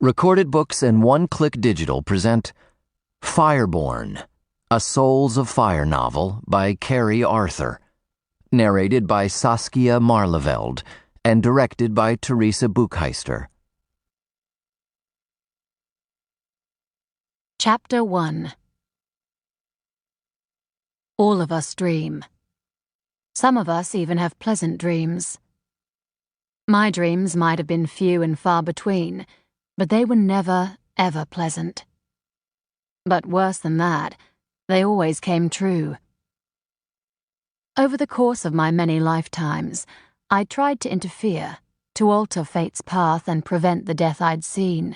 Recorded Books and One Click Digital present Fireborn, a Souls of Fire novel by Keri Arthur, narrated by Saskia Marleveld and directed by Teresa Buchheister. Chapter 1. All of us dream. Some of us even have pleasant dreams. My dreams might have been few and far between, but they were never, ever pleasant. But worse than that, they always came true. Over the course of my many lifetimes, I tried to interfere, to alter fate's path and prevent the death I'd seen.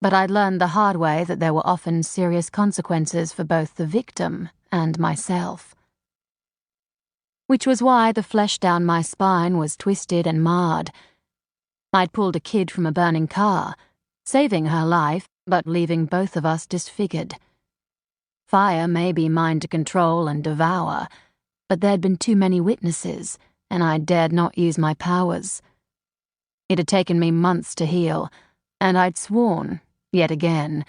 But I'd learned the hard way that there were often serious consequences for both the victim and myself. Which was why the flesh down my spine was twisted and marred. I'd pulled a kid from a burning car, saving her life, but leaving both of us disfigured. Fire may be mine to control and devour, but there'd been too many witnesses, and I dared not use my powers. It had taken me months to heal, and I'd sworn, yet again,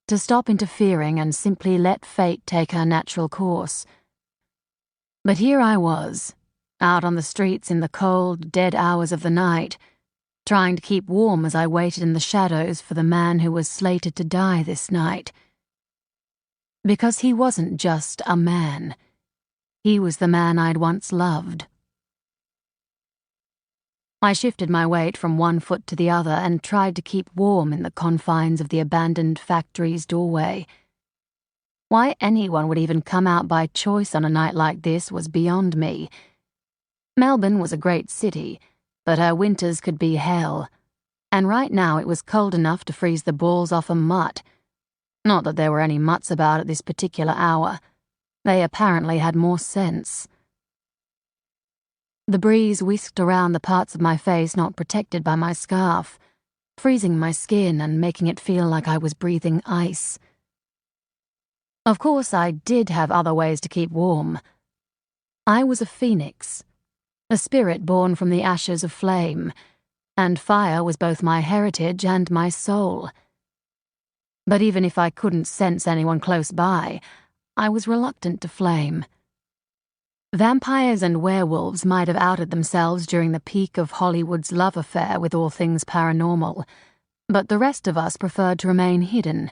to stop interfering and simply let fate take her natural course. But here I was, out on the streets in the cold, dead hours of the night, trying to keep warm as I waited in the shadows for the man who was slated to die this night. Because he wasn't just a man. He was the man I'd once loved. I shifted my weight from one foot to the other and tried to keep warm in the confines of the abandoned factory's doorway. Why anyone would even come out by choice on a night like this was beyond me. Melbourne was a great city, but her winters could be hell, and right now it was cold enough to freeze the balls off a mutt. Not that there were any mutts about at this particular hour. They apparently had more sense. The breeze whisked around the parts of my face not protected by my scarf, freezing my skin and making it feel like I was breathing ice. Of course, I did have other ways to keep warm. I was a phoenix, a spirit born from the ashes of flame, and fire was both my heritage and my soul. But even if I couldn't sense anyone close by, I was reluctant to flame. Vampires and werewolves might have outed themselves during the peak of Hollywood's love affair with all things paranormal, but the rest of us preferred to remain hidden.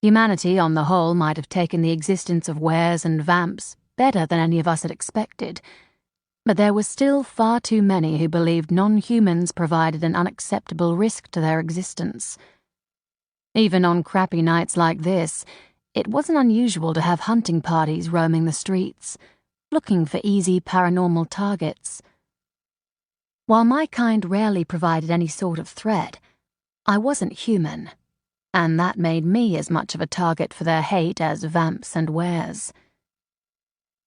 Humanity, on the whole, might have taken the existence of wares and vamps better than any of us had expected, but there were still far too many who believed non-humans provided an unacceptable risk to their existence. Even on crappy nights like this, it wasn't unusual to have hunting parties roaming the streets, looking for easy paranormal targets. While my kind rarely provided any sort of threat, I wasn't human, and that made me as much of a target for their hate as vamps and wares.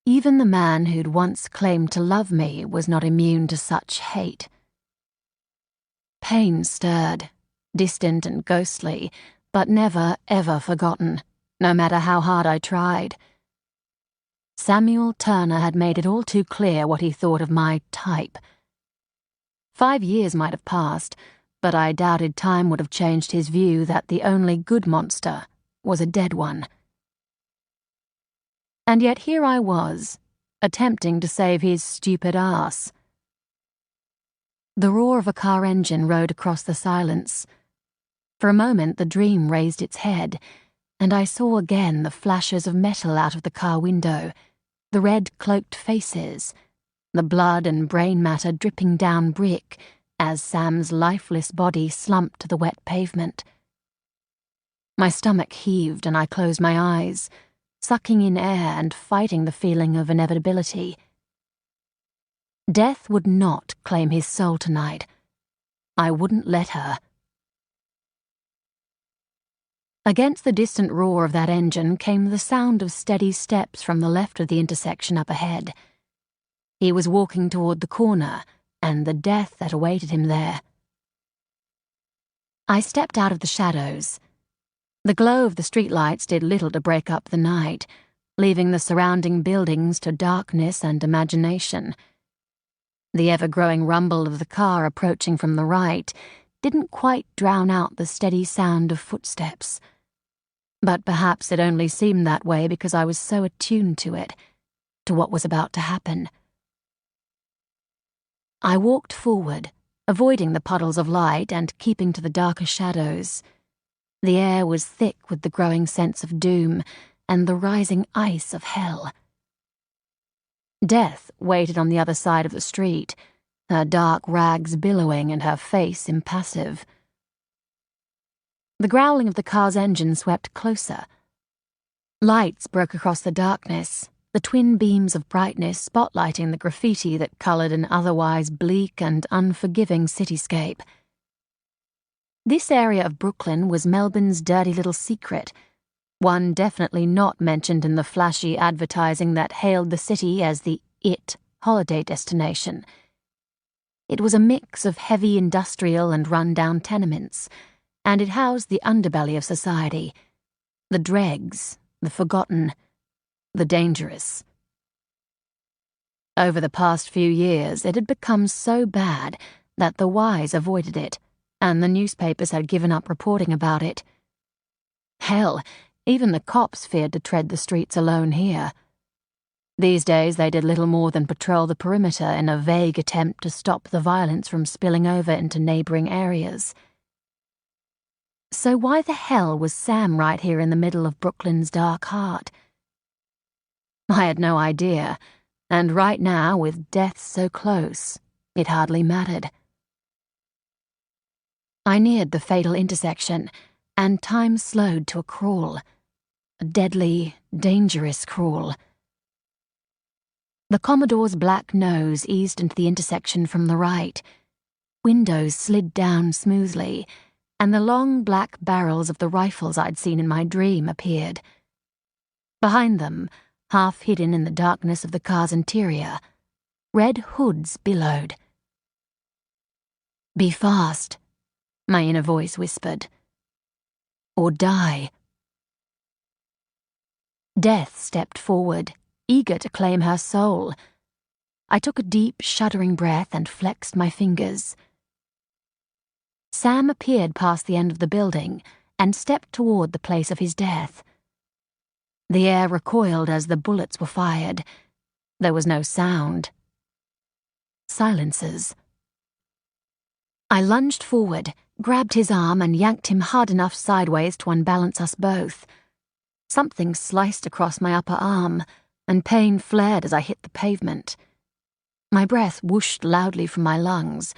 Even the man who'd once claimed to love me was not immune to such hate. Pain stirred, distant and ghostly, but never, ever forgotten, no matter how hard I tried. Samuel Turner had made it all too clear what he thought of my type. 5 years might have passed, but I doubted time would have changed his view that the only good monster was a dead one. And yet here I was, attempting to save his stupid ass. The roar of a car engine rode across the silence. For a moment the dream raised its head, and I saw again the flashes of metal out of the car window, the red-cloaked faces, the blood and brain matter dripping down brick as Sam's lifeless body slumped to the wet pavement. My stomach heaved and I closed my eyes, sucking in air and fighting the feeling of inevitability. Death would not claim his soul tonight. I wouldn't let her. Against the distant roar of that engine came the sound of steady steps from the left of the intersection up ahead. He was walking toward the corner, and the death that awaited him there. I stepped out of the shadows. The glow of the streetlights did little to break up the night, leaving the surrounding buildings to darkness and imagination. The ever-growing rumble of the car approaching from the right didn't quite drown out the steady sound of footsteps. But perhaps it only seemed that way because I was so attuned to it, to what was about to happen. I walked forward, avoiding the puddles of light and keeping to the darker shadows. The air was thick with the growing sense of doom and the rising ice of hell. Death waited on the other side of the street, her dark rags billowing and her face impassive. The growling of the car's engine swept closer. Lights broke across the darkness, the twin beams of brightness spotlighting the graffiti that colored an otherwise bleak and unforgiving cityscape. This area of Brooklyn was Melbourne's dirty little secret, one definitely not mentioned in the flashy advertising that hailed the city as the IT holiday destination. It was a mix of heavy industrial and run-down tenements, and it housed the underbelly of society, the dregs, the forgotten, the dangerous. Over the past few years, it had become so bad that the wise avoided it, and the newspapers had given up reporting about it. Hell, even the cops feared to tread the streets alone here. These days, they did little more than patrol the perimeter in a vague attempt to stop the violence from spilling over into neighboring areas. So why the hell was Sam right here in the middle of Brooklyn's dark heart? I had no idea, and right now, with death so close, it hardly mattered. I neared the fatal intersection, and time slowed to a crawl. A deadly, dangerous crawl. The Commodore's black nose eased into the intersection from the right. Windows slid down smoothly, and the long black barrels of the rifles I'd seen in my dream appeared. Behind them, half hidden in the darkness of the car's interior, red hoods billowed. "Be fast," my inner voice whispered. "Or die." Death stepped forward, eager to claim her soul. I took a deep, shuddering breath and flexed my fingers. Sam appeared past the end of the building and stepped toward the place of his death. The air recoiled as the bullets were fired. There was no sound. Silences. I lunged forward, grabbed his arm, and yanked him hard enough sideways to unbalance us both. Something sliced across my upper arm, and pain flared as I hit the pavement. My breath whooshed loudly from my lungs,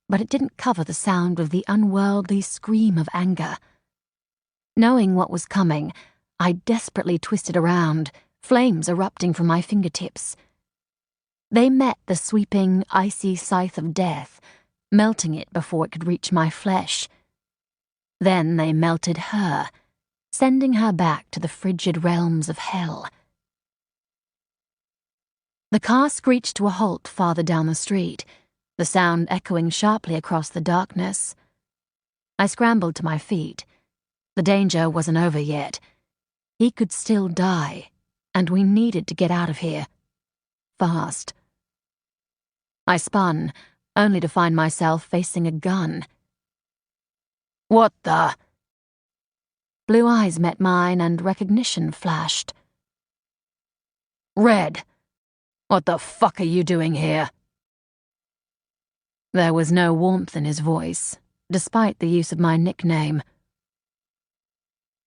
but it didn't cover the sound of the unworldly scream of anger. Knowing what was coming, I desperately twisted around, flames erupting from my fingertips. They met the sweeping, icy scythe of death, melting it before it could reach my flesh. Then they melted her, sending her back to the frigid realms of hell. The car screeched to a halt farther down the street, the sound echoing sharply across the darkness. I scrambled to my feet. The danger wasn't over yet. He could still die, and we needed to get out of here. Fast. I spun, only to find myself facing a gun. "What the?" Blue eyes met mine and recognition flashed. "Red, what the fuck are you doing here?" There was no warmth in his voice, despite the use of my nickname.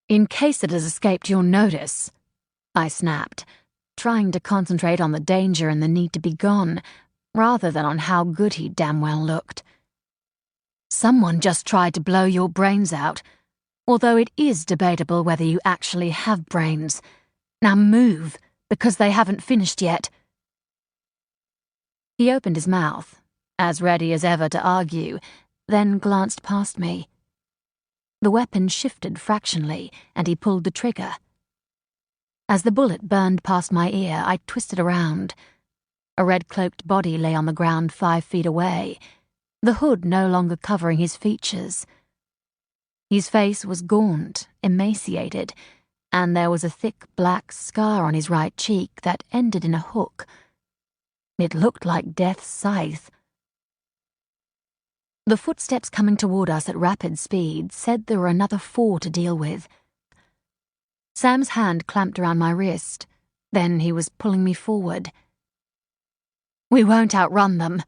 "In case it has escaped your notice," I snapped, trying to concentrate on the danger and the need to be gone, rather than on how good he damn well looked. "Someone just tried to blow your brains out, although it is debatable whether you actually have brains. Now move, because they haven't finished yet." He opened his mouth, as ready as ever to argue, then glanced past me. The weapon shifted fractionally, and he pulled the trigger. As the bullet burned past my ear, I twisted around. A red-cloaked body lay on the ground 5 feet away, the hood no longer covering his features. His face was gaunt, emaciated, and there was a thick black scar on his right cheek that ended in a hook. It looked like Death's scythe. The footsteps coming toward us at rapid speed said there were another 4 to deal with. Sam's hand clamped around my wrist. Then he was pulling me forward. "We won't outrun them,"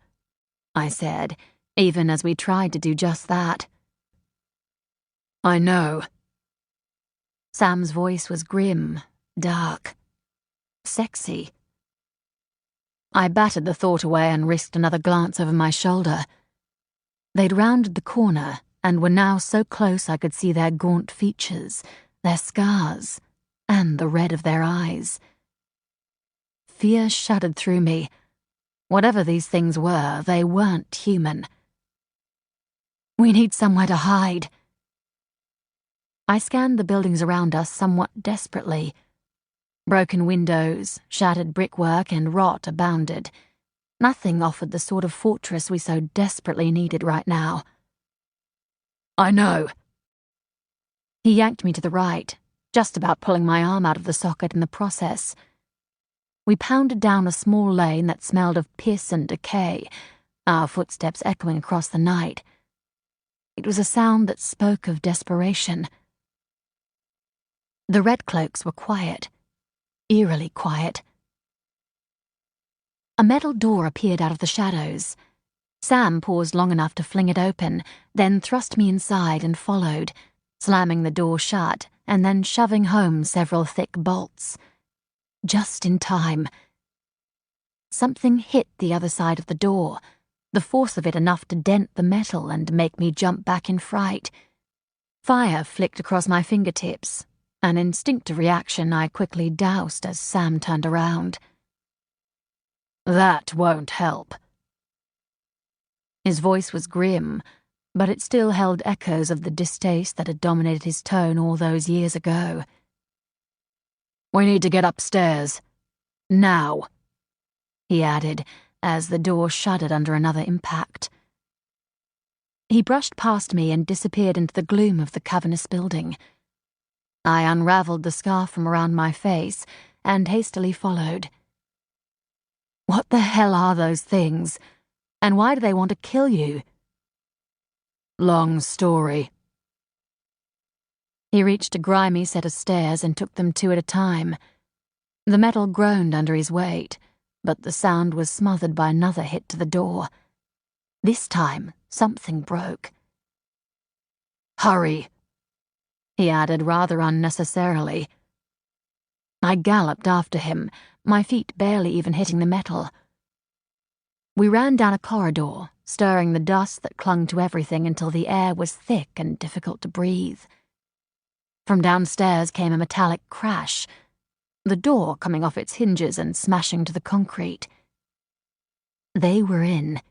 I said, even as we tried to do just that. "I know." Sam's voice was grim, dark, sexy. I battered the thought away and risked another glance over my shoulder. They'd rounded the corner and were now so close I could see their gaunt features, their scars, and the red of their eyes. Fear shuddered through me. Whatever these things were, they weren't human. "We need somewhere to hide." I scanned the buildings around us somewhat desperately. Broken windows, shattered brickwork, and rot abounded. Nothing offered the sort of fortress we so desperately needed right now. "I know." He yanked me to the right, just about pulling my arm out of the socket in the process. We pounded down a small lane that smelled of piss and decay, our footsteps echoing across the night. It was a sound that spoke of desperation. The red cloaks were quiet, eerily quiet. A metal door appeared out of the shadows. Sam paused long enough to fling it open, then thrust me inside and followed, slamming the door shut and then shoving home several thick bolts. Just in time. Something hit the other side of the door, the force of it enough to dent the metal and make me jump back in fright. Fire flicked across my fingertips, an instinctive reaction I quickly doused as Sam turned around. "That won't help." His voice was grim, but it still held echoes of the distaste that had dominated his tone all those years ago. "We need to get upstairs. Now," he added, as the door shuddered under another impact. He brushed past me and disappeared into the gloom of the cavernous building. I unraveled the scarf from around my face and hastily followed. What the hell are those things? And why do they want to kill you? "Long story." He reached a grimy set of stairs and took them 2 at a time. The metal groaned under his weight, but the sound was smothered by another hit to the door. This time, something broke. "Hurry," he added rather unnecessarily. I galloped after him, my feet barely even hitting the metal. We ran down a corridor, stirring the dust that clung to everything until the air was thick and difficult to breathe. From downstairs came a metallic crash, the door coming off its hinges and smashing to the concrete. They were in.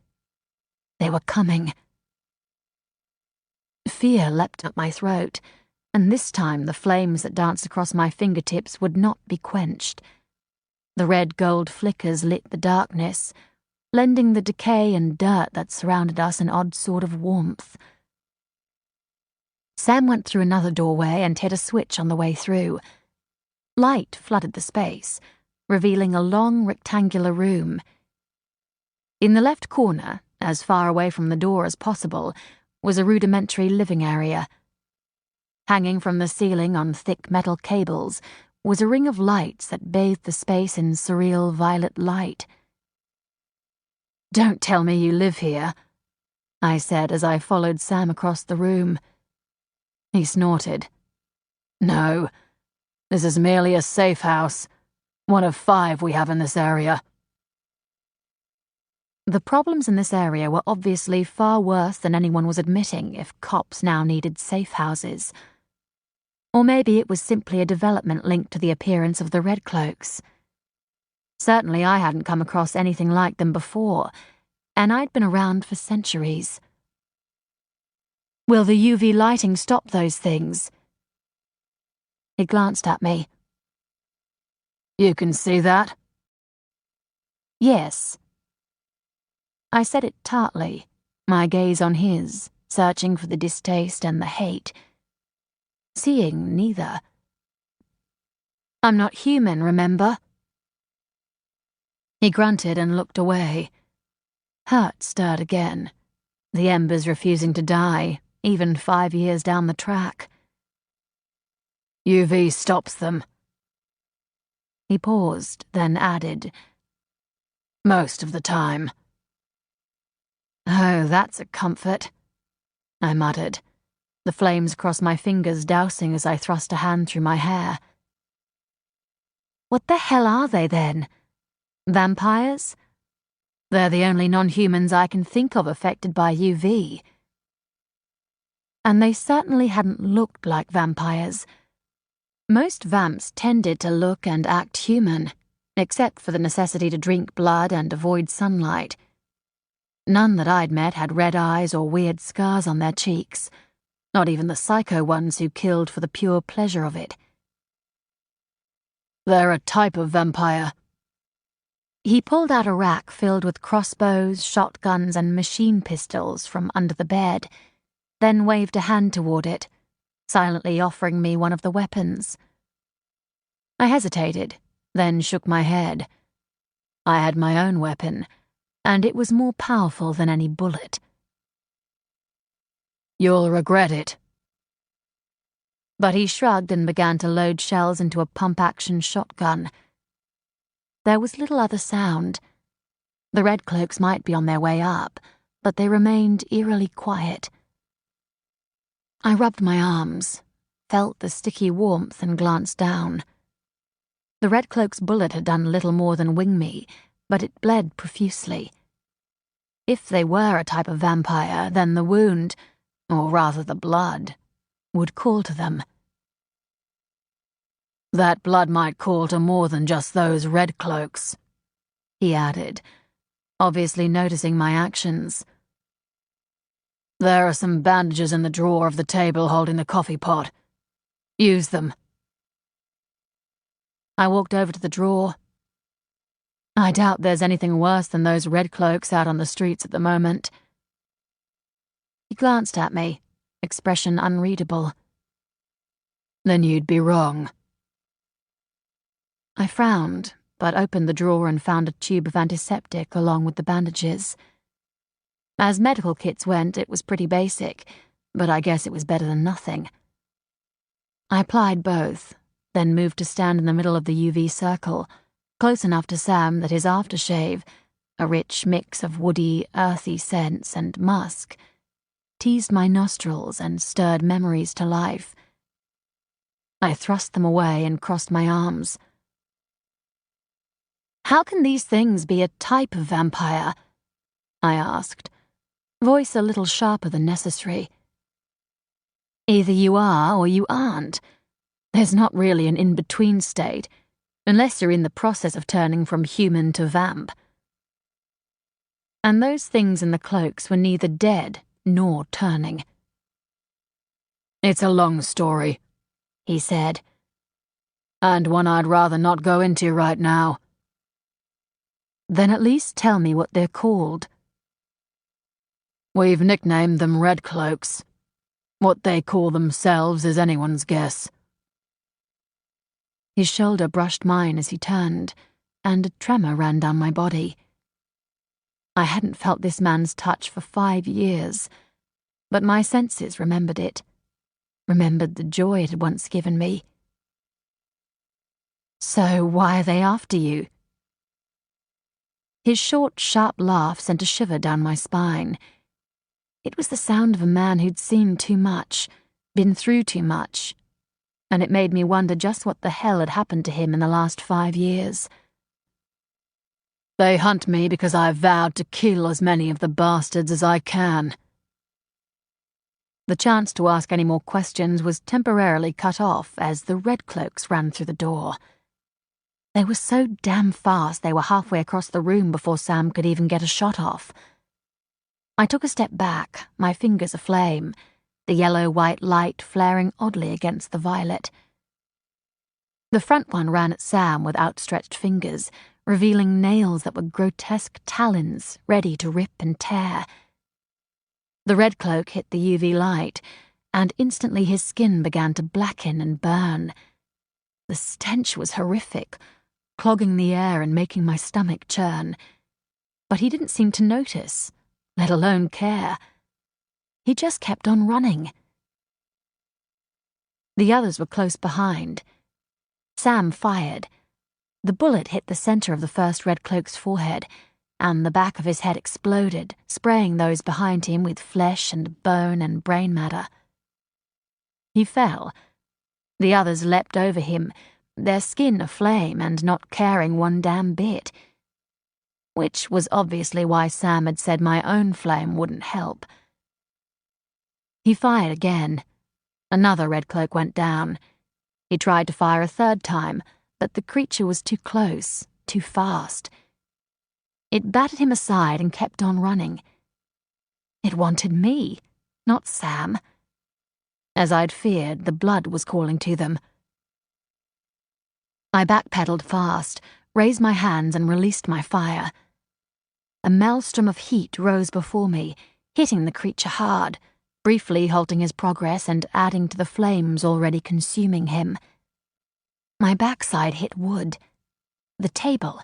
They were coming. Fear leapt up my throat, and this time the flames that danced across my fingertips would not be quenched. The red-gold flickers lit the darkness, lending the decay and dirt that surrounded us an odd sort of warmth. Sam went through another doorway and hit a switch on the way through. Light flooded the space, revealing a long rectangular room. In the left corner, as far away from the door as possible, was a rudimentary living area. Hanging from the ceiling on thick metal cables was a ring of lights that bathed the space in surreal violet light. "Don't tell me you live here," I said as I followed Sam across the room. He snorted. "No, this is merely a safe house, one of 5 we have in this area." The problems in this area were obviously far worse than anyone was admitting if cops now needed safe houses. Or maybe it was simply a development linked to the appearance of the Red Cloaks. Certainly I hadn't come across anything like them before, and I'd been around for centuries. "Will the UV lighting stop those things?" He glanced at me. "You can see that?" "Yes." I said it tartly, my gaze on his, searching for the distaste and the hate. Seeing neither. "I'm not human, remember?" He grunted and looked away. Hurt stirred again. the embers refusing to die, even 5 years down the track. UV stops them. He paused, then added, Most of the time. "Oh, that's a comfort," I muttered, the flames across my fingers dousing as I thrust a hand through my hair. "What the hell are they, then? Vampires? They're the only non-humans I can think of affected by UV. And they certainly hadn't looked like vampires. Most vamps tended to look and act human, except for the necessity to drink blood and avoid sunlight. None that I'd met had red eyes or weird scars on their cheeks, not even the psycho ones who killed for the pure pleasure of it. They're a type of vampire. He pulled out a rack filled with crossbows, shotguns, and machine pistols from under the bed, then waved a hand toward it, silently offering me one of the weapons. I hesitated, then shook my head. I had my own weapon, and it was more powerful than any bullet. You'll regret it. But he shrugged and began to load shells into a pump-action shotgun. There was little other sound. The Red Cloaks might be on their way up, but they remained eerily quiet. I rubbed my arms, felt the sticky warmth, and glanced down. The Red Cloak's bullet had done little more than wing me, but it bled profusely. If they were a type of vampire, then the wound, or rather the blood, would call to them. That blood might call to more than just those Red Cloaks, he added, obviously noticing my actions. There are some bandages in the drawer of the table holding the coffee pot. Use them. I walked over to the drawer. I doubt there's anything worse than those Red Cloaks out on the streets at the moment. He glanced at me, expression unreadable. Then you'd be wrong. I frowned, but opened the drawer and found a tube of antiseptic along with the bandages. As medical kits went, it was pretty basic, but I guess it was better than nothing. I applied both, then moved to stand in the middle of the UV circle, close enough to Sam that his aftershave, a rich mix of woody, earthy scents and musk, teased my nostrils and stirred memories to life. I thrust them away and crossed my arms. "How can these things be a type of vampire?" I asked, voice a little sharper than necessary. "Either you are or you aren't. There's not really an in-between state, unless you're in the process of turning from human to vamp. And those things in the cloaks were neither dead nor turning." It's a long story, he said, and one I'd rather not go into right now. "Then at least tell me what they're called." We've nicknamed them Red Cloaks. What they call themselves is anyone's guess. His shoulder brushed mine as he turned, and a tremor ran down my body. I hadn't felt this man's touch for 5 years, but my senses remembered it, remembered the joy it had once given me. "So why are they after you?" His short, sharp laugh sent a shiver down my spine. It was the sound of a man who'd seen too much, been through too much, and it made me wonder just what the hell had happened to him in the last 5 years. They hunt me because I've vowed to kill as many of the bastards as I can. The chance to ask any more questions was temporarily cut off as the Red Cloaks ran through the door. They were so damn fast they were halfway across the room before Sam could even get a shot off. I took a step back, my fingers aflame, the yellow-white light flaring oddly against the violet. The front one ran at Sam with outstretched fingers, revealing nails that were grotesque talons ready to rip and tear. The Red Cloak hit the UV light, and instantly his skin began to blacken and burn. The stench was horrific, clogging the air and making my stomach churn. But he didn't seem to notice, let alone care. he just kept on running. The others were close behind. Sam fired. The bullet hit the center of the first Red Cloak's forehead, and the back of his head exploded, spraying those behind him with flesh and bone and brain matter. He fell. The others leapt over him, their skin aflame and not caring one damn bit. Which was obviously why Sam had said my own flame wouldn't help. He fired again. Another Red Cloak went down. He tried to fire a third time, but the creature was too close, too fast. It batted him aside and kept on running. It wanted me, not Sam. As I'd feared, the blood was calling to them. I backpedaled fast, raised my hands and released my fire. A maelstrom of heat rose before me, hitting the creature hard, briefly halting his progress and adding to the flames already consuming him. My backside hit wood. The table.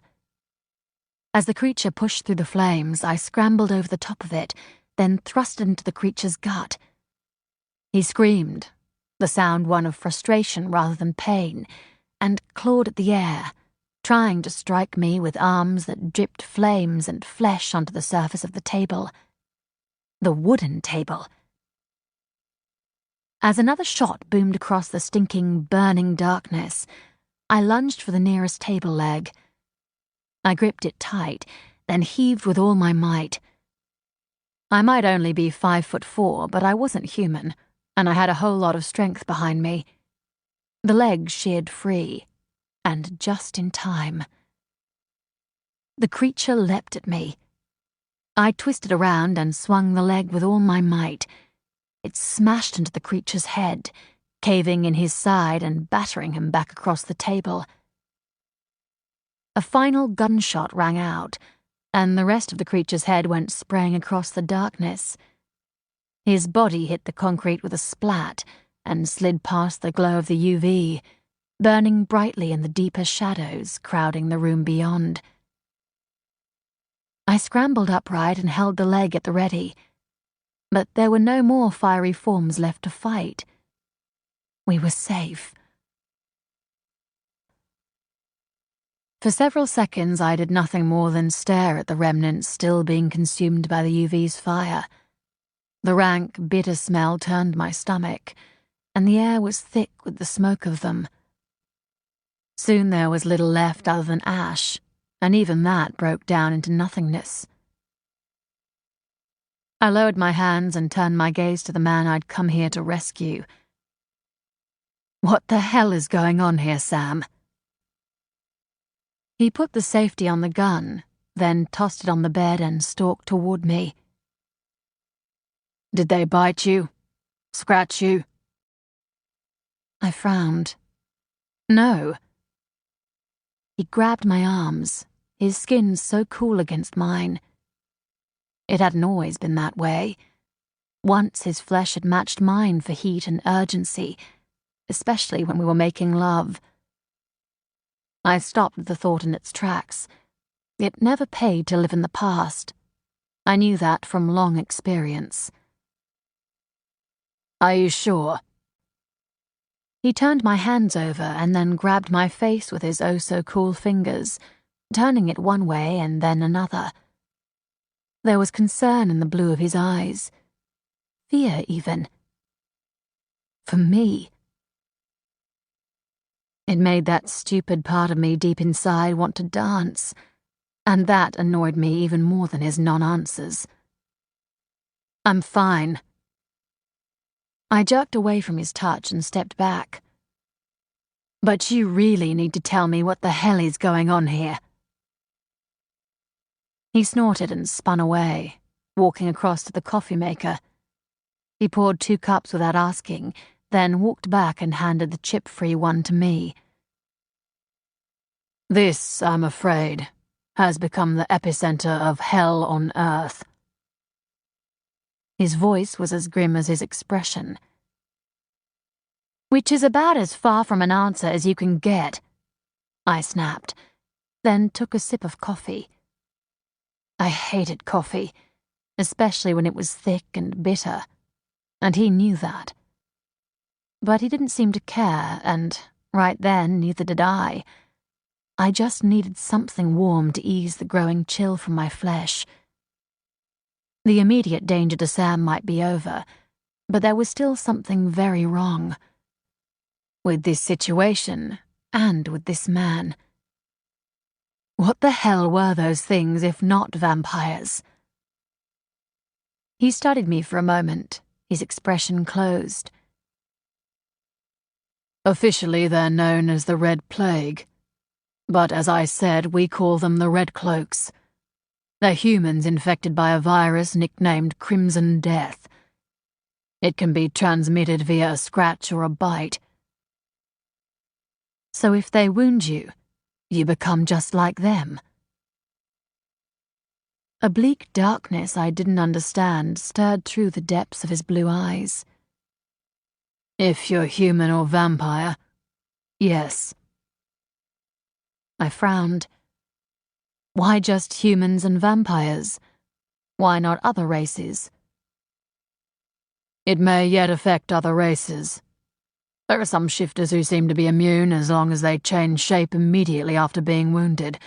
As the creature pushed through the flames, I scrambled over the top of it, then thrust it into the creature's gut. He screamed, the sound one of frustration rather than pain, and clawed at the air, trying to strike me with arms that dripped flames and flesh onto the surface of the table. The wooden table. As another shot boomed across the stinking, burning darkness, I lunged for the nearest table leg. I gripped it tight, then heaved with all my might. I might only be 5'4", but I wasn't human, and I had a whole lot of strength behind me. The leg sheared free, and just in time. The creature leapt at me. I twisted around and swung the leg with all my might. It smashed into the creature's head, caving in his side and battering him back across the table. A final gunshot rang out, and the rest of the creature's head went spraying across the darkness. His body hit the concrete with a splat and slid past the glow of the UV, burning brightly in the deeper shadows crowding the room beyond. I scrambled upright and held the leg at the ready, but there were no more fiery forms left to fight. We were safe. For several seconds I did nothing more than stare at the remnants still being consumed by the UV's fire. The rank, bitter smell turned my stomach, and the air was thick with the smoke of them. Soon there was little left other than ash, and even that broke down into nothingness. I lowered my hands and turned my gaze to the man I'd come here to rescue. "What the hell is going on here, Sam?" He put the safety on the gun, then tossed it on the bed and stalked toward me. "Did they bite you? Scratch you?" I frowned. "No." He grabbed my arms, his skin so cool against mine. It hadn't always been that way. Once his flesh had matched mine for heat and urgency, especially when we were making love. I stopped at the thought in its tracks. It never paid to live in the past. I knew that from long experience. "Are you sure?" He turned my hands over and then grabbed my face with his oh-so-cool fingers, turning it one way and then another. There was concern in the blue of his eyes. Fear, even. For me. It made that stupid part of me deep inside want to dance, and that annoyed me even more than his non-answers. "I'm fine." I jerked away from his touch and stepped back. "But you really need to tell me what the hell is going on here." He snorted and spun away, walking across to the coffee maker. He poured 2 cups without asking, then walked back and handed the chip-free one to me. "This, I'm afraid, has become the epicenter of hell on Earth." His voice was as grim as his expression. "Which is about as far from an answer as you can get," I snapped, then took a sip of coffee. I hated coffee, especially when it was thick and bitter. and he knew that. But he didn't seem to care, and right then, neither did I. I just needed something warm to ease the growing chill from my flesh. The immediate danger to Sam might be over, but there was still something very wrong. With this situation, and with this man. What the hell were those things if not vampires? He studied me for a moment, his expression closed. Officially, they're known as the Red Plague. But as I said, we call them the Red Cloaks. They're humans infected by a virus nicknamed Crimson Death. It can be transmitted via a scratch or a bite. So if they wound you, you become just like them. A bleak darkness I didn't understand stirred through the depths of his blue eyes. If you're human or vampire, yes. I frowned. Why just humans and vampires? Why not other races? It may yet affect other races. There are some shifters who seem to be immune as long as they change shape immediately after being wounded,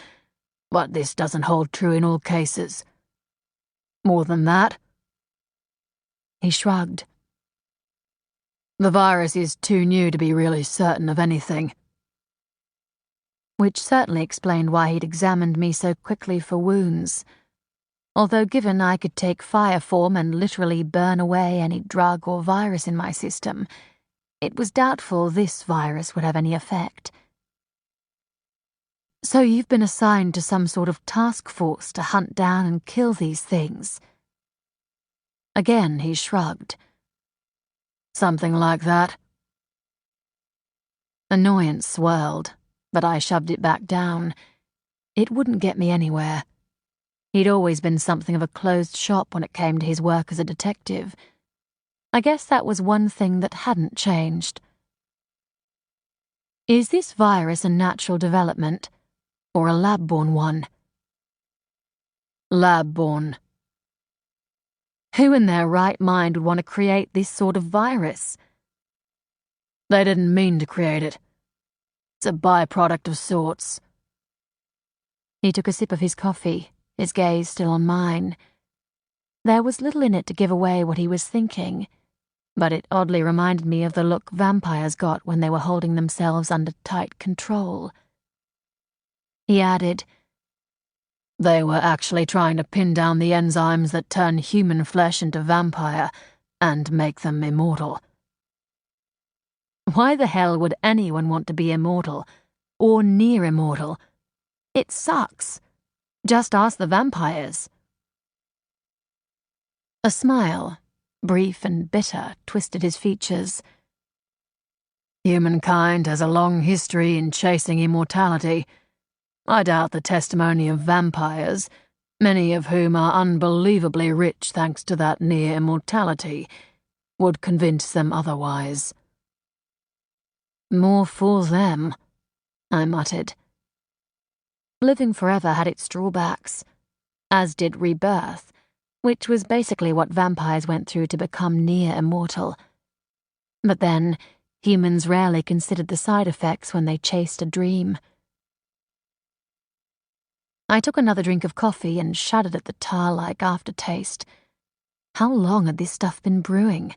but this doesn't hold true in all cases. More than that, he shrugged. The virus is too new to be really certain of anything. Which certainly explained why he'd examined me so quickly for wounds. Although given I could take fire form and literally burn away any drug or virus in my system, it was doubtful this virus would have any effect. So you've been assigned to some sort of task force to hunt down and kill these things? Again, he shrugged. Something like that. Annoyance swirled, but I shoved it back down. It wouldn't get me anywhere. He'd always been something of a closed shop when it came to his work as a detective. I guess that was one thing that hadn't changed. Is this virus a natural development, or a lab-born one? Lab-born. Who in their right mind would want to create this sort of virus? They didn't mean to create it. It's a byproduct of sorts. He took a sip of his coffee, his gaze still on mine. There was little in it to give away what he was thinking, but it oddly reminded me of the look vampires got when they were holding themselves under tight control. He added, They were actually trying to pin down the enzymes that turn human flesh into vampire and make them immortal. Why the hell would anyone want to be immortal, or near immortal? It sucks. Just ask the vampires. A smile, brief and bitter, twisted his features. Humankind has a long history in chasing immortality. I doubt the testimony of vampires, many of whom are unbelievably rich thanks to that near immortality, would convince them otherwise. More fool them, I muttered. Living forever had its drawbacks, as did rebirth, which was basically what vampires went through to become near immortal. But then, humans rarely considered the side effects when they chased a dream. I took another drink of coffee and shuddered at the tar-like aftertaste. How long had this stuff been brewing?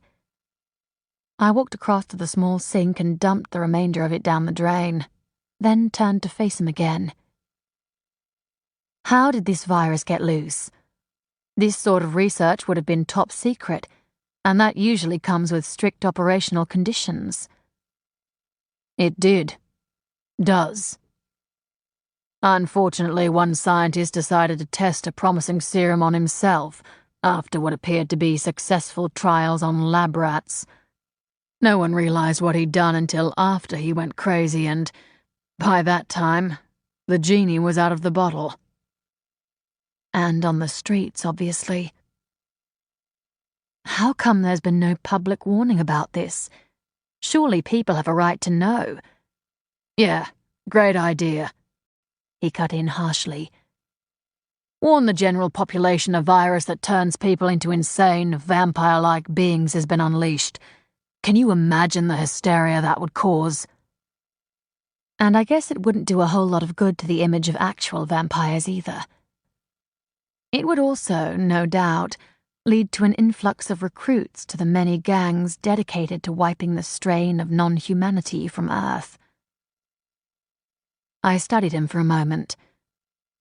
I walked across to the small sink and dumped the remainder of it down the drain, then turned to face him again. How did this virus get loose? This sort of research would have been top secret, and that usually comes with strict operational conditions. It did. Does. Unfortunately, one scientist decided to test a promising serum on himself after what appeared to be successful trials on lab rats. No one realized what he'd done until after he went crazy, and by that time, the genie was out of the bottle. And on the streets, obviously. How come there's been no public warning about this? Surely people have a right to know. Yeah, great idea. He cut in harshly. Warn the general population a virus that turns people into insane, vampire-like beings has been unleashed. Can you imagine the hysteria that would cause? And I guess it wouldn't do a whole lot of good to the image of actual vampires either. It would also, no doubt, lead to an influx of recruits to the many gangs dedicated to wiping the strain of non-humanity from Earth. I studied him for a moment.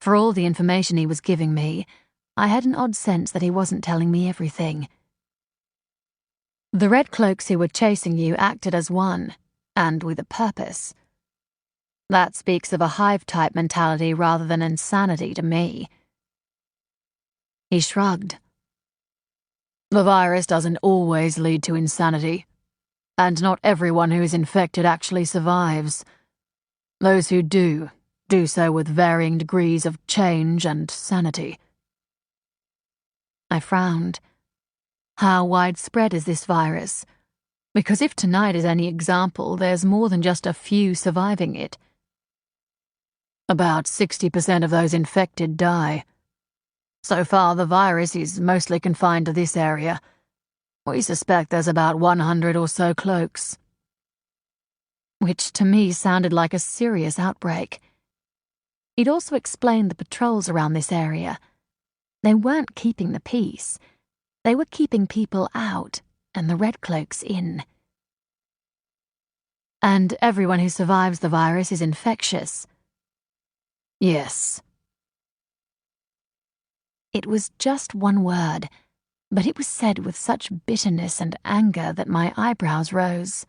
For all the information he was giving me, I had an odd sense that he wasn't telling me everything. The Red Cloaks who were chasing you acted as one, and with a purpose. That speaks of a hive-type mentality rather than insanity to me. He shrugged. The virus doesn't always lead to insanity, and not everyone who is infected actually survives. Those who do so with varying degrees of change and sanity. I frowned. How widespread is this virus? Because if tonight is any example, there's more than just a few surviving it. About 60% of those infected die. So far, the virus is mostly confined to this area. We suspect there's about 100 or so cloaks. Which to me sounded like a serious outbreak. He'd also explained the patrols around this area. They weren't keeping the peace. They were keeping people out and the Red Cloaks in. And everyone who survives the virus is infectious. Yes. It was just one word, but it was said with such bitterness and anger that my eyebrows rose.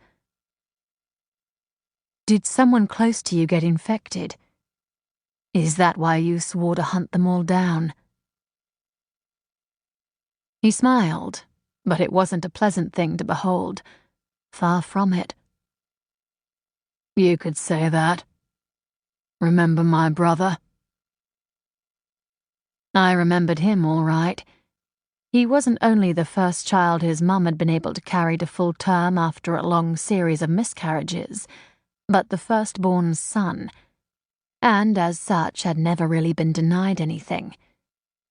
Did someone close to you get infected? Is that why you swore to hunt them all down? He smiled, but it wasn't a pleasant thing to behold. Far from it. You could say that. Remember my brother? I remembered him all right. He wasn't only the first child his mum had been able to carry to full term after a long series of miscarriages, but the firstborn son, and as such had never really been denied anything.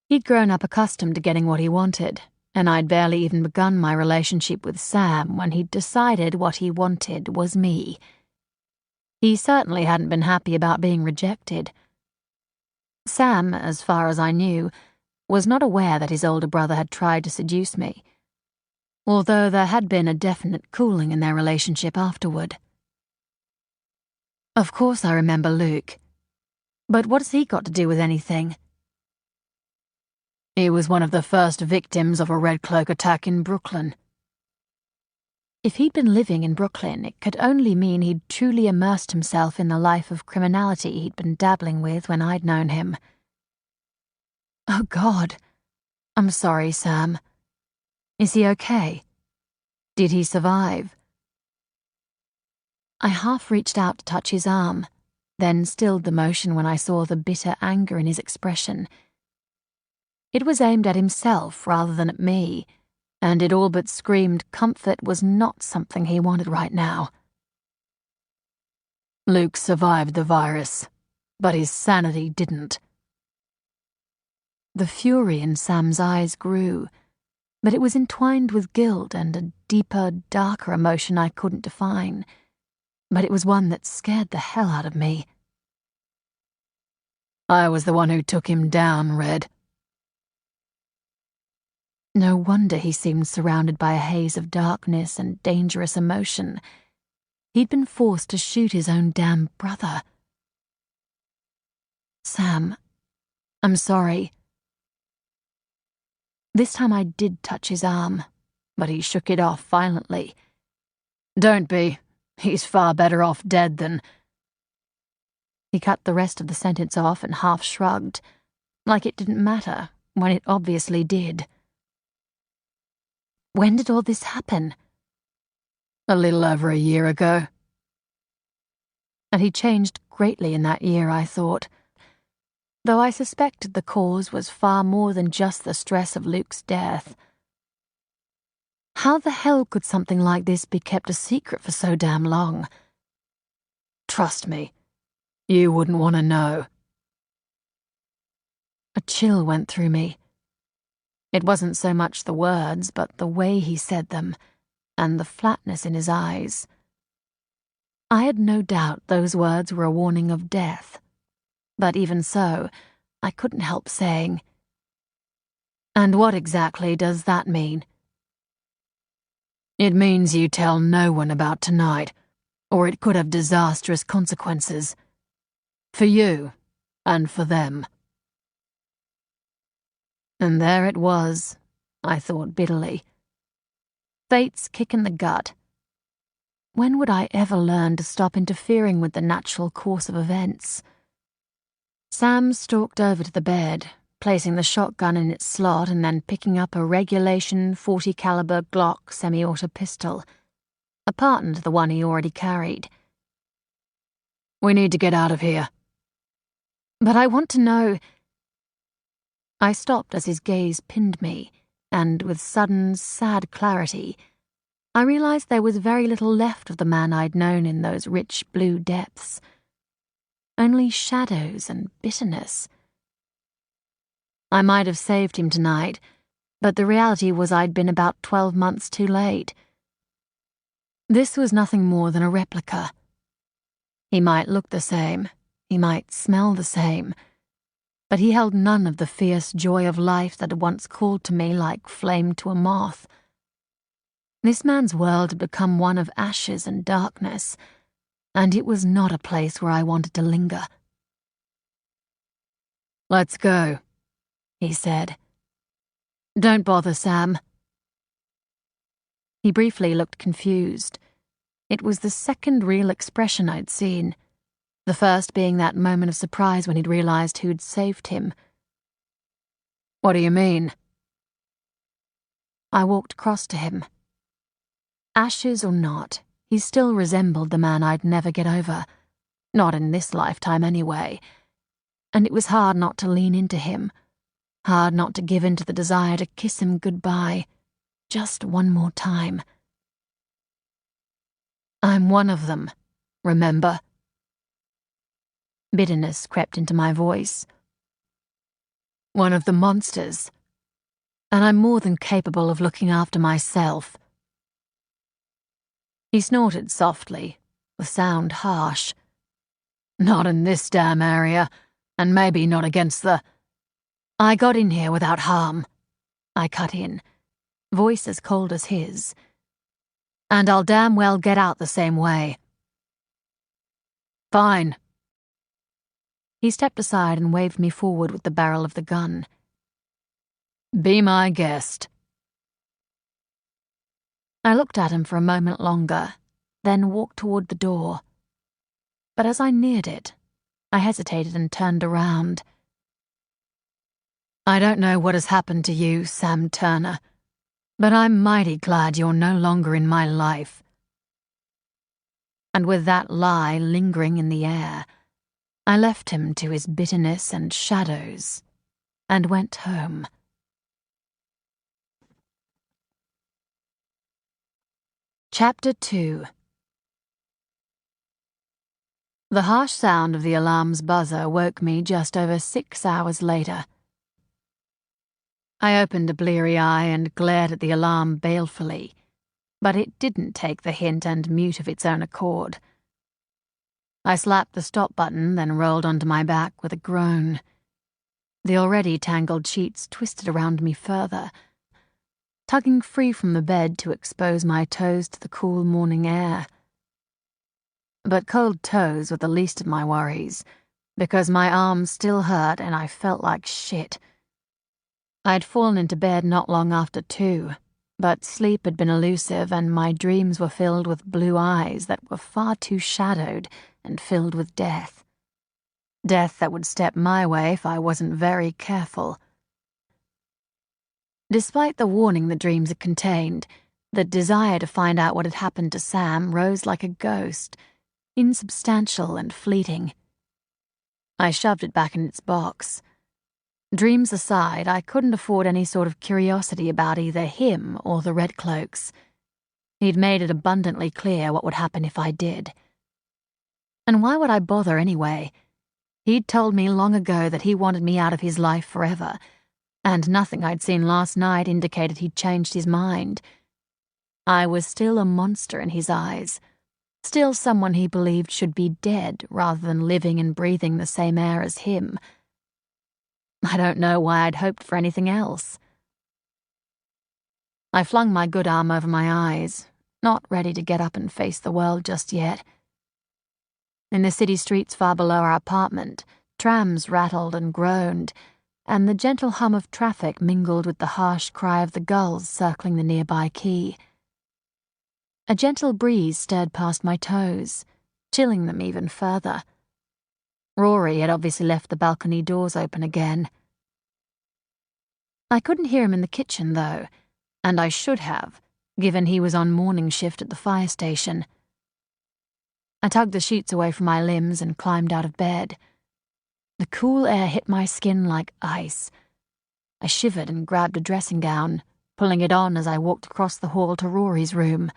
He'd grown up accustomed to getting what he wanted, and I'd barely even begun my relationship with Sam when he'd decided what he wanted was me. He certainly hadn't been happy about being rejected. Sam, as far as I knew, was not aware that his older brother had tried to seduce me, although there had been a definite cooling in their relationship afterward. Of course I remember Luke. But what has he got to do with anything? He was one of the first victims of a Red Cloak attack in Brooklyn. If he'd been living in Brooklyn, it could only mean he'd truly immersed himself in the life of criminality he'd been dabbling with when I'd known him. Oh, God. I'm sorry, Sam. Is he okay? Did he survive? I half reached out to touch his arm, then stilled the motion when I saw the bitter anger in his expression. It was aimed at himself rather than at me, and it all but screamed comfort was not something he wanted right now. Luke survived the virus, but his sanity didn't. The fury in Sam's eyes grew, but it was entwined with guilt and a deeper, darker emotion I couldn't define, but it was one that scared the hell out of me. I was the one who took him down, Red. No wonder he seemed surrounded by a haze of darkness and dangerous emotion. He'd been forced to shoot his own damn brother. Sam, I'm sorry. This time I did touch his arm, but he shook it off violently. Don't be. He's far better off dead than... He cut the rest of the sentence off and half shrugged, like it didn't matter, when it obviously did. When did all this happen? A little over a year ago. And he changed greatly in that year, I thought, though I suspected the cause was far more than just the stress of Luke's death. How the hell could something like this be kept a secret for so damn long? Trust me, you wouldn't want to know. A chill went through me. It wasn't so much the words, but the way he said them, and the flatness in his eyes. I had no doubt those words were a warning of death, but even so, I couldn't help saying, "And what exactly does that mean?" "It means you tell no one about tonight, or it could have disastrous consequences. For you, and for them." And there it was, I thought bitterly. Fate's kick in the gut. When would I ever learn to stop interfering with the natural course of events? Sam stalked over to the bed, placing the shotgun in its slot and then picking up a regulation .40 caliber Glock semi-auto pistol, a partner to the one he already carried. "We need to get out of here." "But I want to know—" I stopped as his gaze pinned me, and with sudden, sad clarity, I realized there was very little left of the man I'd known in those rich blue depths. Only shadows and bitterness. I might have saved him tonight, but the reality was I'd been about 12 months too late. This was nothing more than a replica. He might look the same, he might smell the same, but he held none of the fierce joy of life that had once called to me like flame to a moth. This man's world had become one of ashes and darkness, and it was not a place where I wanted to linger. "Let's go," he said. "Don't bother, Sam." He briefly looked confused. It was the second real expression I'd seen, the first being that moment of surprise when he'd realized who'd saved him. "What do you mean?" I walked across to him. Ashes or not, he still resembled the man I'd never get over, not in this lifetime anyway, and it was hard not to lean into him, hard not to give in to the desire to kiss him goodbye, just one more time. "I'm one of them, remember?" Bitterness crept into my voice. "One of the monsters, and I'm more than capable of looking after myself." He snorted softly, the sound harsh. "Not in this damn area, and maybe not against the—" "I got in here without harm," I cut in, voice as cold as his. "And I'll damn well get out the same way." "Fine." He stepped aside and waved me forward with the barrel of the gun. "Be my guest." I looked at him for a moment longer, then walked toward the door. But as I neared it, I hesitated and turned around. "I don't know what has happened to you, Sam Turner, but I'm mighty glad you're no longer in my life." And with that lie lingering in the air, I left him to his bitterness and shadows, and went home. Chapter 2. The harsh sound of the alarm's buzzer woke me just over 6 hours later. I opened a bleary eye and glared at the alarm balefully, but it didn't take the hint and mute of its own accord. I slapped the stop button, then rolled onto my back with a groan. The already tangled sheets twisted around me further, tugging free from the bed to expose my toes to the cool morning air. But cold toes were the least of my worries, because my arms still hurt and I felt like shit. I'd fallen into bed not long after 2, but sleep had been elusive and my dreams were filled with blue eyes that were far too shadowed and filled with death. Death that would step my way if I wasn't very careful. Despite the warning the dreams had contained, the desire to find out what had happened to Sam rose like a ghost, insubstantial and fleeting. I shoved it back in its box. Dreams aside, I couldn't afford any sort of curiosity about either him or the Red Cloaks. He'd made it abundantly clear what would happen if I did. And why would I bother anyway? He'd told me long ago that he wanted me out of his life forever, and nothing I'd seen last night indicated he'd changed his mind. I was still a monster in his eyes, still someone he believed should be dead rather than living and breathing the same air as him. I don't know why I'd hoped for anything else. I flung my good arm over my eyes, not ready to get up and face the world just yet. In the city streets far below our apartment, trams rattled and groaned, and the gentle hum of traffic mingled with the harsh cry of the gulls circling the nearby quay. A gentle breeze stirred past my toes, chilling them even further. Rory had obviously left the balcony doors open again. I couldn't hear him in the kitchen, though, and I should have, given he was on morning shift at the fire station. I tugged the sheets away from my limbs and climbed out of bed. The cool air hit my skin like ice. I shivered and grabbed a dressing gown, pulling it on as I walked across the hall to Rory's room.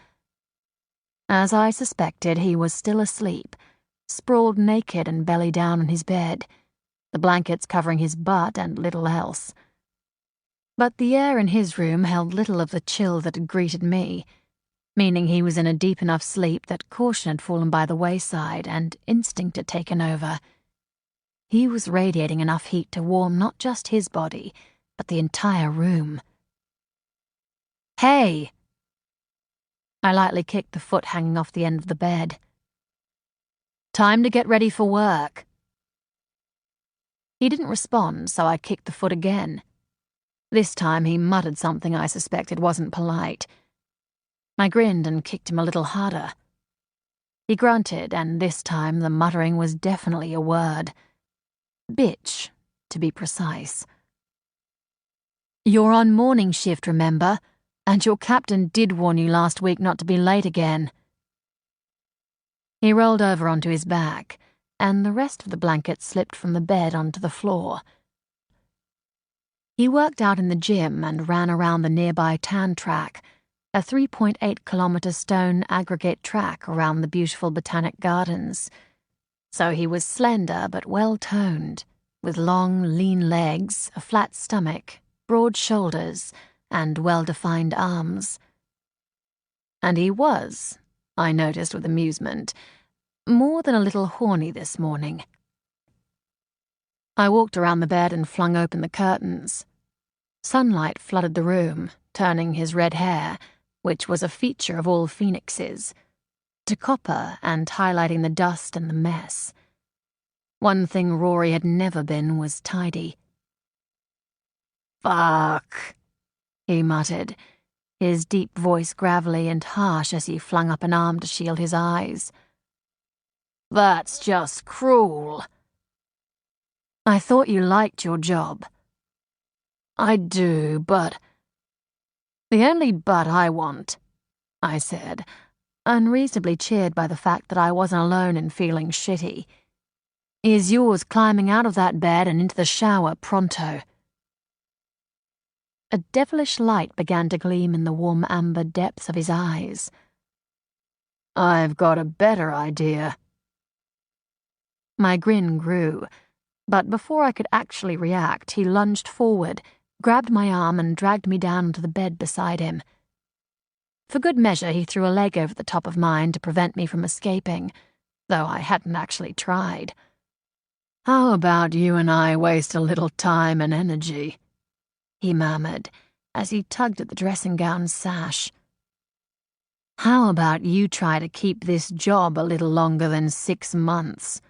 As I suspected, he was still asleep, sprawled naked and belly down on his bed, the blankets covering his butt and little else. But the air in his room held little of the chill that had greeted me, meaning he was in a deep enough sleep that caution had fallen by the wayside and instinct had taken over. He was radiating enough heat to warm not just his body, but the entire room. "Hey!" I lightly kicked the foot hanging off the end of the bed. "Time to get ready for work." He didn't respond, so I kicked the foot again. This time he muttered something I suspected wasn't polite. I grinned and kicked him a little harder. He grunted, and this time the muttering was definitely a word. Bitch, to be precise. "You're on morning shift, remember? And your captain did warn you last week not to be late again." He rolled over onto his back, and the rest of the blanket slipped from the bed onto the floor. He worked out in the gym and ran around the nearby tan track, a 3.8-kilometer stone aggregate track around the beautiful botanic gardens. So he was slender but well-toned, with long, lean legs, a flat stomach, broad shoulders, and well-defined arms. And he was, I noticed with amusement, more than a little horny this morning. I walked around the bed and flung open the curtains. Sunlight flooded the room, turning his red hair, which was a feature of all phoenixes, to copper and highlighting the dust and the mess. One thing Rory had never been was tidy. "Fuck," he muttered, his deep voice gravelly and harsh as he flung up an arm to shield his eyes. "That's just cruel." "I thought you liked your job." "I do, but—" "The only but I want," I said, unreasonably cheered by the fact that I wasn't alone in feeling shitty, "is yours climbing out of that bed and into the shower pronto." A devilish light began to gleam in the warm amber depths of his eyes. "I've got a better idea." My grin grew, but before I could actually react, he lunged forward, grabbed my arm and dragged me down onto the bed beside him. For good measure, he threw a leg over the top of mine to prevent me from escaping, though I hadn't actually tried. "How about you and I waste a little time and energy?" he murmured, as he tugged at the dressing gown's sash. "How about you try to keep this job a little longer than 6 months?"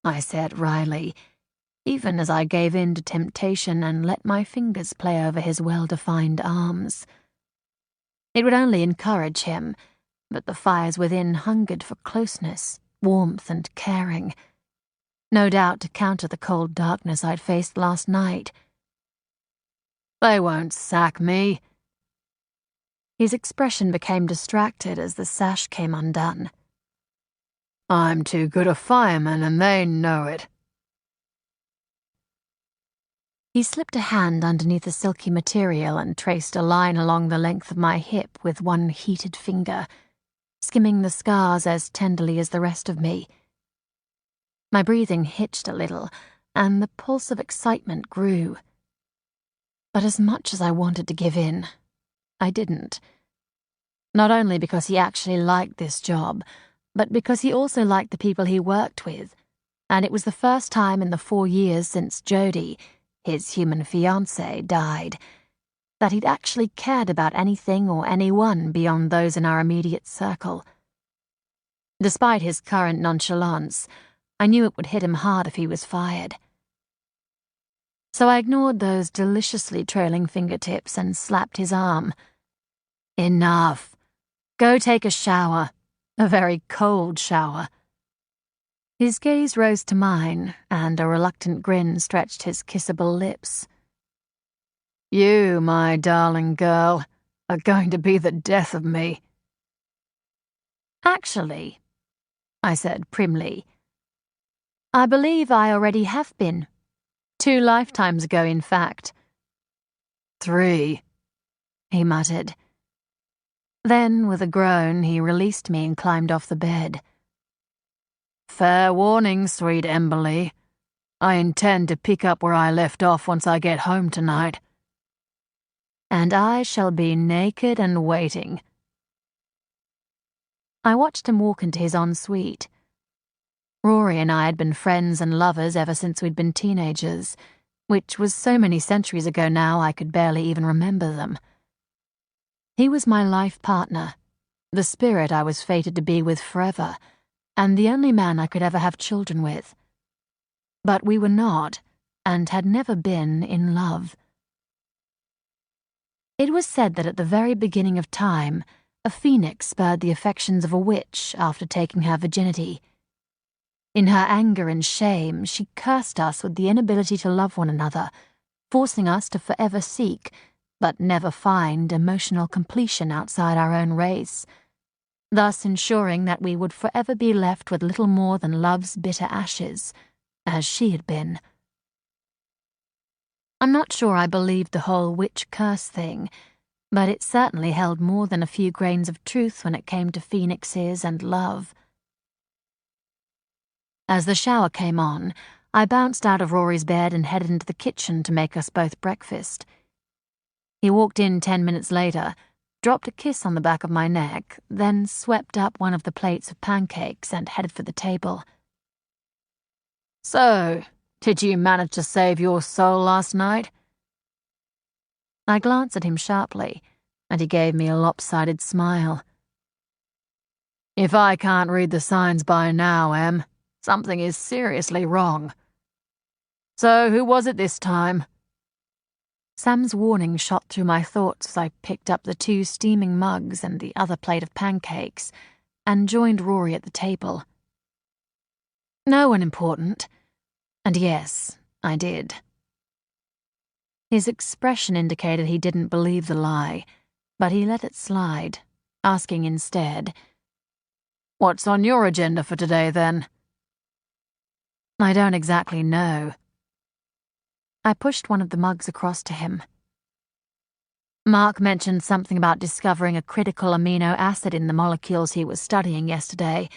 I said wryly, even as I gave in to temptation and let my fingers play over his well-defined arms. It would only encourage him, but the fires within hungered for closeness, warmth, and caring. No doubt to counter the cold darkness I'd faced last night. "They won't sack me." His expression became distracted as the sash came undone. "I'm too good a fireman, and they know it." He slipped a hand underneath the silky material and traced a line along the length of my hip with one heated finger, skimming the scars as tenderly as the rest of me. My breathing hitched a little, and the pulse of excitement grew. But as much as I wanted to give in, I didn't. Not only because he actually liked this job, but because he also liked the people he worked with, and it was the first time in the 4 years since Jody, his human fiancée, died, that he'd actually cared about anything or anyone beyond those in our immediate circle. Despite his current nonchalance, I knew it would hit him hard if he was fired. So I ignored those deliciously trailing fingertips and slapped his arm. Enough. Go take a shower. A very cold shower. His gaze rose to mine, and a reluctant grin stretched his kissable lips. You, my darling girl, are going to be the death of me. Actually, I said primly, I believe I already have been. 2 lifetimes ago, in fact. 3, he muttered. Then, with a groan, he released me and climbed off the bed. Fair warning, sweet Emberly. I intend to pick up where I left off once I get home tonight. And I shall be naked and waiting. I watched him walk into his ensuite. Rory and I had been friends and lovers ever since we'd been teenagers, which was so many centuries ago now I could barely even remember them. He was my life partner, the spirit I was fated to be with forever, and the only man I could ever have children with. But we were not, and had never been, in love. It was said that at the very beginning of time, a phoenix spurred the affections of a witch after taking her virginity. In her anger and shame, she cursed us with the inability to love one another, forcing us to forever seek, but never find, emotional completion outside our own race, thus ensuring that we would forever be left with little more than love's bitter ashes, as she had been. I'm not sure I believed the whole witch curse thing, but it certainly held more than a few grains of truth when it came to phoenixes and love. As the shower came on, I bounced out of Rory's bed and headed into the kitchen to make us both breakfast. He walked in 10 minutes later, dropped a kiss on the back of my neck, then swept up one of the plates of pancakes and headed for the table. So, did you manage to save your soul last night? I glanced at him sharply, and he gave me a lopsided smile. If I can't read the signs by now, Em, something is seriously wrong. So, who was it this time? Sam's warning shot through my thoughts as I picked up the 2 steaming mugs and the other plate of pancakes, and joined Rory at the table. No one important. And yes, I did. His expression indicated he didn't believe the lie, but he let it slide, asking instead, What's on your agenda for today, then? I don't exactly know. I pushed one of the mugs across to him. Mark mentioned something about discovering a critical amino acid in the molecules he was studying yesterday,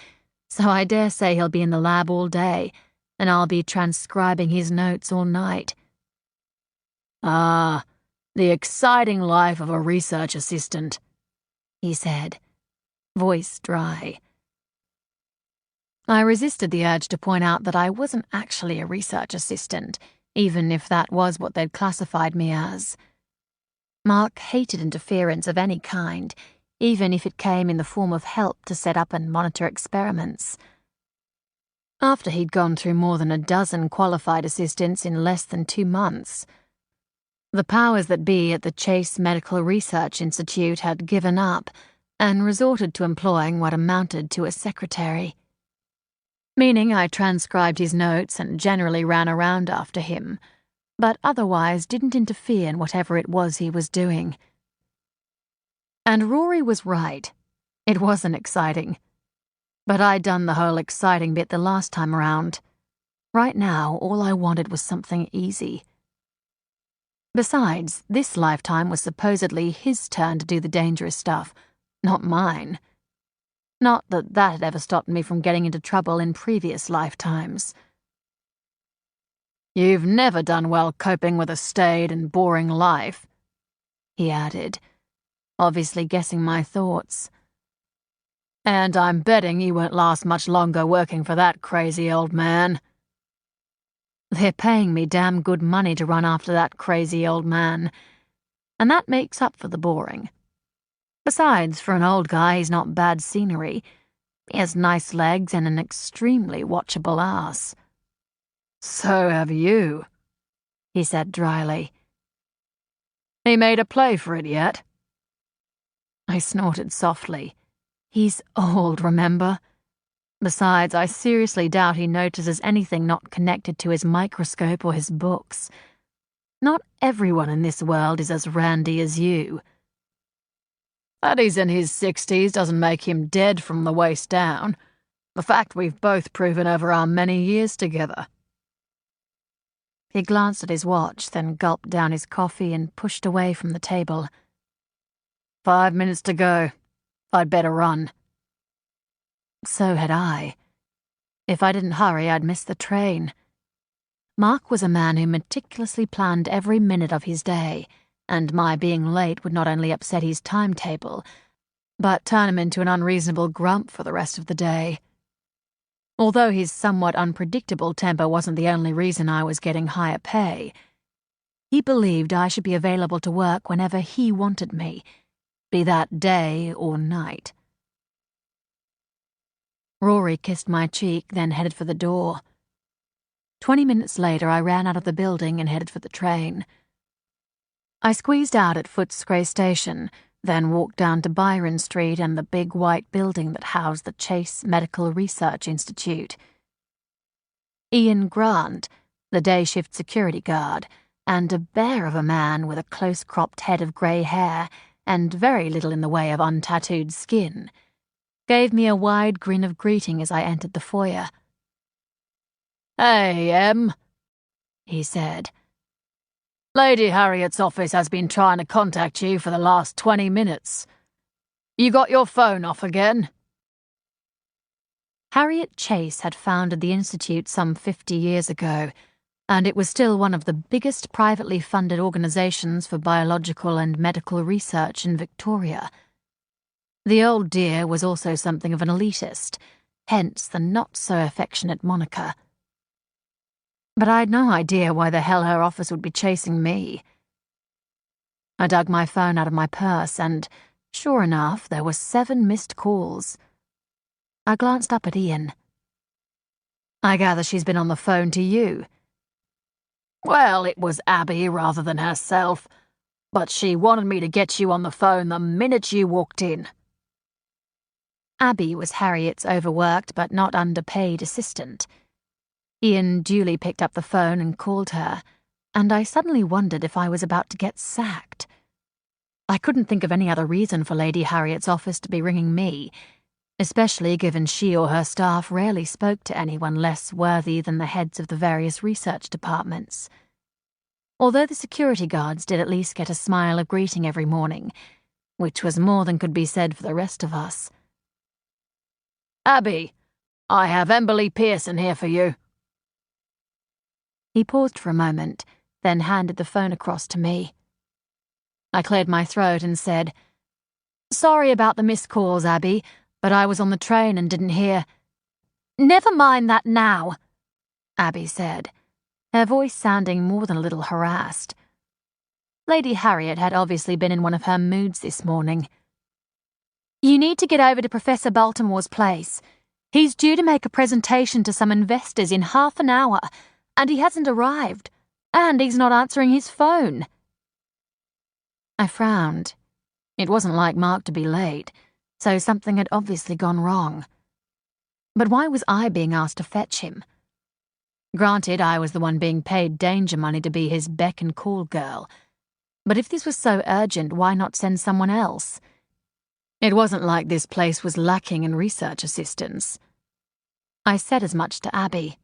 so I dare say he'll be in the lab all day, and I'll be transcribing his notes all night. Ah, the exciting life of a research assistant, he said, voice dry. I resisted the urge to point out that I wasn't actually a research assistant, even if that was what they'd classified me as. Mark hated interference of any kind, even if it came in the form of help to set up and monitor experiments. After he'd gone through more than a dozen qualified assistants in less than 2 months, the powers that be at the Chase Medical Research Institute had given up and resorted to employing what amounted to a secretary. Meaning I transcribed his notes and generally ran around after him, but otherwise didn't interfere in whatever it was he was doing. And Rory was right. It wasn't exciting. But I'd done the whole exciting bit the last time around. Right now, all I wanted was something easy. Besides, this lifetime was supposedly his turn to do the dangerous stuff, not mine. Not that that had ever stopped me from getting into trouble in previous lifetimes. You've never done well coping with a staid and boring life," he added, obviously guessing my thoughts. "And I'm betting you won't last much longer working for that crazy old man." "They're paying me damn good money to run after that crazy old man, and that makes up for the boring. Besides, for an old guy, he's not bad scenery. He has nice legs and an extremely watchable ass." "So have you," he said dryly. "He made a play for it yet?" I snorted softly. He's old, remember? Besides, I seriously doubt he notices anything not connected to his microscope or his books. Not everyone in this world is as randy as you. That he's in his 60s doesn't make him dead from the waist down. The fact we've both proven over our many years together. He glanced at his watch, then gulped down his coffee and pushed away from the table. 5 minutes to go. I'd better run. So had I. If I didn't hurry, I'd miss the train. Mark was a man who meticulously planned every minute of his day, and my being late would not only upset his timetable, but turn him into an unreasonable grump for the rest of the day. Although his somewhat unpredictable temper wasn't the only reason I was getting higher pay, he believed I should be available to work whenever he wanted me, be that day or night. Rory kissed my cheek, then headed for the door. 20 minutes later, I ran out of the building and headed for the train. I squeezed out at Footscray Station, then walked down to Byron Street and the big white building that housed the Chase Medical Research Institute. Ian Grant, the day-shift security guard, and a bear of a man with a close-cropped head of grey hair and very little in the way of untattooed skin, gave me a wide grin of greeting as I entered the foyer. "Hey, Em," he said. "Lady Harriet's office has been trying to contact you for the last 20 minutes. You got your phone off again?" Harriet Chase had founded the Institute some 50 years ago, and it was still one of the biggest privately funded organizations for biological and medical research in Victoria. The old dear was also something of an elitist, hence the not-so-affectionate moniker. But I had no idea why the hell her office would be chasing me. I dug my phone out of my purse and, sure enough, there were 7 missed calls. I glanced up at Ian. "I gather she's been on the phone to you." "Well, it was Abby rather than herself, but she wanted me to get you on the phone the minute you walked in." Abby was Harriet's overworked but not underpaid assistant. Ian duly picked up the phone and called her, and I suddenly wondered if I was about to get sacked. I couldn't think of any other reason for Lady Harriet's office to be ringing me, especially given she or her staff rarely spoke to anyone less worthy than the heads of the various research departments. Although the security guards did at least get a smile of greeting every morning, which was more than could be said for the rest of us. "Abby, I have Emberly Pearson here for you." He paused for a moment, then handed the phone across to me. I cleared my throat and said, "Sorry about the missed calls, Abby, but I was on the train and didn't hear." "Never mind that now," Abby said, her voice sounding more than a little harassed. Lady Harriet had obviously been in one of her moods this morning. "You need to get over to Professor Baltimore's place. He's due to make a presentation to some investors in half an hour, and he hasn't arrived, and he's not answering his phone." I frowned. It wasn't like Mark to be late, so something had obviously gone wrong. But why was I being asked to fetch him? Granted, I was the one being paid danger money to be his beck-and-call girl, but if this was so urgent, why not send someone else? It wasn't like this place was lacking in research assistants. I said as much to Abby.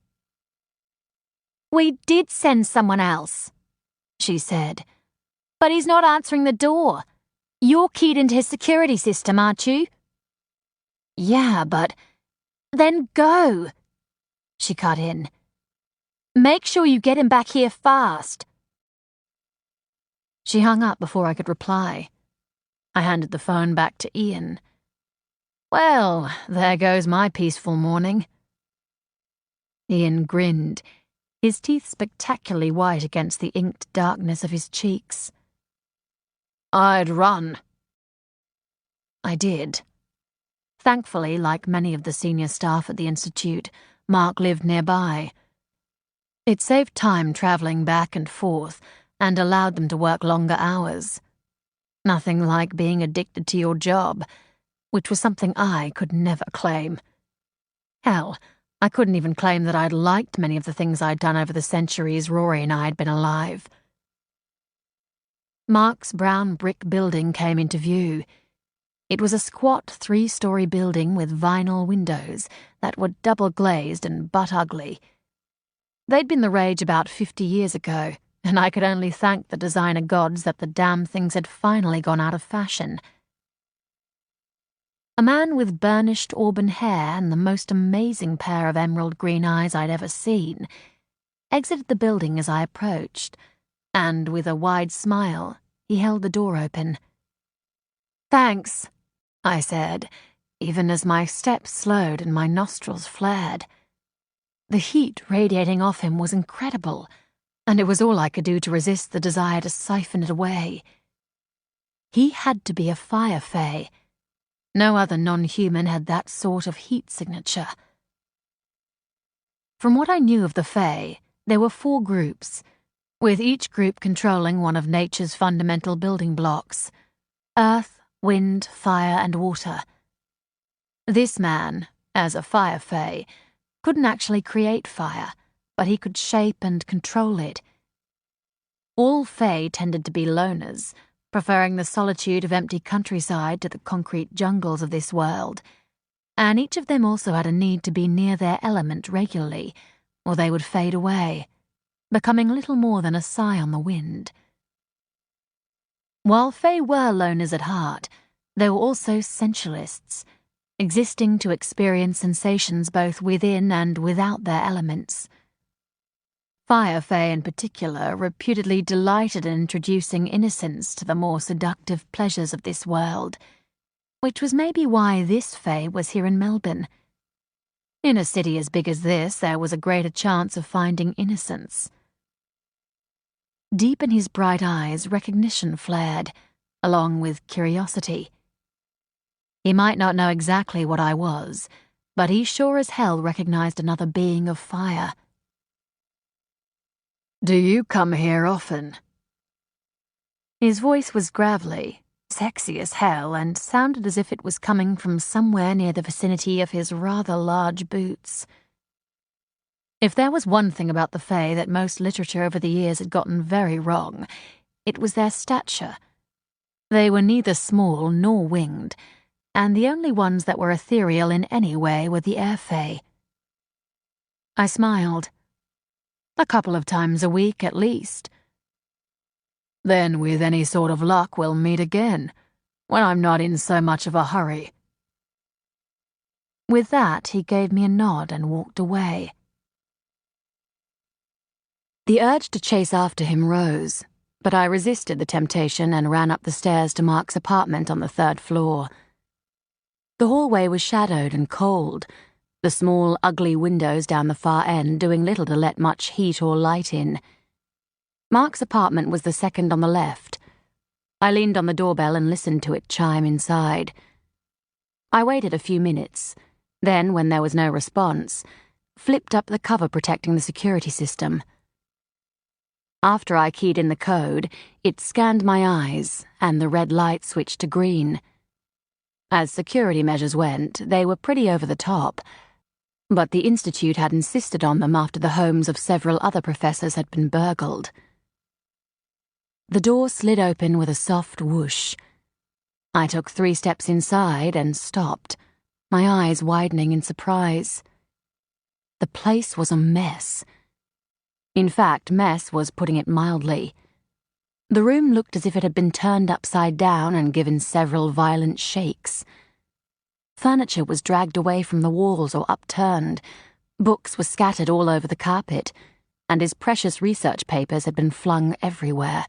"We did send someone else," she said, "but he's not answering the door. You're keyed into his security system, aren't you?" "Yeah, but—" "Then go," she cut in. Make sure you get him back here fast. She hung up before I could reply. I handed the phone back to Ian. Well, there goes my peaceful morning. Ian grinned, his teeth spectacularly white against the inked darkness of his cheeks. I'd run. I did. Thankfully, like many of the senior staff at the Institute, Mark lived nearby. It saved time travelling back and forth and allowed them to work longer hours. Nothing like being addicted to your job, which was something I could never claim. Hell, I couldn't even claim that I'd liked many of the things I'd done over the centuries Rory and I had been alive. Mark's brown brick building came into view. It was a squat 3-story building with vinyl windows that were double-glazed and butt-ugly. They'd been the rage about 50 years ago, and I could only thank the designer gods that the damn things had finally gone out of fashion. A man with burnished auburn hair and the most amazing pair of emerald green eyes I'd ever seen exited the building as I approached, and with a wide smile, he held the door open. "Thanks," I said, even as my steps slowed and my nostrils flared. The heat radiating off him was incredible, and it was all I could do to resist the desire to siphon it away. He had to be a fire fae. No other non-human had that sort of heat signature. From what I knew of the fae, there were 4 groups, with each group controlling one of nature's fundamental building blocks: earth, wind, fire, and water. This man, as a fire fae, couldn't actually create fire, but he could shape and control it. All fae tended to be loners, preferring the solitude of empty countryside to the concrete jungles of this world, and each of them also had a need to be near their element regularly, or they would fade away, becoming little more than a sigh on the wind. While fae were loners at heart, they were also sensualists, existing to experience sensations both within and without their elements. Fire fae in particular reputedly delighted in introducing innocence to the more seductive pleasures of this world, which was maybe why this fae was here in Melbourne. In a city as big as this, there was a greater chance of finding innocence. Deep in his bright eyes, recognition flared, along with curiosity. He might not know exactly what I was, but he sure as hell recognized another being of fire. "Do you come here often?" His voice was gravelly, sexy as hell, and sounded as if it was coming from somewhere near the vicinity of his rather large boots. If there was one thing about the Fae that most literature over the years had gotten very wrong, it was their stature. They were neither small nor winged, and the only ones that were ethereal in any way were the Air Fae. I smiled. "A couple of times a week, at least." "Then with any sort of luck we'll meet again, when I'm not in so much of a hurry." With that, he gave me a nod and walked away. The urge to chase after him rose, but I resisted the temptation and ran up the stairs to Mark's apartment on the 3rd floor. The hallway was shadowed and cold, the small, ugly windows down the far end doing little to let much heat or light in. Mark's apartment was the second on the left. I leaned on the doorbell and listened to it chime inside. I waited a few minutes, then, when there was no response, flipped up the cover protecting the security system. After I keyed in the code, it scanned my eyes, and the red light switched to green. As security measures went, they were pretty over the top, but the Institute had insisted on them after the homes of several other professors had been burgled. The door slid open with a soft whoosh. I took 3 steps inside and stopped, my eyes widening in surprise. The place was a mess. In fact, mess was putting it mildly. The room looked as if it had been turned upside down and given several violent shakes. Furniture was dragged away from the walls or upturned. Books were scattered all over the carpet. and his precious research papers had been flung everywhere.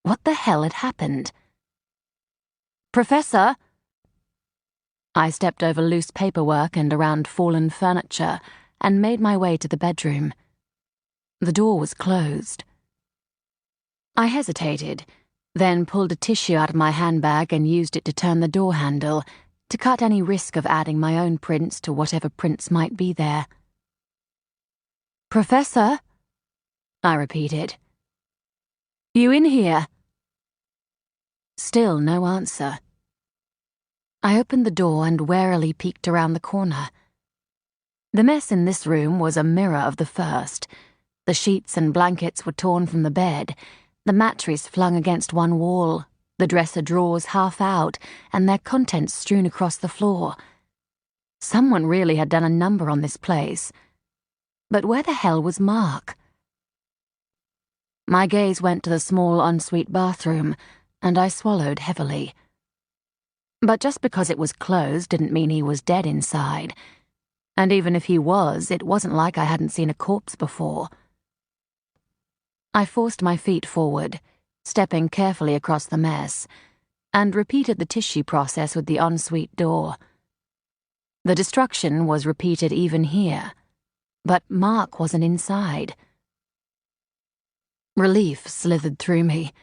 What the hell had happened? "Professor!" I stepped over loose paperwork and around fallen furniture and made my way to the bedroom. The door was closed. I hesitated, then pulled a tissue out of my handbag and used it to turn the door handle, to cut any risk of adding my own prints to whatever prints might be there. "Professor?" I repeated. "You in here?" Still no answer. I opened the door and warily peeked around the corner. The mess in this room was a mirror of the first. The sheets and blankets were torn from the bed, the mattress flung against one wall, the dresser drawers half out, and their contents strewn across the floor. Someone really had done a number on this place. But where the hell was Mark? My gaze went to the small ensuite bathroom, and I swallowed heavily. But just because it was closed didn't mean he was dead inside. And even if he was, it wasn't like I hadn't seen a corpse before. I forced my feet forward, stepping carefully across the mess, and repeated the tissue process with the ensuite door. The destruction was repeated even here, but Mark wasn't inside. Relief slithered through me.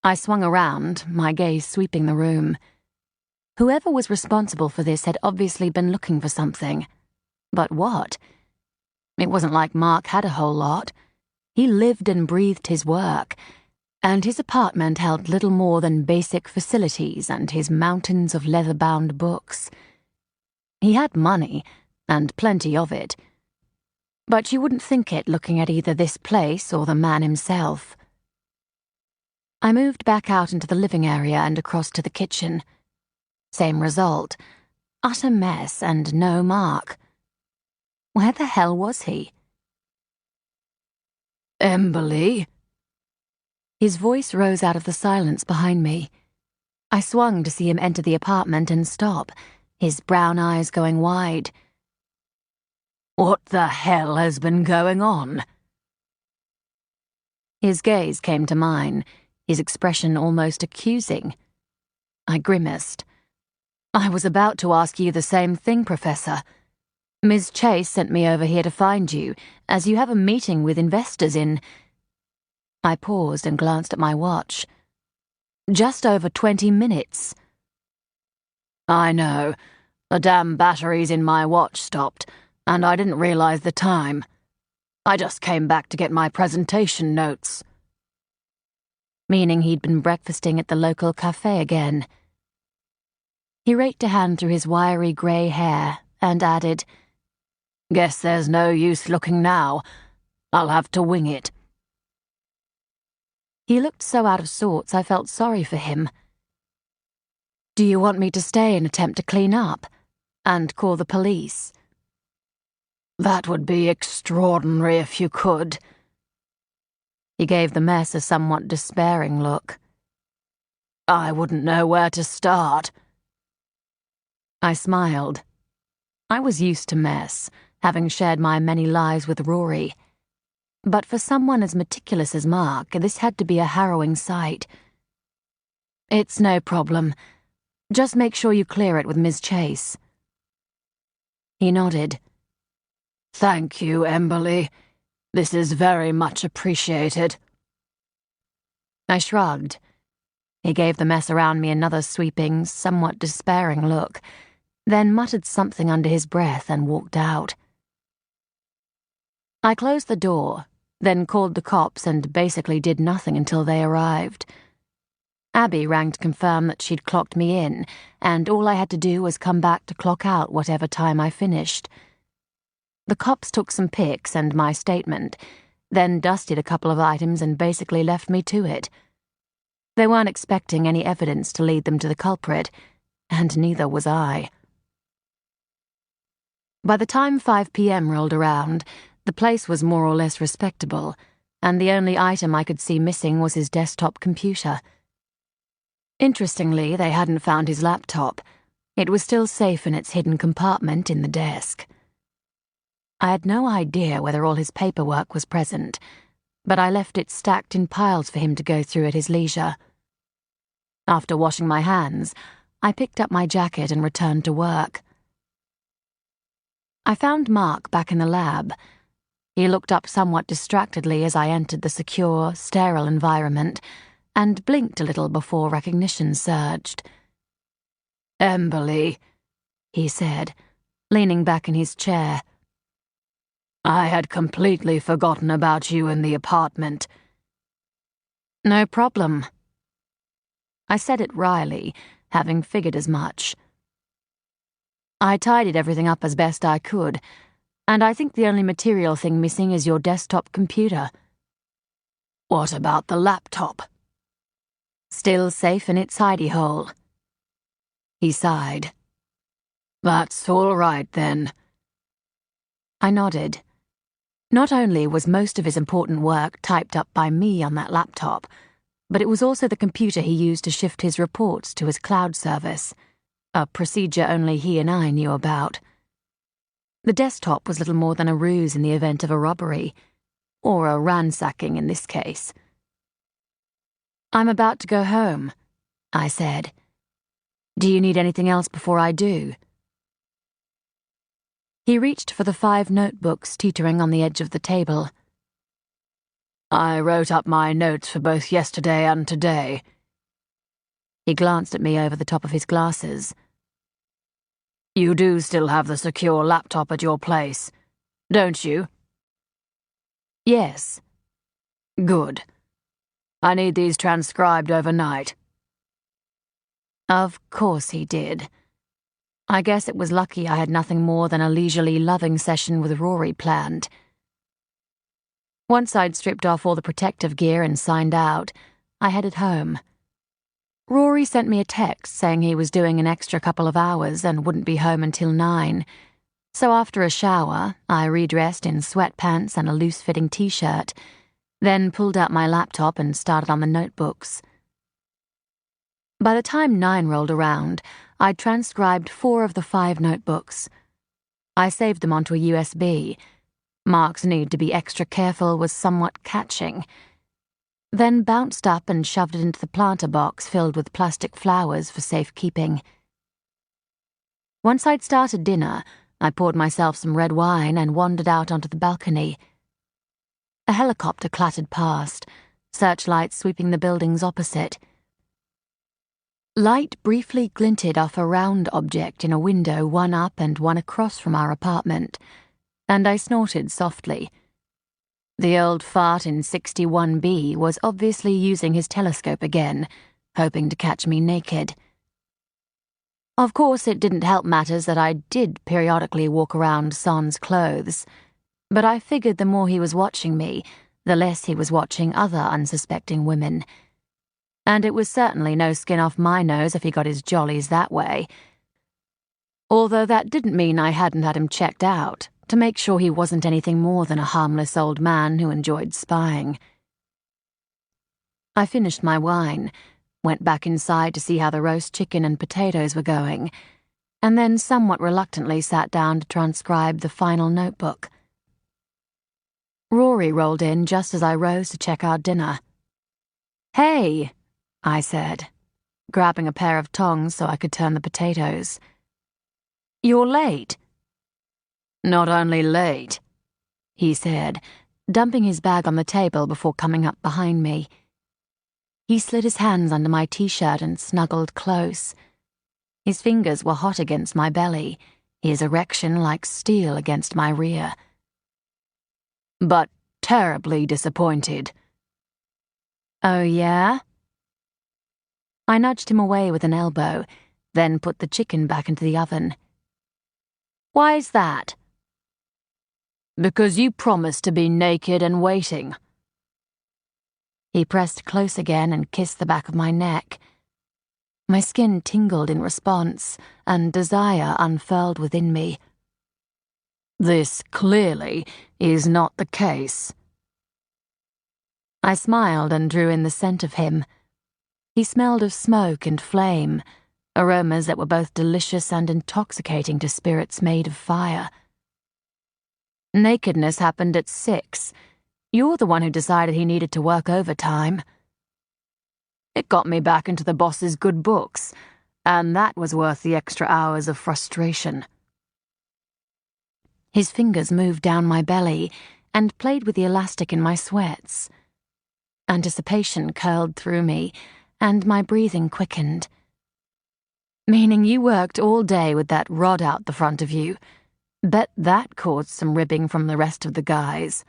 I swung around, my gaze sweeping the room. Whoever was responsible for this had obviously been looking for something. But what? It wasn't like Mark had a whole lot. He lived and breathed his work, and his apartment held little more than basic facilities and his mountains of leather-bound books. He had money, and plenty of it. But you wouldn't think it looking at either this place or the man himself. I moved back out into the living area and across to the kitchen. Same result. Utter mess and no Mark. Where the hell was he? "Emberly?" His voice rose out of the silence behind me. I swung to see him enter the apartment and stop, his brown eyes going wide. "What the hell has been going on?" His gaze came to mine, his expression almost accusing. I grimaced. "I was about to ask you the same thing, Professor. Ms. Chase sent me over here to find you, as you have a meeting with investors in—" I paused and glanced at my watch. "Just over 20 minutes. "I know. The damn batteries in my watch stopped, and I didn't realize the time. I just came back to get my presentation notes." Meaning he'd been breakfasting at the local cafe again. He raked a hand through his wiry grey hair and added, "Guess there's no use looking now. I'll have to wing it." He looked so out of sorts I felt sorry for him. "Do you want me to stay and attempt to clean up? And call the police?" "That would be extraordinary if you could." He gave the mess a somewhat despairing look. "I wouldn't know where to start." I smiled. I was used to mess, having shared my many lives with Rory. But for someone as meticulous as Mark, this had to be a harrowing sight. "It's no problem. Just make sure you clear it with Ms. Chase." He nodded. "Thank you, Emberly. This is very much appreciated." I shrugged. He gave the mess around me another sweeping, somewhat despairing look, then muttered something under his breath and walked out. I closed the door, then called the cops and basically did nothing until they arrived. Abby rang to confirm that she'd clocked me in, and all I had to do was come back to clock out whatever time I finished. The cops took some pics and my statement, then dusted a couple of items and basically left me to it. They weren't expecting any evidence to lead them to the culprit, and neither was I. By the time 5 p.m. rolled around, the place was more or less respectable, and the only item I could see missing was his desktop computer. Interestingly, they hadn't found his laptop. It was still safe in its hidden compartment in the desk. I had no idea whether all his paperwork was present, but I left it stacked in piles for him to go through at his leisure. After washing my hands, I picked up my jacket and returned to work. I found Mark back in the lab. He looked up somewhat distractedly as I entered the secure, sterile environment and blinked a little before recognition surged. "Emberly," he said, leaning back in his chair. "I had completely forgotten about you in the apartment." "No problem." I said it wryly, having figured as much. "I tidied everything up as best I could, and I think the only material thing missing is your desktop computer." "What about the laptop?" "Still safe in its hidey hole." He sighed. "That's all right, then." I nodded. Not only was most of his important work typed up by me on that laptop, but it was also the computer he used to shift his reports to his cloud service, a procedure only he and I knew about. The desktop was little more than a ruse in the event of a robbery, or a ransacking in this case. "I'm about to go home," I said. "Do you need anything else before I do?" He reached for the 5 notebooks teetering on the edge of the table. "I wrote up my notes for both yesterday and today." He glanced at me over the top of his glasses. "You do still have the secure laptop at your place, don't you?" "Yes." "Good. I need these transcribed overnight." Of course he did. I guess it was lucky I had nothing more than a leisurely loving session with Rory planned. Once I'd stripped off all the protective gear and signed out, I headed home. Rory sent me a text saying he was doing an extra couple of hours and wouldn't be home until 9. So after a shower, I redressed in sweatpants and a loose-fitting t-shirt, then pulled out my laptop and started on the notebooks. By the time 9 rolled around, I'd transcribed 4 of the 5 notebooks. I saved them onto a USB. Mark's need to be extra careful was somewhat catching. Then bounced up and shoved it into the planter box filled with plastic flowers for safekeeping. Once I'd started dinner, I poured myself some red wine and wandered out onto the balcony. A helicopter clattered past, searchlights sweeping the buildings opposite. Light briefly glinted off a round object in a window one up and one across from our apartment, and I snorted softly. The old fart in 61B was obviously using his telescope again, hoping to catch me naked. Of course, it didn't help matters that I did periodically walk around sans clothes, but I figured the more he was watching me, the less he was watching other unsuspecting women. And it was certainly no skin off my nose if he got his jollies that way. Although that didn't mean I hadn't had him checked out, to make sure he wasn't anything more than a harmless old man who enjoyed spying. I finished my wine, went back inside to see how the roast chicken and potatoes were going, and then somewhat reluctantly sat down to transcribe the final notebook. Rory rolled in just as I rose to check our dinner. "Hey," I said, grabbing a pair of tongs so I could turn the potatoes. "You're late." "Not only late," he said, dumping his bag on the table before coming up behind me. He slid his hands under my t-shirt and snuggled close. His fingers were hot against my belly, his erection like steel against my rear. "But terribly disappointed." "Oh, yeah?" I nudged him away with an elbow, then put the chicken back into the oven. "Why's that?" "Because you promised to be naked and waiting." He pressed close again and kissed the back of my neck. My skin tingled in response, and desire unfurled within me. "This clearly is not the case." I smiled and drew in the scent of him. He smelled of smoke and flame, aromas that were both delicious and intoxicating to spirits made of fire. Nakedness happened at 6. You're the one who decided he needed to work overtime. It got me back into the boss's good books, and that was worth the extra hours of frustration. His fingers moved down my belly and played with the elastic in my sweats. Anticipation curled through me, and my breathing quickened. Meaning you worked all day with that rod out the front of you. Bet that caused some ribbing from the rest of the guys.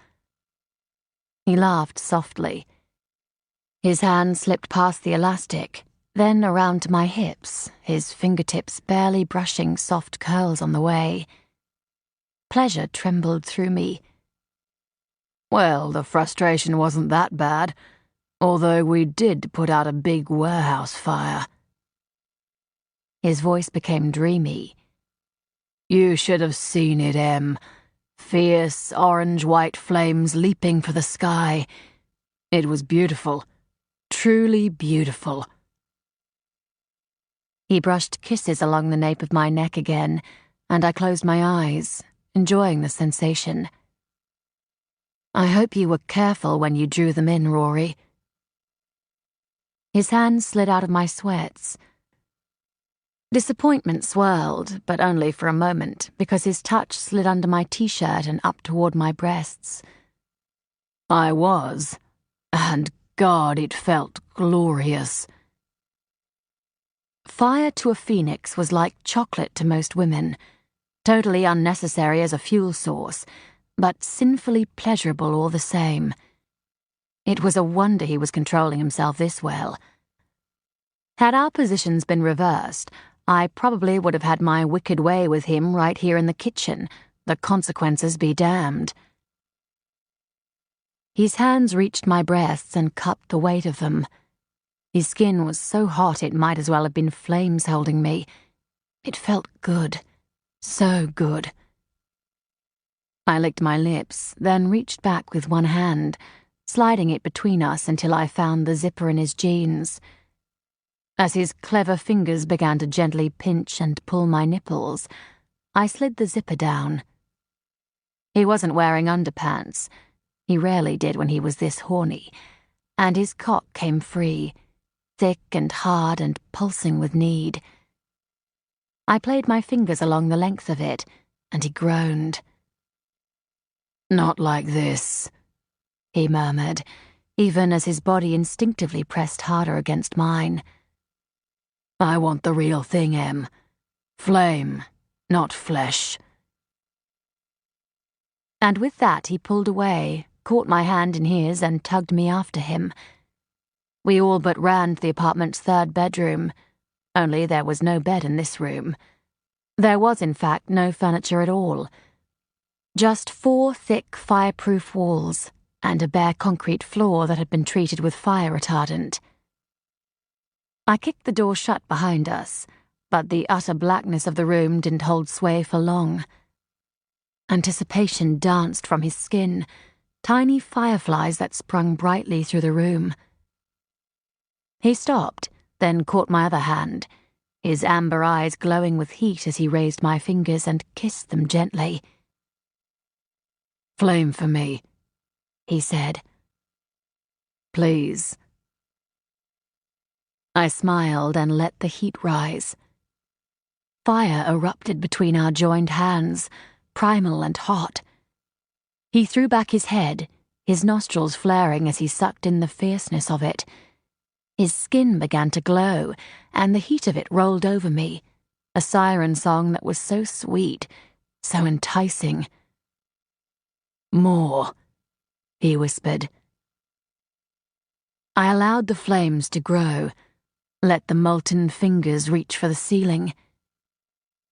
He laughed softly. His hand slipped past the elastic, then around to my hips, his fingertips barely brushing soft curls on the way. Pleasure trembled through me. Well, the frustration wasn't that bad, although we did put out a big warehouse fire. His voice became dreamy. You should have seen it, Em. Fierce, orange-white flames leaping for the sky. It was beautiful. Truly beautiful. He brushed kisses along the nape of my neck again, and I closed my eyes, enjoying the sensation. I hope you were careful when you drew them in, Rory. His hand slid out of my sweats. Disappointment swirled, but only for a moment, because his touch slid under my t-shirt and up toward my breasts. I was, and God, it felt glorious. Fire to a phoenix was like chocolate to most women, totally unnecessary as a fuel source, but sinfully pleasurable all the same. It was a wonder he was controlling himself this well. Had our positions been reversed, I probably would have had my wicked way with him right here in the kitchen, the consequences be damned. His hands reached my breasts and cupped the weight of them. His skin was so hot it might as well have been flames holding me. It felt good. So good. I licked my lips, then reached back with one hand, sliding it between us until I found the zipper in his jeans. As his clever fingers began to gently pinch and pull my nipples, I slid the zipper down. He wasn't wearing underpants. He rarely did when he was this horny, and his cock came free, thick and hard and pulsing with need. I played my fingers along the length of it, and he groaned. Not like this, he murmured, even as his body instinctively pressed harder against mine. I want the real thing, Em. Flame, not flesh. And with that he pulled away, caught my hand in his and tugged me after him. We all but ran to the apartment's 3rd bedroom, only there was no bed in this room. There was, in fact, no furniture at all. Just 4 thick, fireproof walls and a bare concrete floor that had been treated with fire retardant. I kicked the door shut behind us, but the utter blackness of the room didn't hold sway for long. Anticipation danced from his skin, tiny fireflies that sprung brightly through the room. He stopped, then caught my other hand, his amber eyes glowing with heat as he raised my fingers and kissed them gently. Flame for me, he said. Please. I smiled and let the heat rise. Fire erupted between our joined hands, primal and hot. He threw back his head, his nostrils flaring as he sucked in the fierceness of it. His skin began to glow, and the heat of it rolled over me, a siren song that was so sweet, so enticing. More, he whispered. I allowed the flames to grow, let the molten fingers reach for the ceiling.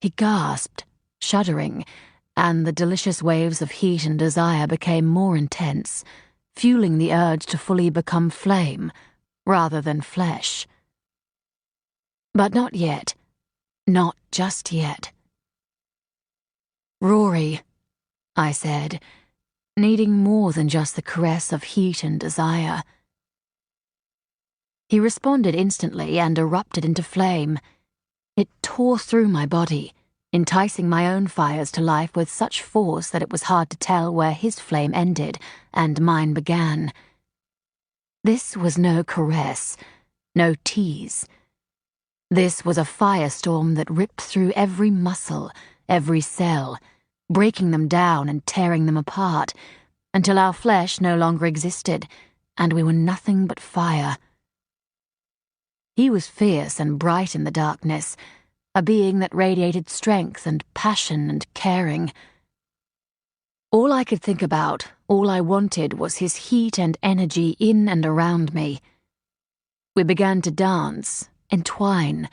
He gasped, shuddering, and the delicious waves of heat and desire became more intense, fueling the urge to fully become flame, rather than flesh. But not yet. Not just yet. Rory, I said, needing more than just the caress of heat and desire. He responded instantly and erupted into flame. It tore through my body, enticing my own fires to life with such force that it was hard to tell where his flame ended and mine began. This was no caress, no tease. This was a firestorm that ripped through every muscle, every cell, breaking them down and tearing them apart, until our flesh no longer existed, and we were nothing but fire. He was fierce and bright in the darkness, a being that radiated strength and passion and caring. All I could think about, all I wanted, was his heat and energy in and around me. We began to dance, entwine,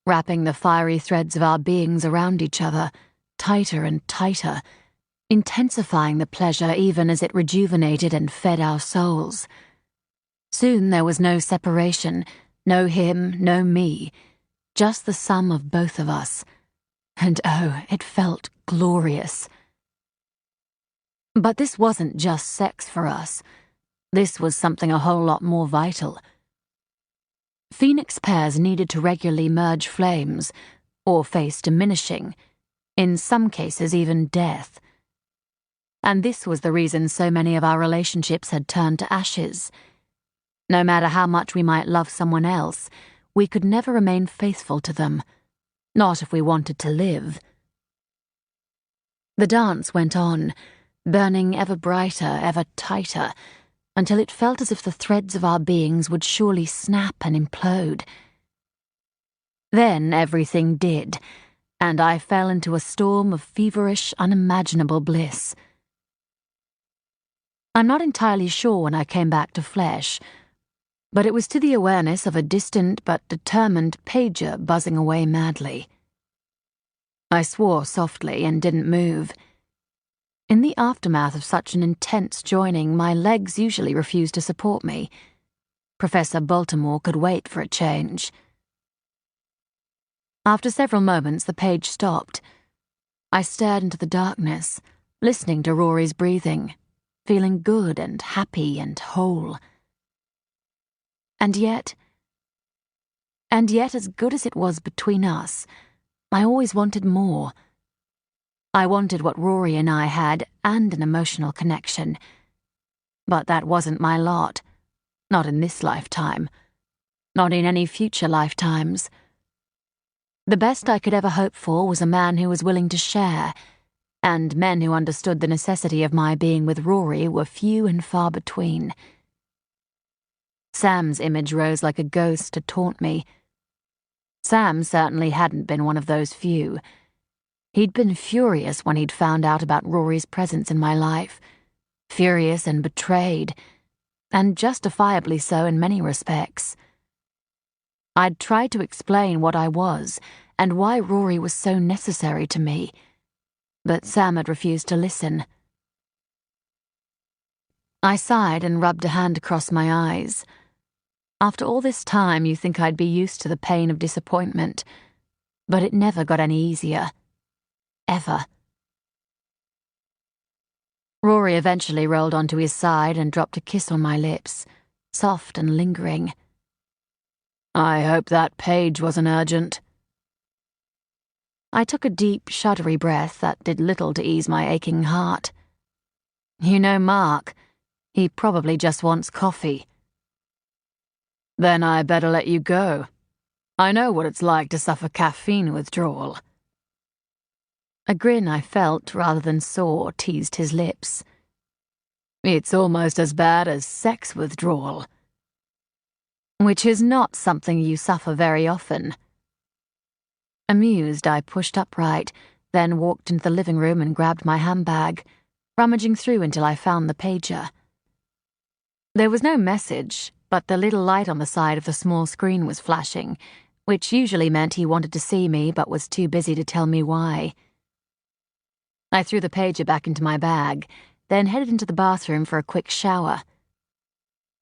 wrapping the fiery threads of our beings around each other, tighter and tighter, intensifying the pleasure even as it rejuvenated and fed our souls. Soon there was no separation, no him, no me, just the sum of both of us. And oh, it felt glorious. But this wasn't just sex for us. This was something a whole lot more vital. Phoenix pairs needed to regularly merge flames, or face diminishing, in some cases even death. And this was the reason so many of our relationships had turned to ashes. No matter how much we might love someone else, we could never remain faithful to them, not if we wanted to live. The dance went on, burning ever brighter, ever tighter, until it felt as if the threads of our beings would surely snap and implode. Then everything did, and I fell into a storm of feverish, unimaginable bliss. I'm not entirely sure when I came back to flesh, but it was to the awareness of a distant but determined pager buzzing away madly. I swore softly and didn't move. In the aftermath of such an intense joining, my legs usually refused to support me. Professor Baltimore could wait for a change. After several moments, the page stopped. I stared into the darkness, listening to Rory's breathing, feeling good and happy and whole. And yet, as good as it was between us, I always wanted more. I wanted what Rory and I had, and an emotional connection. But that wasn't my lot. Not in this lifetime. Not in any future lifetimes. The best I could ever hope for was a man who was willing to share, and men who understood the necessity of my being with Rory were few and far between. Sam's image rose like a ghost to taunt me. Sam certainly hadn't been one of those few. He'd been furious when he'd found out about Rory's presence in my life. Furious and betrayed, and justifiably so in many respects. I'd tried to explain what I was, and why Rory was so necessary to me, but Sam had refused to listen. I sighed and rubbed a hand across my eyes. After all this time, you think I'd be used to the pain of disappointment, but it never got any easier. Ever. Rory eventually rolled onto his side and dropped a kiss on my lips, soft and lingering. I hope that page wasn't urgent. I took a deep, shuddery breath that did little to ease my aching heart. You know Mark. He probably just wants coffee. Then I better let you go. I know what it's like to suffer caffeine withdrawal. A grin I felt rather than saw teased his lips. It's almost as bad as sex withdrawal. Which is not something you suffer very often. Amused, I pushed upright, then walked into the living room and grabbed my handbag, rummaging through until I found the pager. There was no message, but the little light on the side of the small screen was flashing, which usually meant he wanted to see me but was too busy to tell me why. I threw the pager back into my bag, then headed into the bathroom for a quick shower.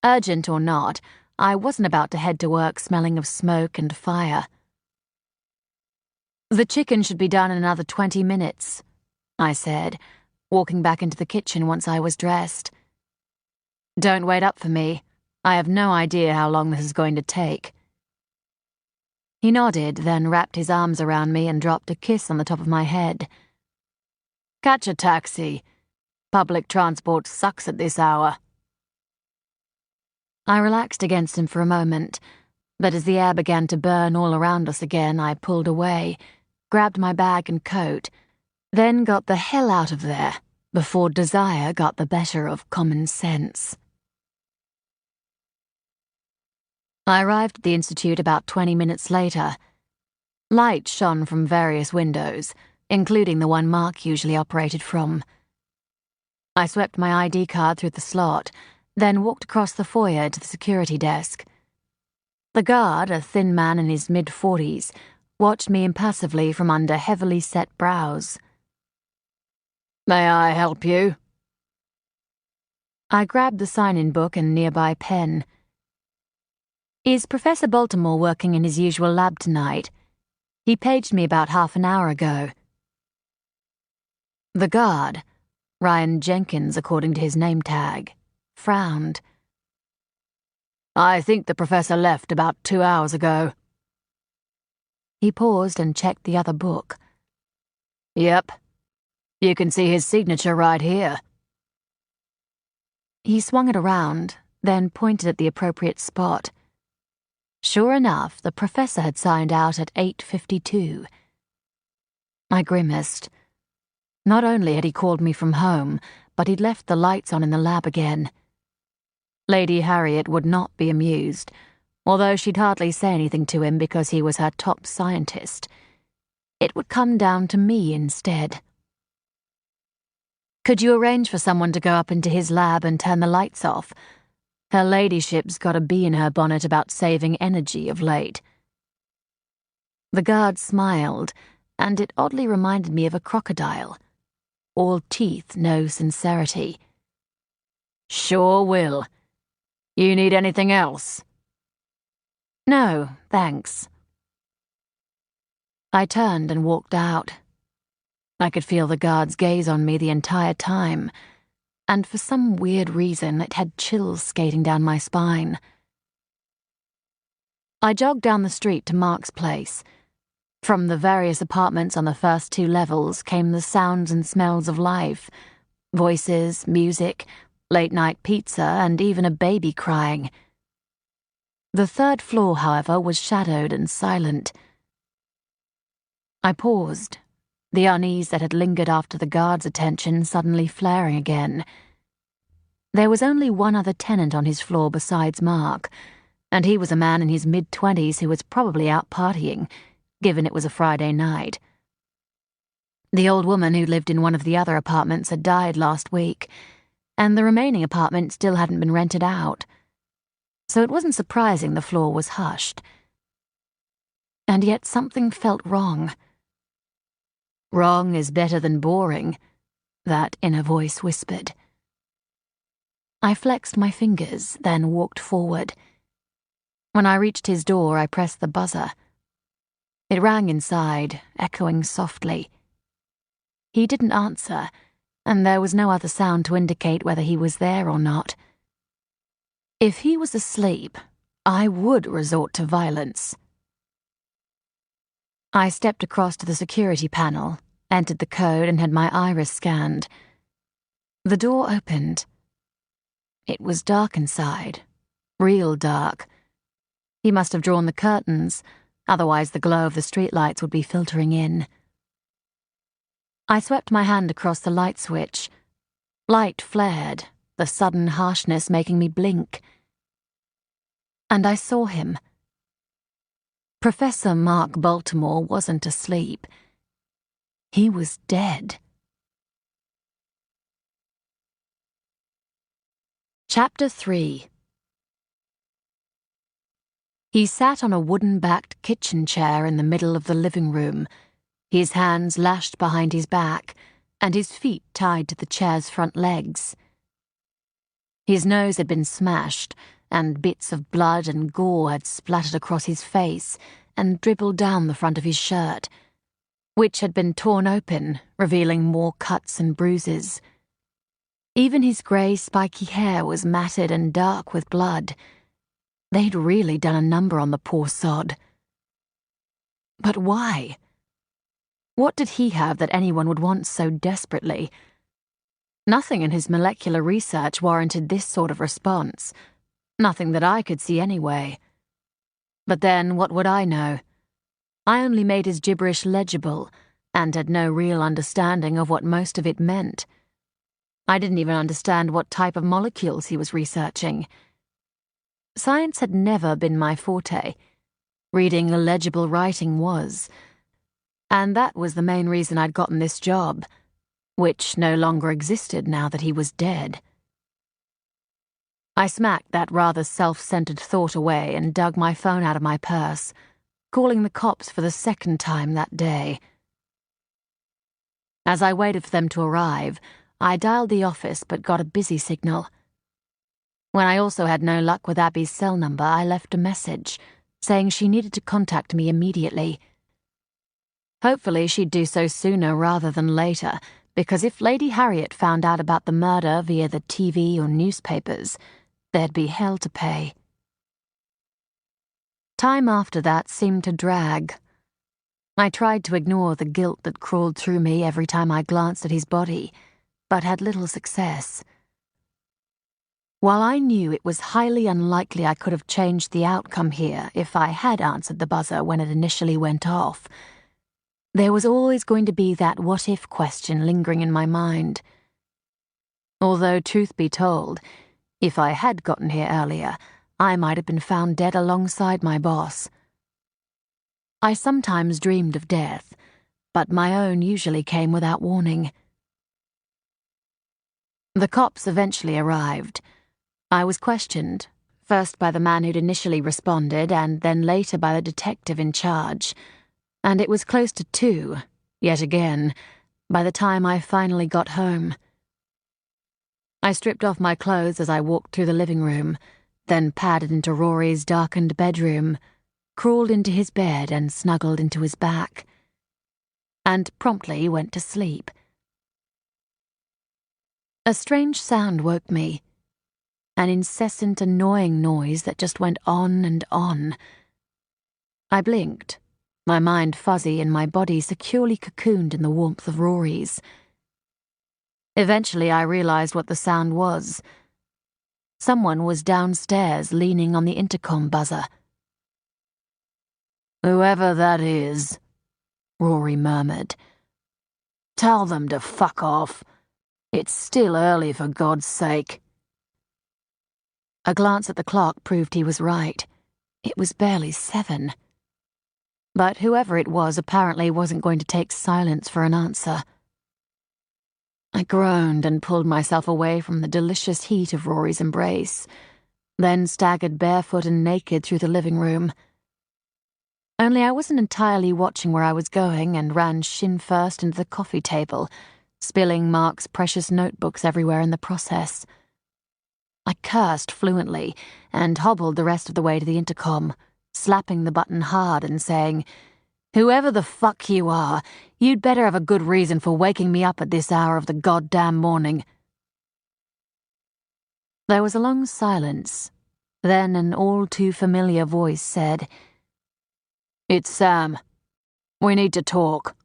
Urgent or not, I wasn't about to head to work smelling of smoke and fire. The chicken should be done in another 20 minutes, I said, walking back into the kitchen once I was dressed. Don't wait up for me. I have no idea how long this is going to take. He nodded, then wrapped his arms around me and dropped a kiss on the top of my head. Catch a taxi. Public transport sucks at this hour. I relaxed against him for a moment, but as the air began to burn all around us again, I pulled away, grabbed my bag and coat, then got the hell out of there before desire got the better of common sense. I arrived at the Institute about 20 minutes later. Light shone from various windows, including the one Mark usually operated from. I swept my ID card through the slot, then walked across the foyer to the security desk. The guard, a thin man in his mid-40s, watched me impassively from under heavily set brows. May I help you? I grabbed the sign-in book and nearby pen. Is Professor Baltimore working in his usual lab tonight? He paged me about half an hour ago. The guard, Ryan Jenkins according to his name tag, frowned. I think the professor left about 2 hours ago. He paused and checked the other book. Yep. You can see his signature right here. He swung it around, then pointed at the appropriate spot. Sure enough, the professor had signed out at 8:52. I grimaced. Not only had he called me from home, but he'd left the lights on in the lab again. Lady Harriet would not be amused, although she'd hardly say anything to him because he was her top scientist. It would come down to me instead. Could you arrange for someone to go up into his lab and turn the lights off? Her ladyship's got a bee in her bonnet about saving energy of late. The guard smiled, and it oddly reminded me of a crocodile. All teeth, no sincerity. Sure will. You need anything else? No, thanks. I turned and walked out. I could feel the guard's gaze on me the entire time, and for some weird reason it had chills skating down my spine. I jogged down the street to Mark's place. From the various apartments on the first 2 levels came the sounds and smells of life. Voices, music, late-night pizza, and even a baby crying. The 3rd floor, however, was shadowed and silent. I paused, the unease that had lingered after the guard's attention suddenly flaring again. There was only one other tenant on his floor besides Mark, and he was a man in his mid-20s who was probably out partying, given it was a Friday night. The old woman who lived in one of the other apartments had died last week, and the remaining apartment still hadn't been rented out. So it wasn't surprising the floor was hushed. And yet something felt wrong. Wrong is better than boring, that inner voice whispered. I flexed my fingers, then walked forward. When I reached his door, I pressed the buzzer. It rang inside, echoing softly. He didn't answer, and there was no other sound to indicate whether he was there or not. If he was asleep, I would resort to violence. I stepped across to the security panel, entered the code, and had my iris scanned. The door opened. It was dark inside, real dark. He must have drawn the curtains, otherwise the glow of the streetlights would be filtering in. I swept my hand across the light switch. Light flared, the sudden harshness making me blink. And I saw him. Professor Mark Baltimore wasn't asleep. He was dead. Chapter 3. He sat on a wooden-backed kitchen chair in the middle of the living room, his hands lashed behind his back, and his feet tied to the chair's front legs. His nose had been smashed, and bits of blood and gore had splattered across his face and dribbled down the front of his shirt, which had been torn open, revealing more cuts and bruises. Even his grey, spiky hair was matted and dark with blood. They'd really done a number on the poor sod. But why? What did he have that anyone would want so desperately? Nothing in his molecular research warranted this sort of response. Nothing that I could see anyway. But then, what would I know? I only made his gibberish legible, and had no real understanding of what most of it meant. I didn't even understand what type of molecules he was researching. Science had never been my forte. Reading illegible writing was. And that was the main reason I'd gotten this job, which no longer existed now that he was dead. I smacked that rather self-centered thought away and dug my phone out of my purse, calling the cops for the second time that day. As I waited for them to arrive, I dialed the office but got a busy signal. When I also had no luck with Abby's cell number, I left a message, saying she needed to contact me immediately. Hopefully she'd do so sooner rather than later, because if Lady Harriet found out about the murder via the TV or newspapers, there'd be hell to pay. Time after that seemed to drag. I tried to ignore the guilt that crawled through me every time I glanced at his body, but had little success. While I knew it was highly unlikely I could have changed the outcome here if I had answered the buzzer when it initially went off, there was always going to be that what-if question lingering in my mind. Although, truth be told, if I had gotten here earlier, I might have been found dead alongside my boss. I sometimes dreamed of death, but my own usually came without warning. The cops eventually arrived. I was questioned, first by the man who'd initially responded and then later by the detective in charge, and it was close to 2, yet again, by the time I finally got home. I stripped off my clothes as I walked through the living room, then padded into Rory's darkened bedroom, crawled into his bed and snuggled into his back, and promptly went to sleep. A strange sound woke me, an incessant, annoying noise that just went on and on. I blinked, my mind fuzzy and my body securely cocooned in the warmth of Rory's. Eventually I realized what the sound was. Someone was downstairs leaning on the intercom buzzer. "Whoever that is," Rory murmured, "tell them to fuck off. It's still early, for God's sake." A glance at the clock proved he was right. It was barely 7. But whoever it was apparently wasn't going to take silence for an answer. I groaned and pulled myself away from the delicious heat of Rory's embrace, then staggered barefoot and naked through the living room. Only I wasn't entirely watching where I was going and ran shin first into the coffee table, spilling Mark's precious notebooks everywhere in the process. I cursed fluently and hobbled the rest of the way to the intercom, slapping the button hard and saying, "Whoever the fuck you are, you'd better have a good reason for waking me up at this hour of the goddamn morning." There was a long silence. Then an all-too-familiar voice said, "It's Sam. We need to talk."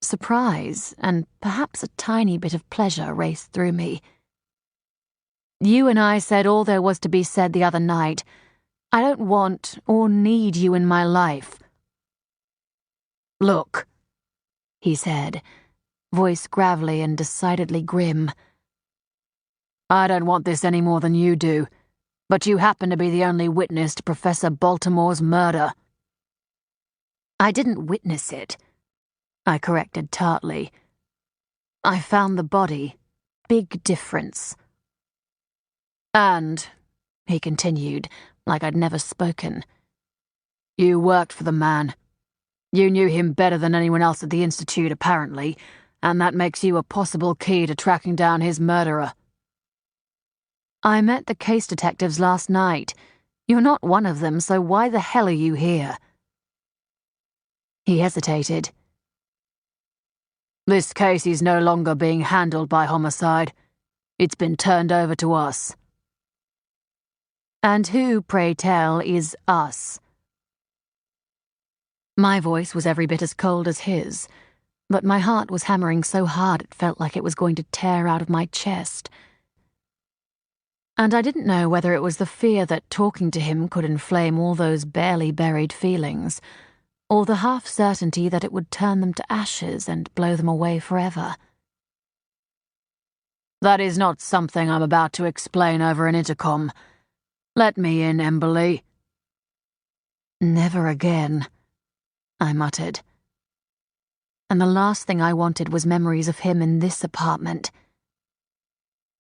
Surprise, and perhaps a tiny bit of pleasure raced through me. "You and I said all there was to be said the other night. I don't want or need you in my life." "Look," he said, voice gravelly and decidedly grim. "I don't want this any more than you do, but you happen to be the only witness to Professor Baltimore's murder." "I didn't witness it," I corrected tartly. "I found the body. Big difference." "And," he continued, like I'd never spoken, "you worked for the man. You knew him better than anyone else at the Institute, apparently, and that makes you a possible key to tracking down his murderer." "I met the case detectives last night. You're not one of them, so why the hell are you here?" He hesitated. "This case is no longer being handled by homicide. It's been turned over to us." "And who, pray tell, is us?" My voice was every bit as cold as his, but my heart was hammering so hard it felt like it was going to tear out of my chest. And I didn't know whether it was the fear that talking to him could inflame all those barely buried feelings, or the half-certainty that it would turn them to ashes and blow them away forever. That is not something I'm about to explain over an intercom. Let me in, Emberly. Never again, I muttered. And the last thing I wanted was memories of him in this apartment.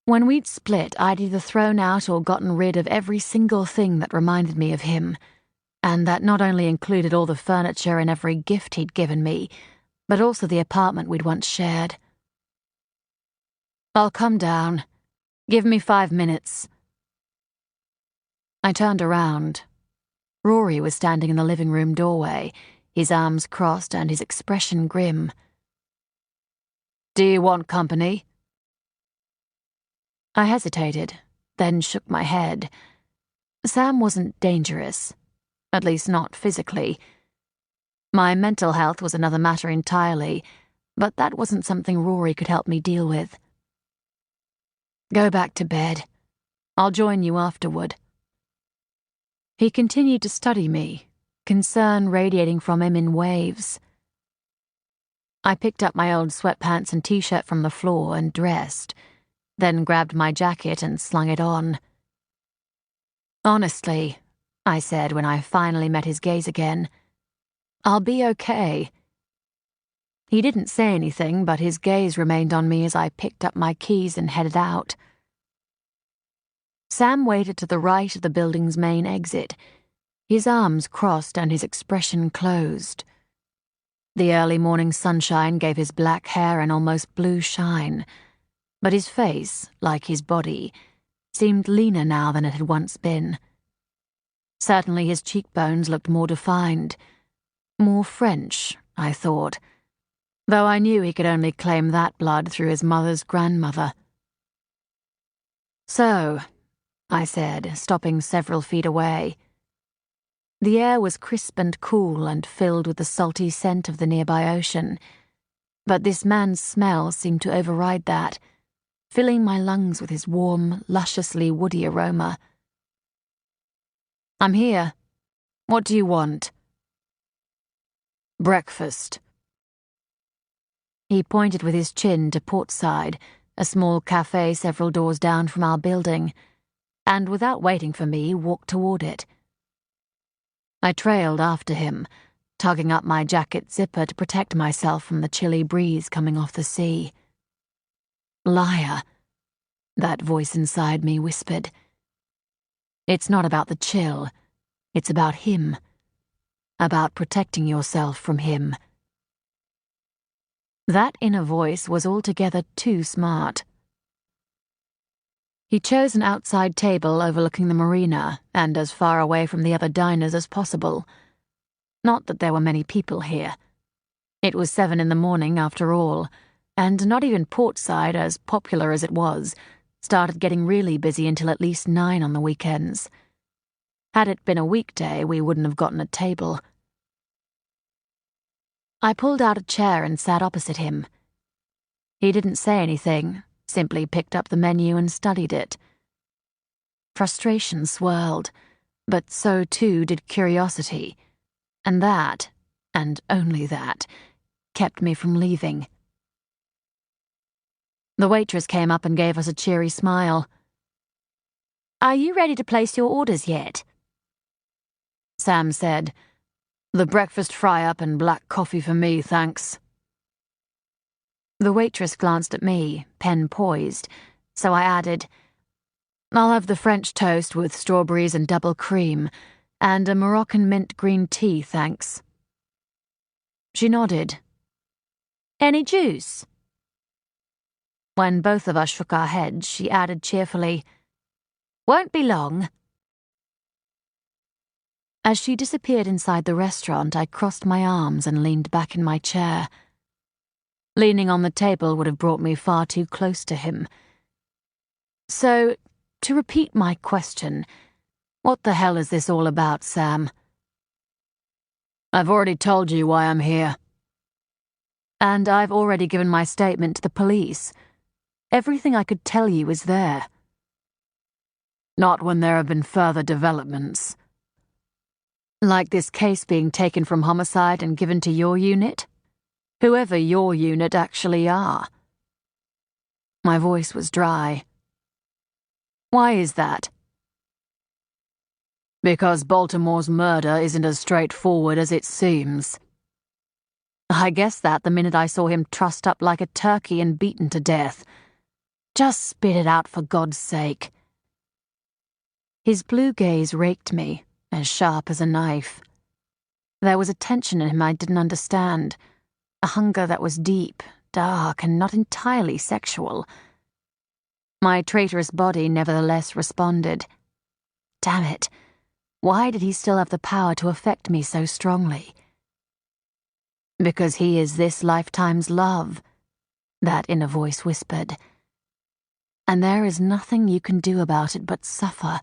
When we'd split, I'd either thrown out or gotten rid of every single thing that reminded me of him, and that not only included all the furniture and every gift he'd given me, but also the apartment we'd once shared. I'll come down. Give me 5 minutes. I turned around. Rory was standing in the living room doorway, his arms crossed and his expression grim. Do you want company? I hesitated, then shook my head. Sam wasn't dangerous, at least not physically. My mental health was another matter entirely, but that wasn't something Rory could help me deal with. Go back to bed. I'll join you afterward. He continued to study me, concern radiating from him in waves. I picked up my old sweatpants and t-shirt from the floor and dressed, then grabbed my jacket and slung it on. Honestly, I said when I finally met his gaze again, I'll be okay. He didn't say anything, but his gaze remained on me as I picked up my keys and headed out. Sam waited to the right of the building's main exit, his arms crossed and his expression closed. The early morning sunshine gave his black hair an almost blue shine, but his face, like his body, seemed leaner now than it had once been. Certainly his cheekbones looked more defined, more French, I thought, though I knew he could only claim that blood through his mother's grandmother. So, I said, stopping several feet away. The air was crisp and cool and filled with the salty scent of the nearby ocean, but this man's smell seemed to override that, filling my lungs with his warm, lusciously woody aroma. I'm here. What do you want? Breakfast. He pointed with his chin to Portside, a small cafe several doors down from our building, and without waiting for me, walked toward it. I trailed after him, tugging up my jacket zipper to protect myself from the chilly breeze coming off the sea. Liar, that voice inside me whispered. It's not about the chill, it's about him, about protecting yourself from him. That inner voice was altogether too smart. He chose an outside table overlooking the marina and as far away from the other diners as possible. Not that there were many people here. It was 7 in the morning after all, and not even Portside, as popular as it was, started getting really busy until at least 9 on the weekends. Had it been a weekday, we wouldn't have gotten a table. I pulled out a chair and sat opposite him. He didn't say anything, simply picked up the menu and studied it. Frustration swirled, but so too did curiosity, and that, and only that, kept me from leaving. The waitress came up and gave us a cheery smile. "Are you ready to place your orders yet?" Sam said, "The breakfast fry-up and black coffee for me, thanks." The waitress glanced at me, pen poised, so I added, "I'll have the French toast with strawberries and double cream, and a Moroccan mint green tea, thanks." She nodded. "Any juice?" When both of us shook our heads, she added cheerfully, "Won't be long." As she disappeared inside the restaurant, I crossed my arms and leaned back in my chair. Leaning on the table would have brought me far too close to him. So, to repeat my question, what the hell is this all about, Sam? I've already told you why I'm here. And I've already given my statement to the police. Everything I could tell you is there. Not when there have been further developments. Like this case being taken from homicide and given to your unit? Whoever your unit actually are. My voice was dry. Why is that? Because Baltimore's murder isn't as straightforward as it seems. I guessed that the minute I saw him trussed up like a turkey and beaten to death. Just spit it out for God's sake. His blue gaze raked me, as sharp as a knife. There was a tension in him I didn't understand, a hunger that was deep, dark, and not entirely sexual. My traitorous body nevertheless responded. Damn it, why did he still have the power to affect me so strongly? Because he is this lifetime's love, that inner voice whispered. And there is nothing you can do about it but suffer.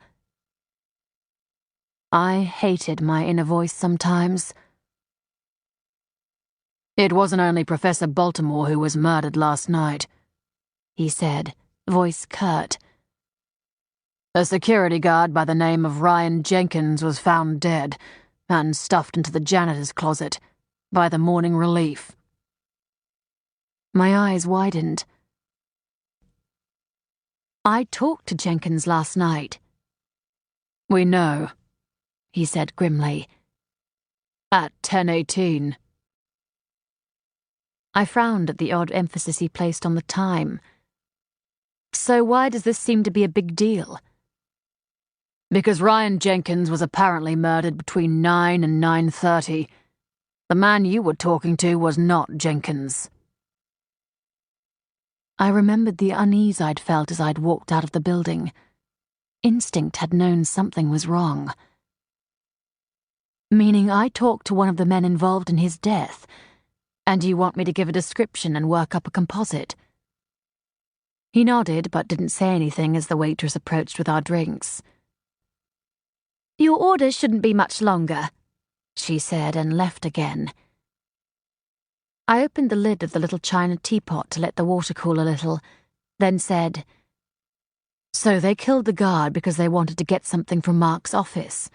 I hated my inner voice sometimes. It wasn't only Professor Baltimore who was murdered last night, he said, voice curt. A security guard by the name of Ryan Jenkins was found dead and stuffed into the janitor's closet by the morning relief. My eyes widened. I talked to Jenkins last night. We know, he said grimly. At 10:18. I frowned at the odd emphasis he placed on the time. So why does this seem to be a big deal? Because Ryan Jenkins was apparently murdered between 9 and 9:30. The man you were talking to was not Jenkins. I remembered the unease I'd felt as I'd walked out of the building. Instinct had known something was wrong. Meaning I talked to one of the men involved in his death, and you want me to give a description and work up a composite? He nodded but didn't say anything as the waitress approached with our drinks. Your order shouldn't be much longer, she said and left again. I opened the lid of the little china teapot to let the water cool a little, then said, So they killed the guard because they wanted to get something from Mark's office.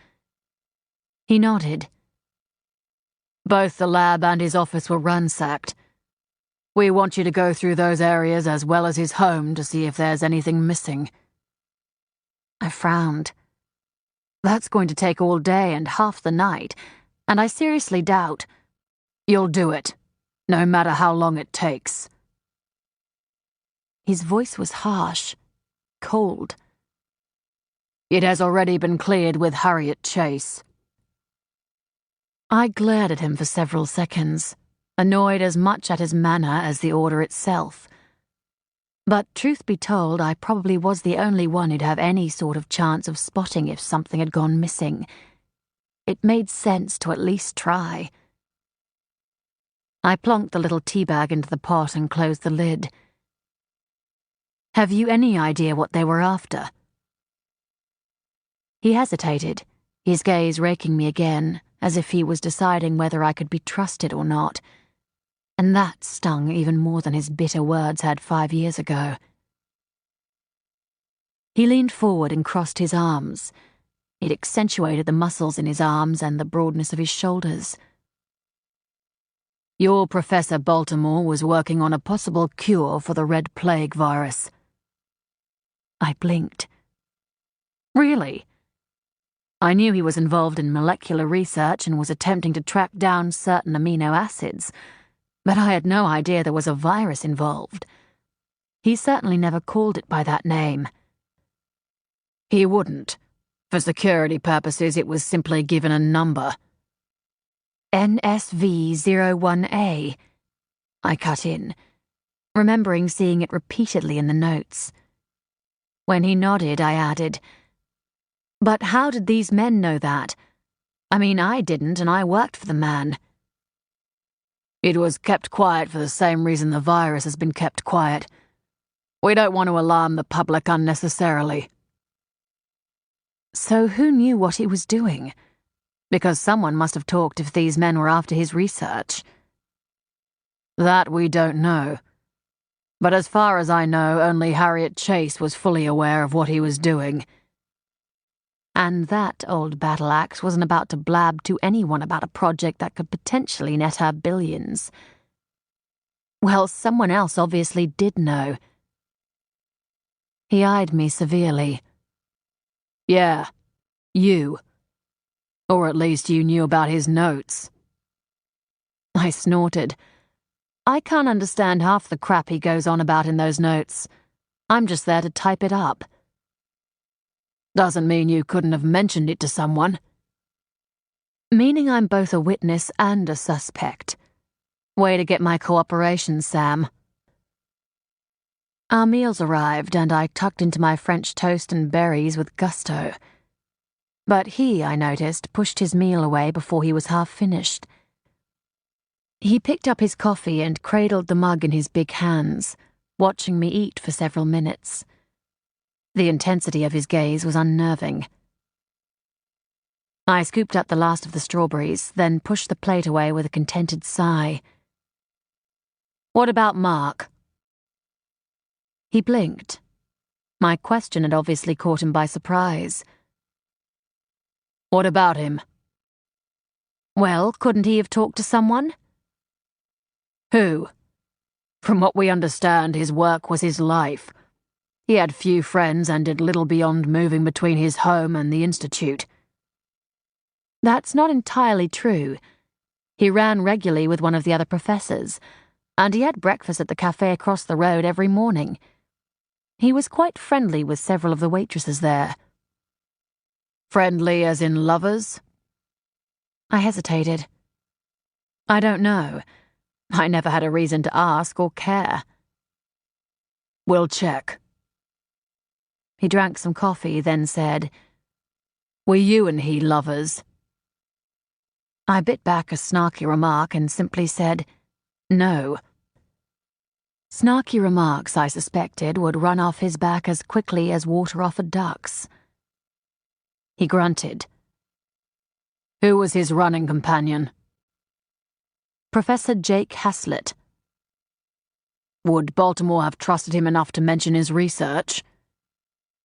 He nodded. Both the lab and his office were ransacked. We want you to go through those areas as well as his home to see if there's anything missing. I frowned. That's going to take all day and half the night, and I seriously doubt. You'll do it, no matter how long it takes. His voice was harsh, cold. It has already been cleared with Harriet Chase. I glared at him for several seconds, annoyed as much at his manner as the order itself. But truth be told, I probably was the only one who'd have any sort of chance of spotting if something had gone missing. It made sense to at least try. I plonked the little tea bag into the pot and closed the lid. Have you any idea what they were after? He hesitated, his gaze raking me again, as if he was deciding whether I could be trusted or not. And that stung even more than his bitter words had 5 years ago. He leaned forward and crossed his arms. It accentuated the muscles in his arms and the broadness of his shoulders. Your Professor Baltimore was working on a possible cure for the Red Plague virus. I blinked. Really? I knew he was involved in molecular research and was attempting to track down certain amino acids, but I had no idea there was a virus involved. He certainly never called it by that name. He wouldn't. For security purposes, it was simply given a number. NSV-01A, I cut in, remembering seeing it repeatedly in the notes. When he nodded, I added, But how did these men know that? I mean, I didn't, and I worked for the man. It was kept quiet for the same reason the virus has been kept quiet. We don't want to alarm the public unnecessarily. So who knew what he was doing? Because someone must have talked if these men were after his research. That we don't know. But as far as I know, only Harriet Chase was fully aware of what he was doing. And that old battle-axe wasn't about to blab to anyone about a project that could potentially net her billions. Well, someone else obviously did know. He eyed me severely. Yeah, you. Or at least you knew about his notes. I snorted. I can't understand half the crap he goes on about in those notes. I'm just there to type it up. Doesn't mean you couldn't have mentioned it to someone. Meaning I'm both a witness and a suspect. Way to get my cooperation, Sam. Our meals arrived, and I tucked into my French toast and berries with gusto. But he, I noticed, pushed his meal away before he was half finished. He picked up his coffee and cradled the mug in his big hands, watching me eat for several minutes. The intensity of his gaze was unnerving. I scooped up the last of the strawberries, then pushed the plate away with a contented sigh. What about Mark? He blinked. My question had obviously caught him by surprise. What about him? Well, couldn't he have talked to someone? Who? From what we understand, his work was his life. He had few friends and did little beyond moving between his home and the Institute. That's not entirely true. He ran regularly with one of the other professors, and he had breakfast at the cafe across the road every morning. He was quite friendly with several of the waitresses there. Friendly as in lovers? I hesitated. I don't know. I never had a reason to ask or care. We'll check. He drank some coffee, then said, Were you and he lovers? I bit back a snarky remark and simply said, No. Snarky remarks, I suspected, would run off his back as quickly as water off a duck's. He grunted. Who was his running companion? Professor Jake Haslett. Would Baltimore have trusted him enough to mention his research?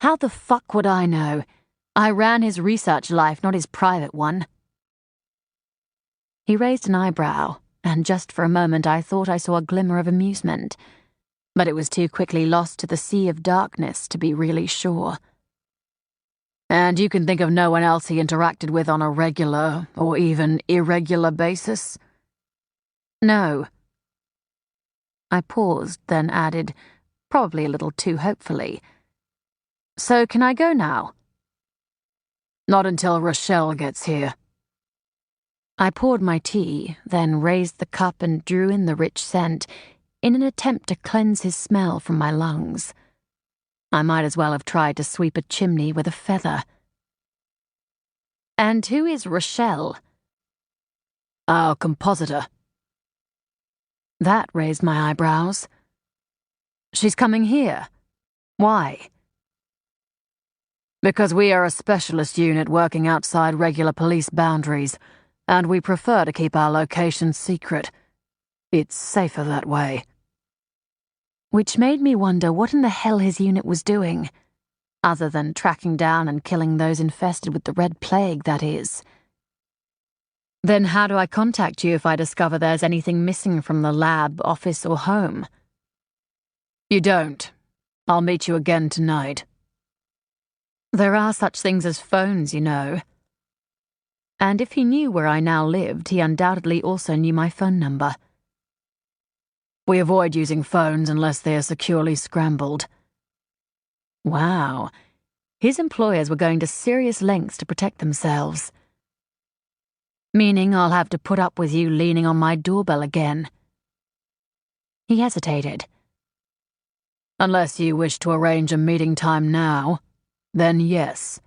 How the fuck would I know? I ran his research life, not his private one. He raised an eyebrow, and just for a moment I thought I saw a glimmer of amusement, but it was too quickly lost to the sea of darkness to be really sure. And you can think of no one else he interacted with on a regular, or even irregular basis? No. I paused, then added, probably a little too hopefully, So can I go now? Not until Rochelle gets here. I poured my tea, then raised the cup and drew in the rich scent in an attempt to cleanse his smell from my lungs. I might as well have tried to sweep a chimney with a feather. And who is Rochelle? Our compositor. That raised my eyebrows. She's coming here. Why? Because we are a specialist unit working outside regular police boundaries, and we prefer to keep our location secret. It's safer that way. Which made me wonder what in the hell his unit was doing, other than tracking down and killing those infested with the Red Plague, that is. Then how do I contact you if I discover there's anything missing from the lab, office, or home? You don't. I'll meet you again tonight. There are such things as phones, you know. And if he knew where I now lived, he undoubtedly also knew my phone number. We avoid using phones unless they are securely scrambled. Wow. His employers were going to serious lengths to protect themselves. Meaning I'll have to put up with you leaning on my doorbell again. He hesitated. Unless you wish to arrange a meeting time now, then yes.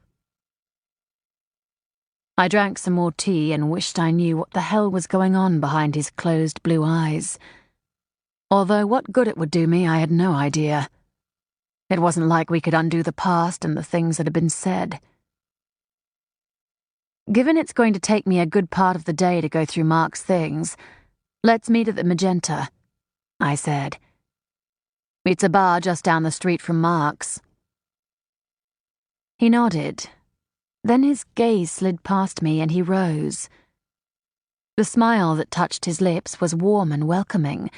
I drank some more tea and wished I knew what the hell was going on behind his closed blue eyes. Although what good it would do me, I had no idea. It wasn't like we could undo the past and the things that had been said. Given it's going to take me a good part of the day to go through Mark's things, let's meet at the Magenta, I said. It's a bar just down the street from Mark's. He nodded. Then his gaze slid past me and he rose. The smile that touched his lips was warm and welcoming,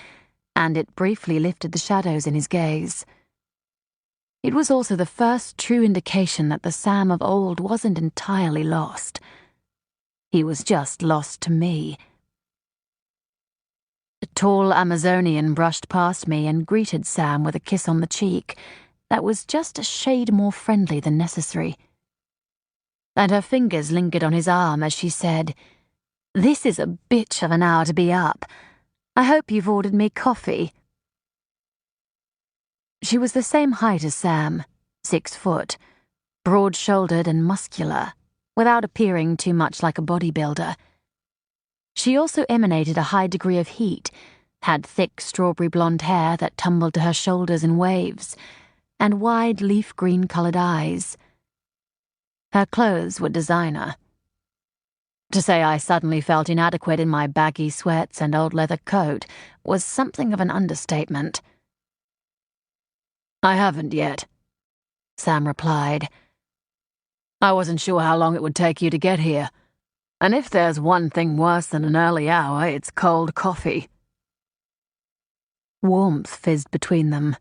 and it briefly lifted the shadows in his gaze. It was also the first true indication that the Sam of old wasn't entirely lost. He was just lost to me. A tall Amazonian brushed past me and greeted Sam with a kiss on the cheek that was just a shade more friendly than necessary. And her fingers lingered on his arm as she said, "This is a bitch of an hour to be up. I hope you've ordered me coffee." She was the same height as Sam, 6 foot, broad-shouldered and muscular, without appearing too much like a bodybuilder. She also emanated a high degree of heat, had thick strawberry blonde hair that tumbled to her shoulders in waves, and wide leaf green-colored eyes. Her clothes were designer. To say I suddenly felt inadequate in my baggy sweats and old leather coat was something of an understatement. "I haven't yet," Sam replied. "I wasn't sure how long it would take you to get here, and if there's one thing worse than an early hour, it's cold coffee." Warmth fizzed between them,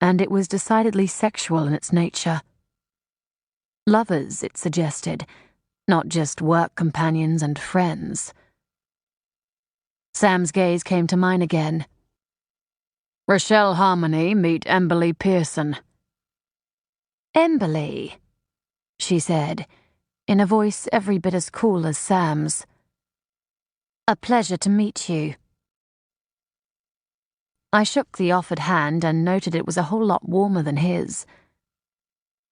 and it was decidedly sexual in its nature. Lovers, it suggested, not just work companions and friends. Sam's gaze came to mine again. "Rochelle Harmony, meet Emberly Pearson." "Emberly," she said, in a voice every bit as cool as Sam's. "A pleasure to meet you." I shook the offered hand and noted it was a whole lot warmer than his.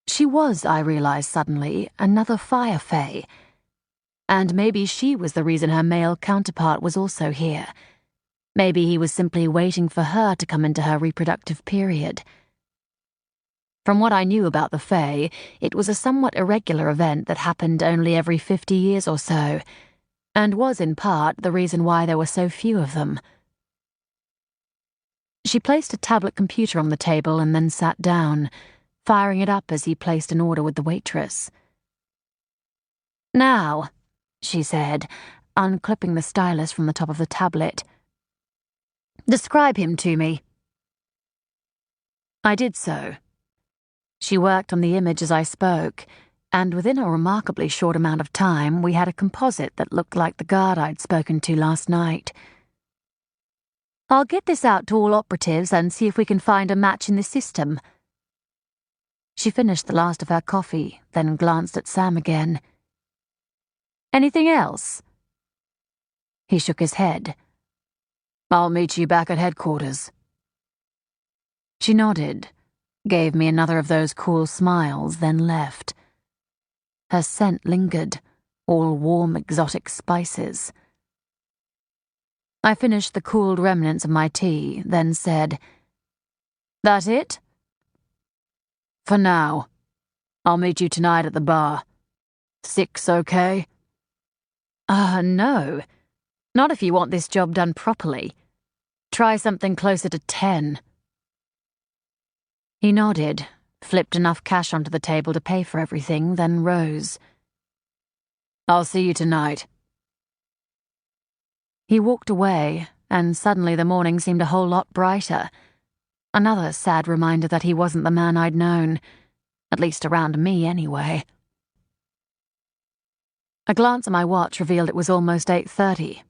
She was, I realized suddenly, another Fire Fae. And maybe she was the reason her male counterpart was also here. Maybe he was simply waiting for her to come into her reproductive period. From what I knew about the Fae, it was a somewhat irregular event that happened only every 50 years or so, and was in part the reason why there were so few of them. She placed a tablet computer on the table and then sat down, firing it up as he placed an order with the waitress. "Now," she said, unclipping the stylus from the top of the tablet, "describe him to me." I did so. She worked on the image as I spoke, and within a remarkably short amount of time we had a composite that looked like the guard I'd spoken to last night. "I'll get this out to all operatives and see if we can find a match in the system." She finished the last of her coffee, then glanced at Sam again. "Anything else?" He shook his head. "I'll meet you back at headquarters." She nodded, gave me another of those cool smiles, then left. Her scent lingered, all warm exotic spices. I finished the cooled remnants of my tea, then said, "That it?" "For now. I'll meet you tonight at the bar. 6 okay?" No. Not if you want this job done properly. Try something closer to 10. He nodded, flipped enough cash onto the table to pay for everything, then rose. "I'll see you tonight." He walked away, and suddenly the morning seemed a whole lot brighter. Another sad reminder that he wasn't the man I'd known, at least around me anyway. A glance at my watch revealed it was almost 8:30.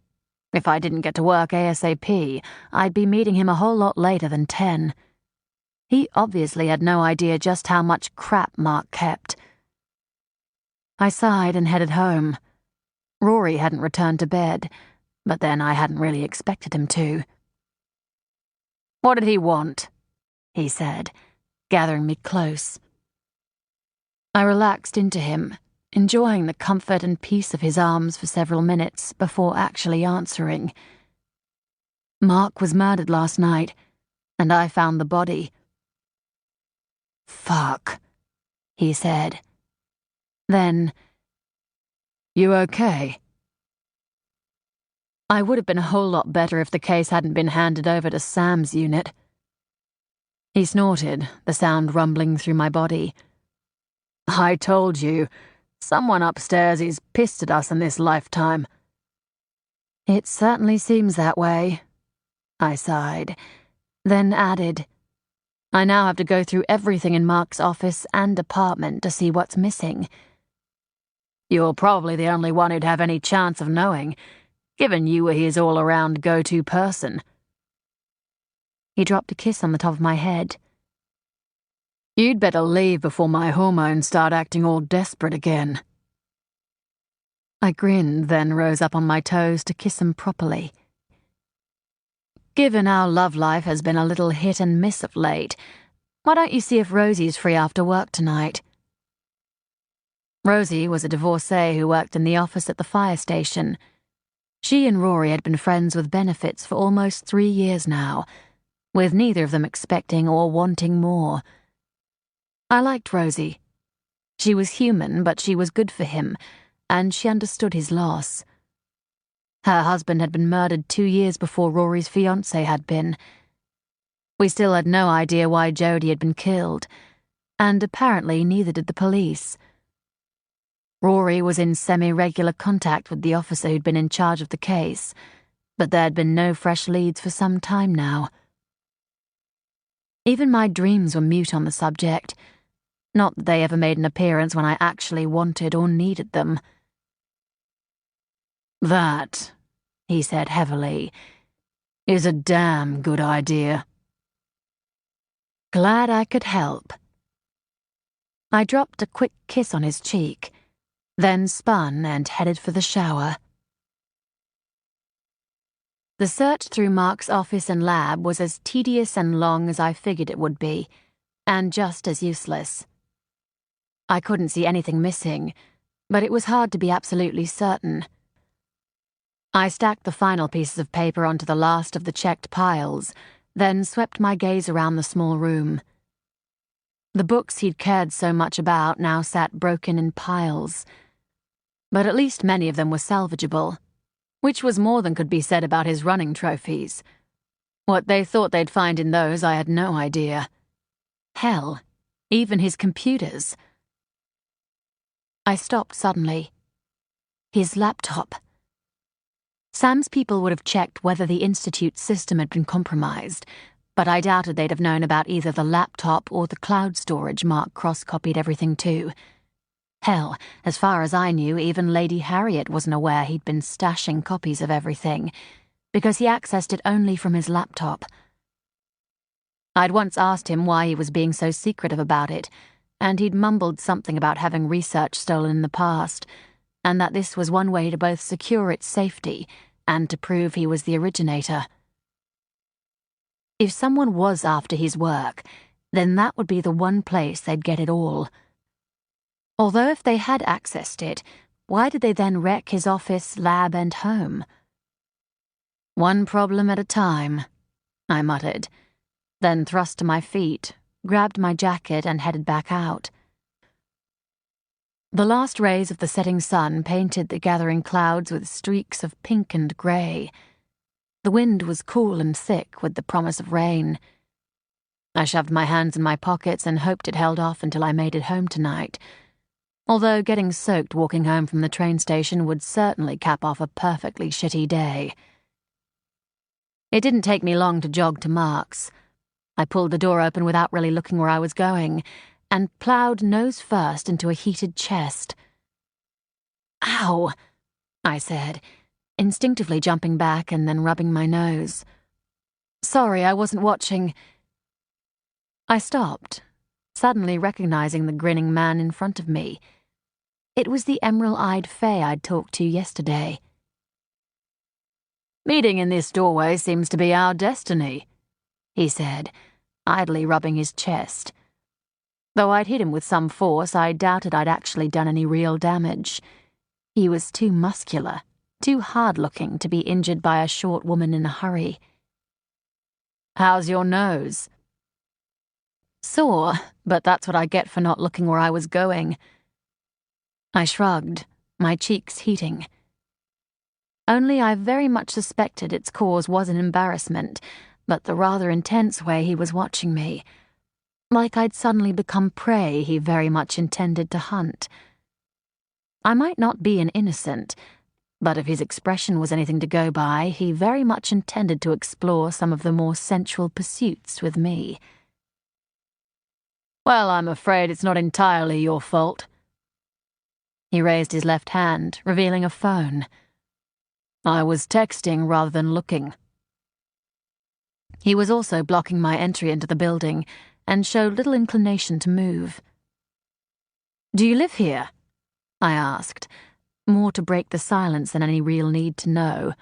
If I didn't get to work ASAP, I'd be meeting him a whole lot later than 10. He obviously had no idea just how much crap Mark kept. I sighed and headed home. Rory hadn't returned to bed, but then I hadn't really expected him to. "What did he want?" he said, gathering me close. I relaxed into him, enjoying the comfort and peace of his arms for several minutes before actually answering. "Mark was murdered last night, and I found the body." "Fuck," he said. Then, You okay? I would have been a whole lot better if the case hadn't been handed over to Sam's unit. He snorted, the sound rumbling through my body. I told you, someone upstairs is pissed at us in this lifetime. It certainly seems that way, I sighed, then added, I now have to go through everything in Mark's office and apartment to see what's missing. You're probably the only one who'd have any chance of knowing, given you were his all-around go-to person. He dropped a kiss on the top of my head. You'd better leave before my hormones start acting all desperate again. I grinned, then rose up on my toes to kiss him properly. Given our love life has been a little hit and miss of late, why don't you see if Rosie's free after work tonight? Rosie was a divorcee who worked in the office at the fire station. She and Rory had been friends with benefits for almost 3 years now, with neither of them expecting or wanting more. I liked Rosie. She was human, but she was good for him, and she understood his loss. Her husband had been murdered 2 years before Rory's fiancé had been. We still had no idea why Jody had been killed, and apparently neither did the police. Rory was in semi-regular contact with the officer who'd been in charge of the case, but there had been no fresh leads for some time now. Even my dreams were mute on the subject. Not that they ever made an appearance when I actually wanted or needed them. That, he said heavily, is a damn good idea. Glad I could help. I dropped a quick kiss on his cheek, then spun and headed for the shower. The search through Mark's office and lab was as tedious and long as I figured it would be, and just as useless. I couldn't see anything missing, but it was hard to be absolutely certain. I stacked the final pieces of paper onto the last of the checked piles, then swept my gaze around the small room. The books he'd cared so much about now sat broken in piles, but at least many of them were salvageable, which was more than could be said about his running trophies. What they thought they'd find in those, I had no idea. Hell, even his computers. I stopped suddenly. His laptop. Sam's people would have checked whether the Institute's system had been compromised, but I doubted they'd have known about either the laptop or the cloud storage Mark cross-copied everything to. Hell, as far as I knew, even Lady Harriet wasn't aware he'd been stashing copies of everything, because he accessed it only from his laptop. I'd once asked him why he was being so secretive about it, and he'd mumbled something about having research stolen in the past, and that this was one way to both secure its safety and to prove he was the originator. If someone was after his work, then that would be the one place they'd get it all. Although if they had accessed it, why did they then wreck his office, lab, and home? One problem at a time, I muttered, then thrust to my feet, grabbed my jacket and headed back out. The last rays of the setting sun painted the gathering clouds with streaks of pink and grey. The wind was cool and thick with the promise of rain. I shoved my hands in my pockets and hoped it held off until I made it home tonight, although getting soaked walking home from the train station would certainly cap off a perfectly shitty day. It didn't take me long to jog to Mark's. I pulled the door open without really looking where I was going, and ploughed nose first into a heated chest. "Ow," I said, instinctively jumping back and then rubbing my nose. "Sorry, I wasn't watching." I stopped, suddenly recognizing the grinning man in front of me. It was the emerald-eyed Fae I'd talked to yesterday. "Meeting in this doorway seems to be our destiny," he said, idly rubbing his chest. Though I'd hit him with some force, I doubted I'd actually done any real damage. He was too muscular, too hard-looking to be injured by a short woman in a hurry. "How's your nose?" "Sore, but that's what I get for not looking where I was going." I shrugged, my cheeks heating. Only I very much suspected its cause wasn't embarrassment, but the rather intense way he was watching me, like I'd suddenly become prey he very much intended to hunt. I might not be an innocent, but if his expression was anything to go by, he very much intended to explore some of the more sensual pursuits with me. Well, I'm afraid it's not entirely your fault. He raised his left hand, revealing a phone. I was texting rather than looking. He was also blocking my entry into the building and showed little inclination to move. Do you live here? I asked, more to break the silence than any real need to know.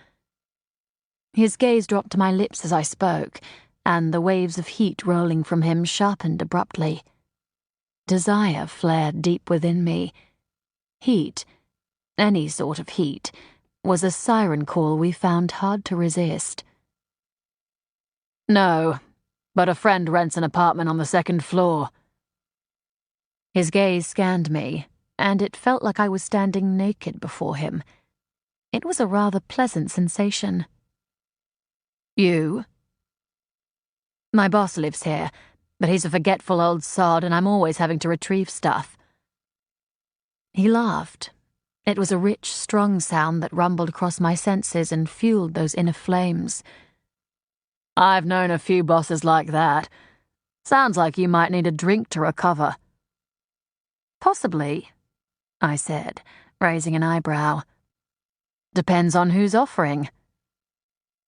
His gaze dropped to my lips as I spoke, and the waves of heat rolling from him sharpened abruptly. Desire flared deep within me. Heat, any sort of heat, was a siren call we found hard to resist. No, but a friend rents an apartment on the second floor. His gaze scanned me, and it felt like I was standing naked before him. It was a rather pleasant sensation. You? My boss lives here, but he's a forgetful old sod and I'm always having to retrieve stuff. He laughed. It was a rich, strong sound that rumbled across my senses and fueled those inner flames. I've known a few bosses like that. Sounds like you might need a drink to recover. Possibly, I said, raising an eyebrow. Depends on who's offering.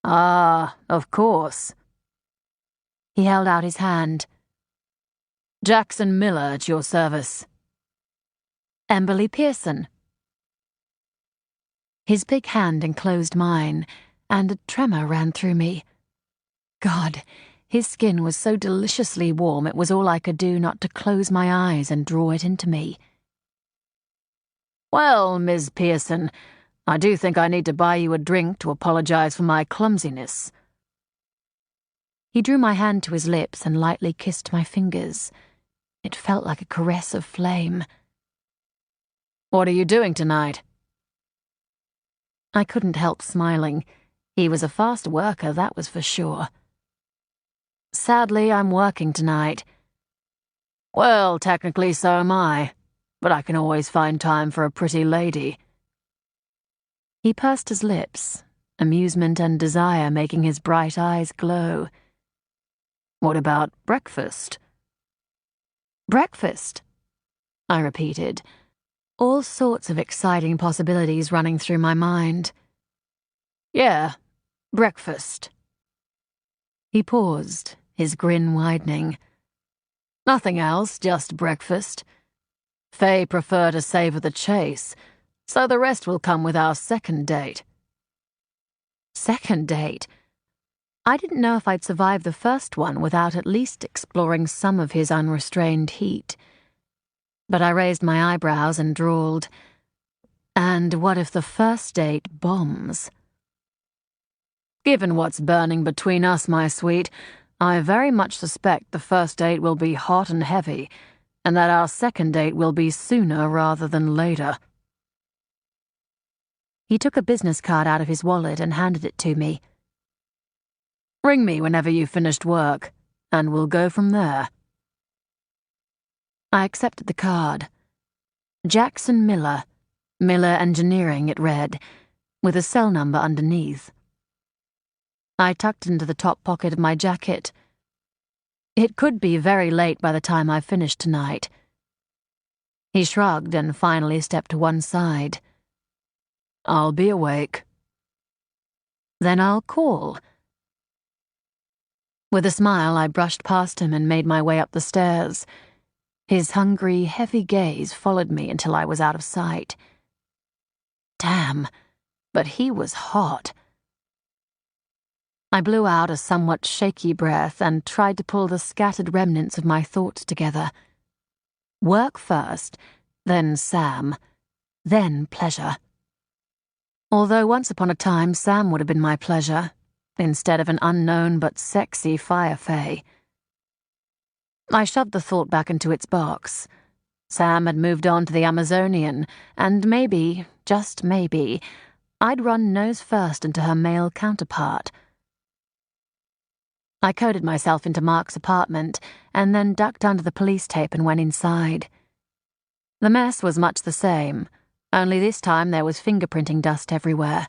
Ah, of course. He held out his hand. Jackson Miller at your service. Emberly Pearson. His big hand enclosed mine, and a tremor ran through me. God, his skin was so deliciously warm it was all I could do not to close my eyes and draw it into me. Well, Ms. Pearson, I do think I need to buy you a drink to apologize for my clumsiness. He drew my hand to his lips and lightly kissed my fingers. It felt like a caress of flame. What are you doing tonight? I couldn't help smiling. He was a fast worker, that was for sure. Sadly, I'm working tonight. Well, technically so am I, but I can always find time for a pretty lady. He pursed his lips, amusement and desire making his bright eyes glow. What about breakfast? Breakfast? I repeated, all sorts of exciting possibilities running through my mind. Yeah, breakfast. He paused, his grin widening. Nothing else, just breakfast. Faye prefer to savor the chase, so the rest will come with our second date. Second date? I didn't know if I'd survive the first one without at least exploring some of his unrestrained heat. But I raised my eyebrows and drawled, and what if the first date bombs? Given what's burning between us, my sweet, I very much suspect the first date will be hot and heavy, and that our second date will be sooner rather than later. He took a business card out of his wallet and handed it to me. Ring me whenever you've finished work, and we'll go from there. I accepted the card. Jackson Miller, Miller Engineering, it read, with a cell number underneath. I tucked into the top pocket of my jacket. It could be very late by the time I finished tonight. He shrugged and finally stepped to one side. I'll be awake. Then I'll call. With a smile, I brushed past him and made my way up the stairs. His hungry, heavy gaze followed me until I was out of sight. Damn, but he was hot. I blew out a somewhat shaky breath and tried to pull the scattered remnants of my thoughts together. Work first, then Sam, then pleasure. Although once upon a time Sam would have been my pleasure, instead of an unknown but sexy fire fae. I shoved the thought back into its box. Sam had moved on to the Amazonian, and maybe, just maybe, I'd run nose first into her male counterpart. I coded myself into Mark's apartment and then ducked under the police tape and went inside. The mess was much the same, only this time there was fingerprinting dust everywhere.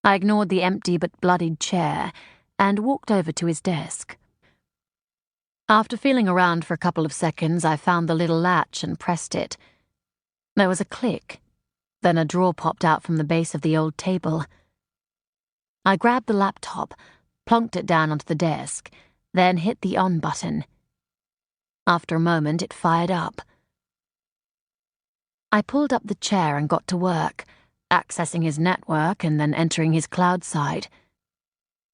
I ignored the empty but bloodied chair and walked over to his desk. After feeling around for a couple of seconds, I found the little latch and pressed it. There was a click, then a drawer popped out from the base of the old table. I grabbed the laptop, plonked it down onto the desk, then hit the on button. After a moment, it fired up. I pulled up the chair and got to work, accessing his network and then entering his cloud side,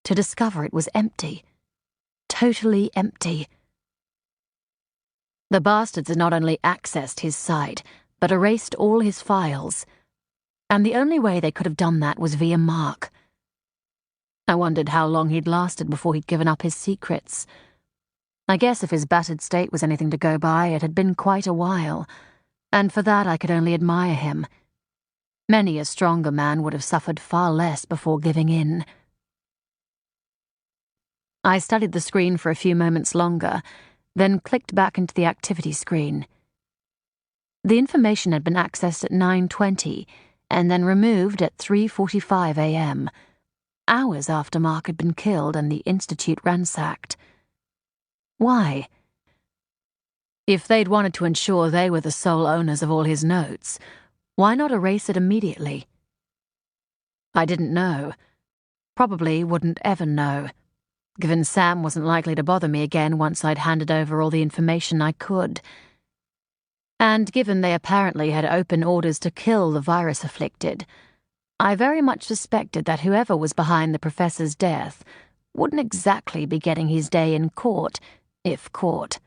to discover it was empty. Totally empty. The bastards had not only accessed his site, but erased all his files. And the only way they could have done that was via Mark. I wondered how long he'd lasted before he'd given up his secrets. I guess if his battered state was anything to go by, it had been quite a while, and for that I could only admire him. Many a stronger man would have suffered far less before giving in. I studied the screen for a few moments longer, then clicked back into the activity screen. The information had been accessed at 9:20 and then removed at 3:45 a.m., hours after Mark had been killed and the Institute ransacked. Why? If they'd wanted to ensure they were the sole owners of all his notes, why not erase it immediately? I didn't know. Probably wouldn't ever know, given Sam wasn't likely to bother me again once I'd handed over all the information I could. And given they apparently had open orders to kill the virus-afflicted, I very much suspected that whoever was behind the professor's death wouldn't exactly be getting his day in court, if caught.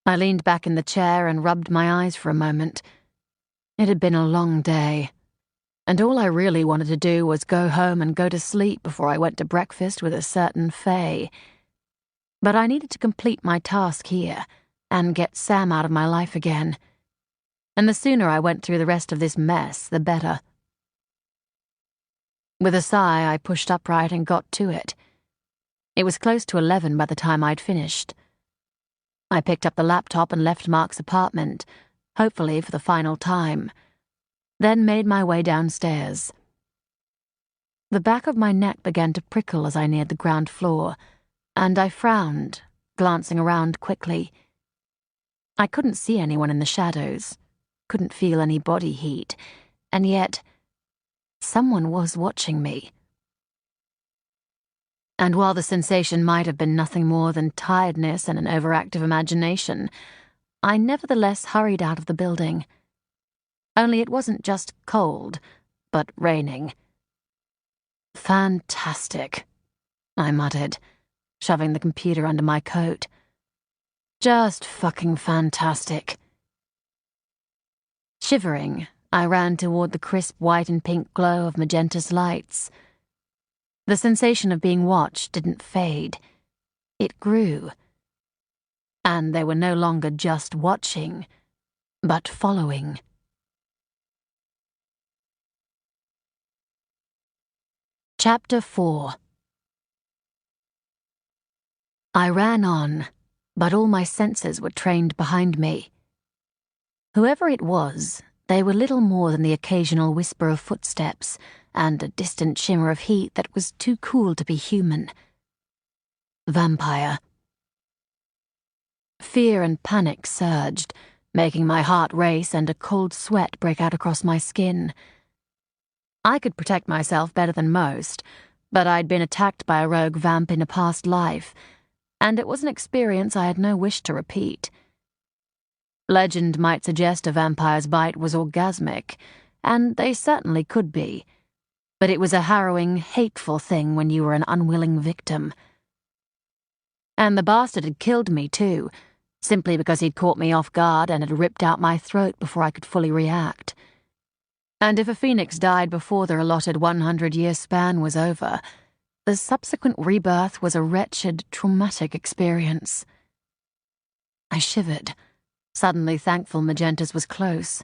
I leaned back in the chair and rubbed my eyes for a moment. It had been a long day, and all I really wanted to do was go home and go to sleep before I went to breakfast with a certain Faye. But I needed to complete my task here and get Sam out of my life again. And the sooner I went through the rest of this mess, the better. With a sigh, I pushed upright and got to it. It was close to 11 by the time I'd finished. I picked up the laptop and left Mark's apartment, hopefully for the final time, then made my way downstairs. The back of my neck began to prickle as I neared the ground floor, and I frowned, glancing around quickly. I couldn't see anyone in the shadows, couldn't feel any body heat, and yet someone was watching me. And while the sensation might have been nothing more than tiredness and an overactive imagination, I nevertheless hurried out of the building. Only it wasn't just cold, but raining. Fantastic, I muttered, shoving the computer under my coat. Just fucking fantastic. Shivering, I ran toward the crisp white and pink glow of Magenta's lights. The sensation of being watched didn't fade. It grew. And they were no longer just watching, but following. Chapter 4. I ran on, but all my senses were trained behind me. Whoever it was, they were little more than the occasional whisper of footsteps and a distant shimmer of heat that was too cool to be human. Vampire. Fear and panic surged, making my heart race and a cold sweat break out across my skin. I could protect myself better than most, but I'd been attacked by a rogue vamp in a past life, and it was an experience I had no wish to repeat. Legend might suggest a vampire's bite was orgasmic, and they certainly could be, but it was a harrowing, hateful thing when you were an unwilling victim. And the bastard had killed me too, simply because he'd caught me off guard and had ripped out my throat before I could fully react. And if a phoenix died before their allotted 100-year span was over, the subsequent rebirth was a wretched, traumatic experience. I shivered, suddenly thankful Magenta's was close.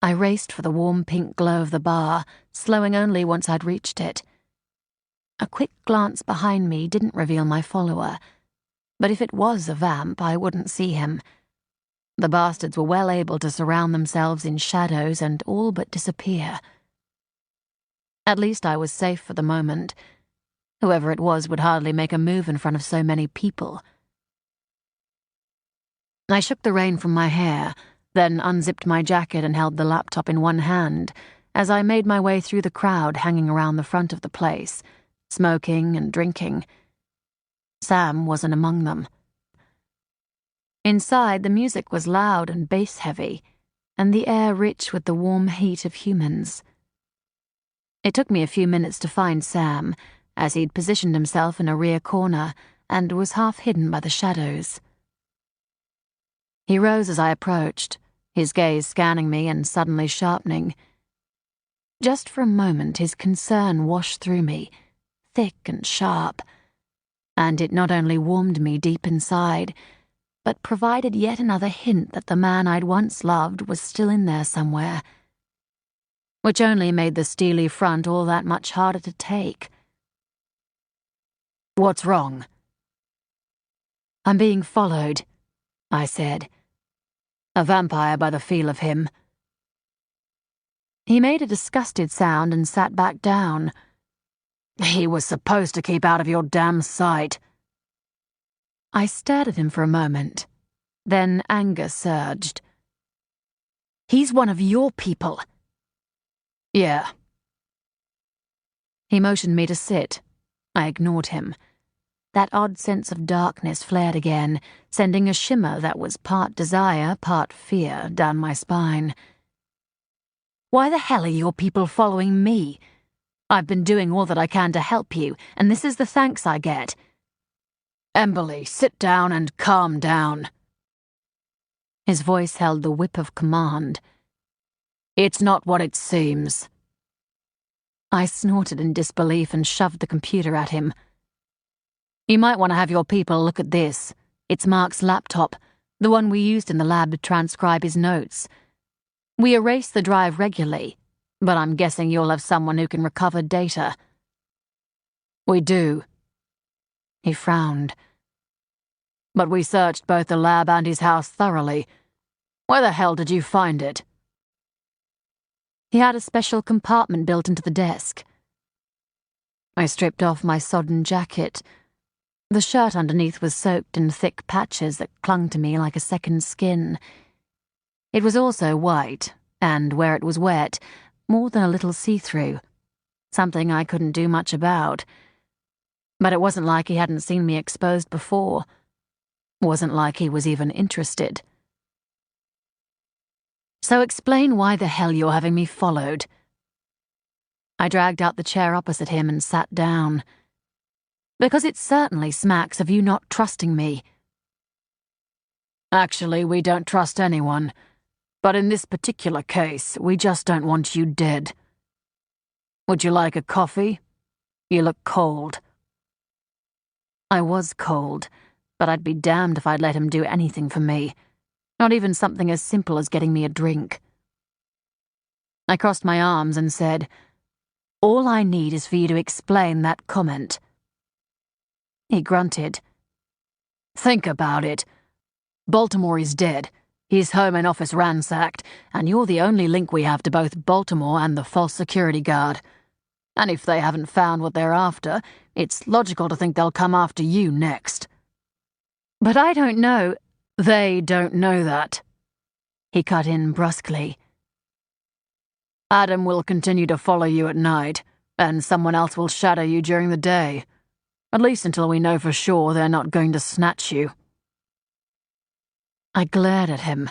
I raced for the warm pink glow of the bar, slowing only once I'd reached it. A quick glance behind me didn't reveal my follower, but if it was a vamp, I wouldn't see him. The bastards were well able to surround themselves in shadows and all but disappear. At least I was safe for the moment. Whoever it was would hardly make a move in front of so many people. I shook the rain from my hair, then unzipped my jacket and held the laptop in one hand as I made my way through the crowd hanging around the front of the place, smoking and drinking. Sam wasn't among them. Inside, the music was loud and bass-heavy, and the air rich with the warm heat of humans. It took me a few minutes to find Sam, as he'd positioned himself in a rear corner and was half hidden by the shadows. He rose as I approached, his gaze scanning me and suddenly sharpening. Just for a moment, his concern washed through me, thick and sharp, and it not only warmed me deep inside, but provided yet another hint that the man I'd once loved was still in there somewhere, which only made the steely front all that much harder to take. "What's wrong?" "I'm being followed," I said. "A vampire by the feel of him." He made a disgusted sound and sat back down. "He was supposed to keep out of your damn sight." I stared at him for a moment. Then anger surged. "He's one of your people." "Yeah." He motioned me to sit. I ignored him. That odd sense of darkness flared again, sending a shimmer that was part desire, part fear down my spine. "Why the hell are your people following me? I've been doing all that I can to help you, and this is the thanks I get." "Emberly, sit down and calm down." His voice held the whip of command. "It's not what it seems." I snorted in disbelief and shoved the computer at him. "You might want to have your people look at this. It's Mark's laptop, the one we used in the lab to transcribe his notes. We erase the drive regularly, but I'm guessing you'll have someone who can recover data." "We do." He frowned. "But we searched both the lab and his house thoroughly. Where the hell did you find it?" He had a special compartment built into the desk. I stripped off my sodden jacket. The shirt underneath was soaked in thick patches that clung to me like a second skin. It was also white, and where it was wet, more than a little see-through, something I couldn't do much about. But it wasn't like he hadn't seen me exposed before. Wasn't like he was even interested. "So explain why the hell you're having me followed." I dragged out the chair opposite him and sat down. "Because it certainly smacks of you not trusting me." "Actually, we don't trust anyone. But in this particular case, we just don't want you dead. Would you like a coffee? You look cold." I was cold, but I'd be damned if I'd let him do anything for me. Not even something as simple as getting me a drink. I crossed my arms and said, "All I need is for you to explain that comment." He grunted. "Think about it. Baltimore is dead, his home and office ransacked, and you're the only link we have to both Baltimore and the false security guard. And if they haven't found what they're after, it's logical to think they'll come after you next." "But I don't know—" "They don't know that," he cut in brusquely. "Adam will continue to follow you at night, and someone else will shadow you during the day. At least until we know for sure they're not going to snatch you." I glared at him,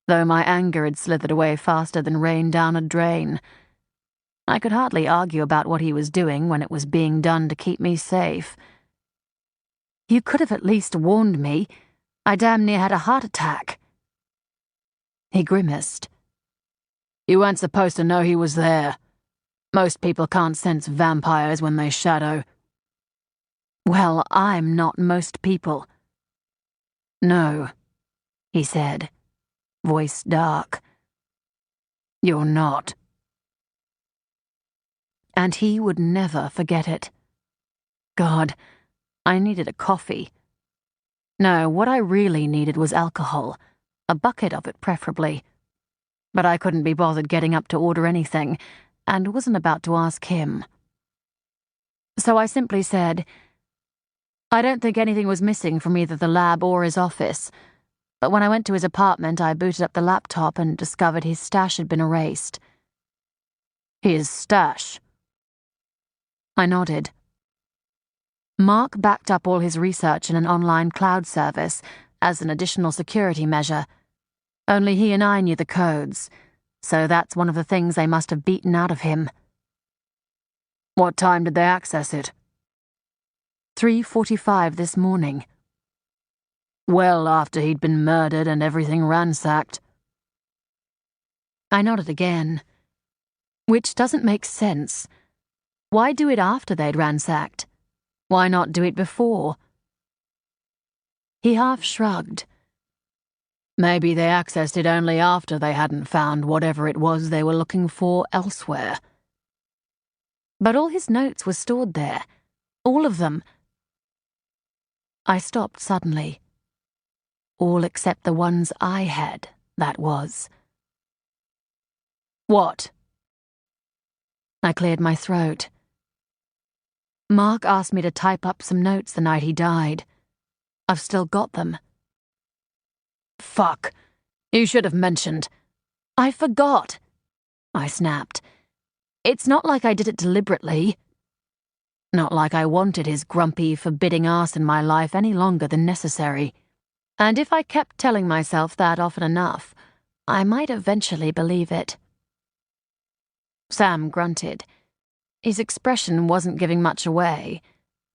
though my anger had slithered away faster than rain down a drain. I could hardly argue about what he was doing when it was being done to keep me safe. "You could have at least warned me. I damn near had a heart attack." He grimaced. "You weren't supposed to know he was there. Most people can't sense vampires when they shadow." "Well, I'm not most people." "No," he said, voice dark. You're not. And he would never forget it. God, I needed a coffee. No, what I really needed was alcohol, a bucket of it preferably. But I couldn't be bothered getting up to order anything, and wasn't about to ask him. So I simply said, I don't think anything was missing from either the lab or his office, but when I went to his apartment, I booted up the laptop and discovered his stash had been erased. His stash? I nodded. Mark backed up all his research in an online cloud service as an additional security measure. Only he and I knew the codes, so that's one of the things they must have beaten out of him. What time did they access it? 3:45 this morning. Well after he'd been murdered and everything ransacked. I nodded again. Which doesn't make sense. Why do it after they'd ransacked? Why not do it before? He half shrugged. Maybe they accessed it only after they hadn't found whatever it was they were looking for elsewhere. But all his notes were stored there. All of them. I stopped suddenly. All except the ones I had, that was. What? I cleared my throat. Mark asked me to type up some notes the night he died. I've still got them. Fuck. You should have mentioned. I forgot, I snapped. It's not like I did it deliberately. Not like I wanted his grumpy, forbidding ass in my life any longer than necessary. And if I kept telling myself that often enough, I might eventually believe it. Sam grunted. His expression wasn't giving much away,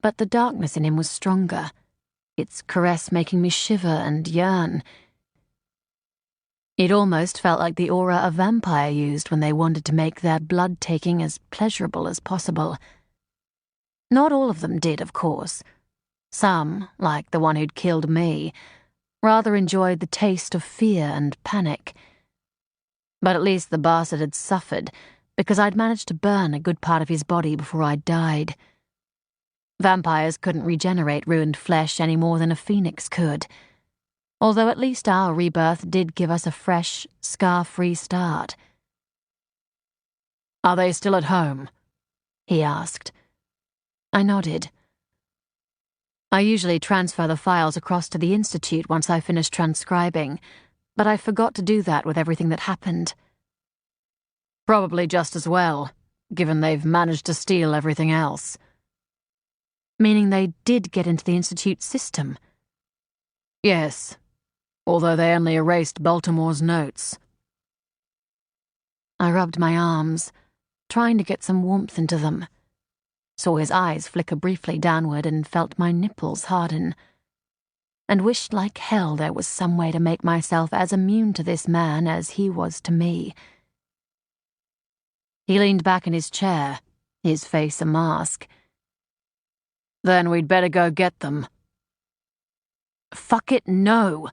but the darkness in him was stronger, its caress making me shiver and yearn. It almost felt like the aura a vampire used when they wanted to make their blood-taking as pleasurable as possible. Not all of them did, of course. Some, like the one who'd killed me, rather enjoyed the taste of fear and panic. But at least the bastard had suffered, because I'd managed to burn a good part of his body before I died. Vampires couldn't regenerate ruined flesh any more than a phoenix could, although at least our rebirth did give us a fresh, scar-free start. Are they still at home? He asked. I nodded. I usually transfer the files across to the Institute once I finish transcribing, but I forgot to do that with everything that happened. Probably just as well, given they've managed to steal everything else. Meaning they did get into the Institute system? Yes, although they only erased Baltimore's notes. I rubbed my arms, trying to get some warmth into them. Saw his eyes flicker briefly downward and felt my nipples harden. And wished like hell there was some way to make myself as immune to this man as he was to me. He leaned back in his chair, his face a mask. Then we'd better go get them. Fuck it, no.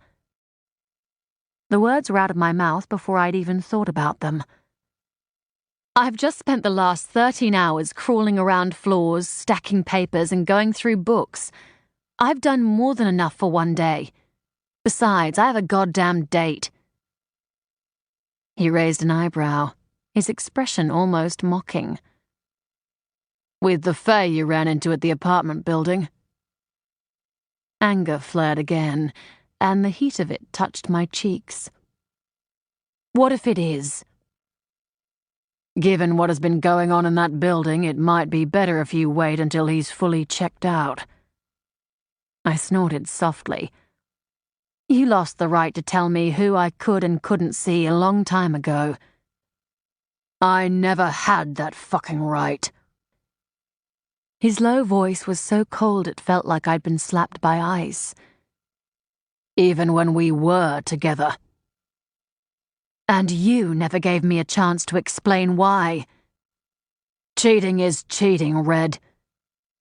The words were out of my mouth before I'd even thought about them. I've just spent the last 13 hours crawling around floors, stacking papers, and going through books. I've done more than enough for one day. Besides, I have a goddamn date. He raised an eyebrow, his expression almost mocking. With the fae you ran into at the apartment building? Anger flared again, and the heat of it touched my cheeks. What if it is? Given what has been going on in that building, it might be better if you wait until he's fully checked out. I snorted softly. You lost the right to tell me who I could and couldn't see a long time ago. I never had that fucking right. His low voice was so cold it felt like I'd been slapped by ice. Even when we were together. And you never gave me a chance to explain why. Cheating is cheating, Red.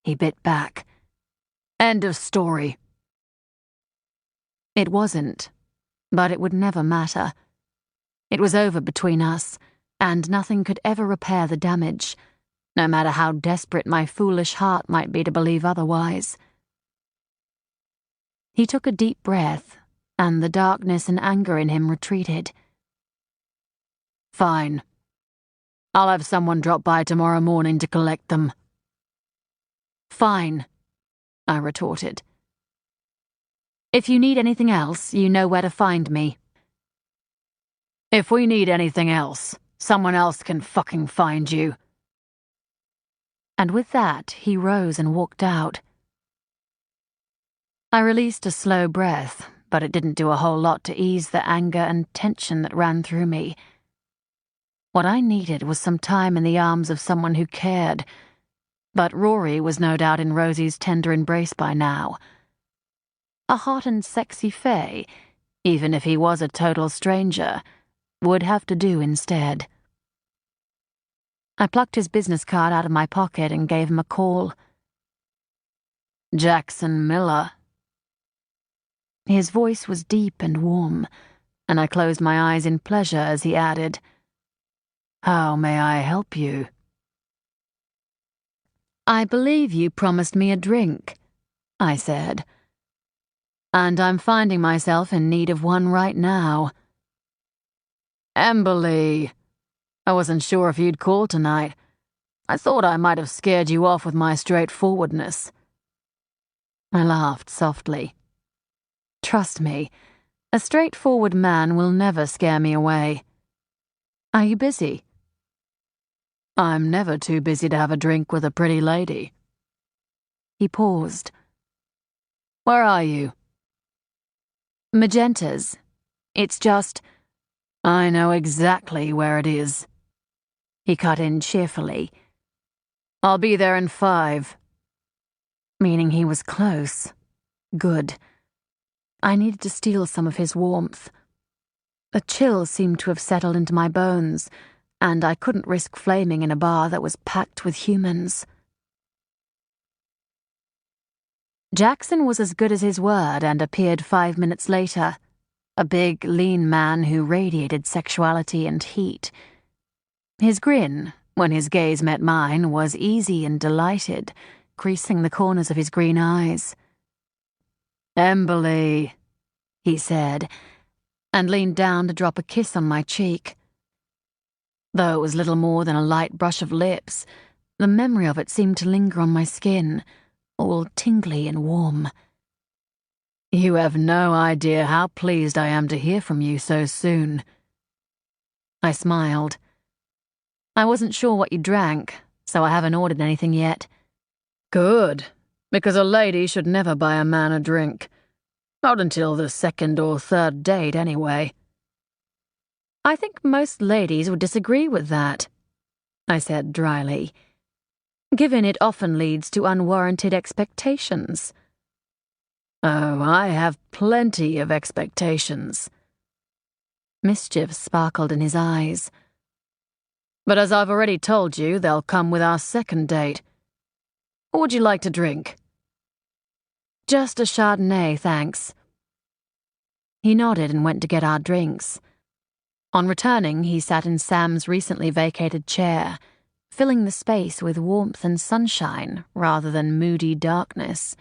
He bit back. End of story. It wasn't. But it would never matter. It was over between us, and nothing could ever repair the damage, no matter how desperate my foolish heart might be to believe otherwise. He took a deep breath, and the darkness and anger in him retreated. Fine. I'll have someone drop by tomorrow morning to collect them. Fine, I retorted. If you need anything else, you know where to find me. If we need anything else, someone else can fucking find you. And with that, he rose and walked out. I released a slow breath, but it didn't do a whole lot to ease the anger and tension that ran through me. What I needed was some time in the arms of someone who cared, but Rory was no doubt in Rosie's tender embrace by now. A hot and sexy fae, even if he was a total stranger, would have to do instead. I plucked his business card out of my pocket and gave him a call. Jackson Miller. His voice was deep and warm, and I closed my eyes in pleasure as he added, How may I help you? I believe you promised me a drink, I said. And I'm finding myself in need of one right now. Emberly, I wasn't sure if you'd call tonight. I thought I might have scared you off with my straightforwardness. I laughed softly. Trust me, a straightforward man will never scare me away. Are you busy? I'm never too busy to have a drink with a pretty lady. He paused. Where are you? Magenta's. It's just... I know exactly where it is. He cut in cheerfully. I'll be there in 5. Meaning he was close. Good. I needed to steal some of his warmth. A chill seemed to have settled into my bones, and I couldn't risk flaming in a bar that was packed with humans. Jackson was as good as his word and appeared 5 minutes later, a big, lean man who radiated sexuality and heat. His grin, when his gaze met mine, was easy and delighted, creasing the corners of his green eyes. Emberly, he said, and leaned down to drop a kiss on my cheek. Though it was little more than a light brush of lips, the memory of it seemed to linger on my skin, all tingly and warm. You have no idea how pleased I am to hear from you so soon. I smiled. I wasn't sure what you drank, so I haven't ordered anything yet. Good, because a lady should never buy a man a drink. Not until the 2nd or 3rd date, anyway. I think most ladies would disagree with that, I said dryly, given it often leads to unwarranted expectations. Oh, I have plenty of expectations. Mischief sparkled in his eyes. But as I've already told you, they'll come with our 2nd date. What would you like to drink? Just a Chardonnay, thanks. He nodded and went to get our drinks. On returning, he sat in Sam's recently vacated chair, filling the space with warmth and sunshine rather than moody darkness.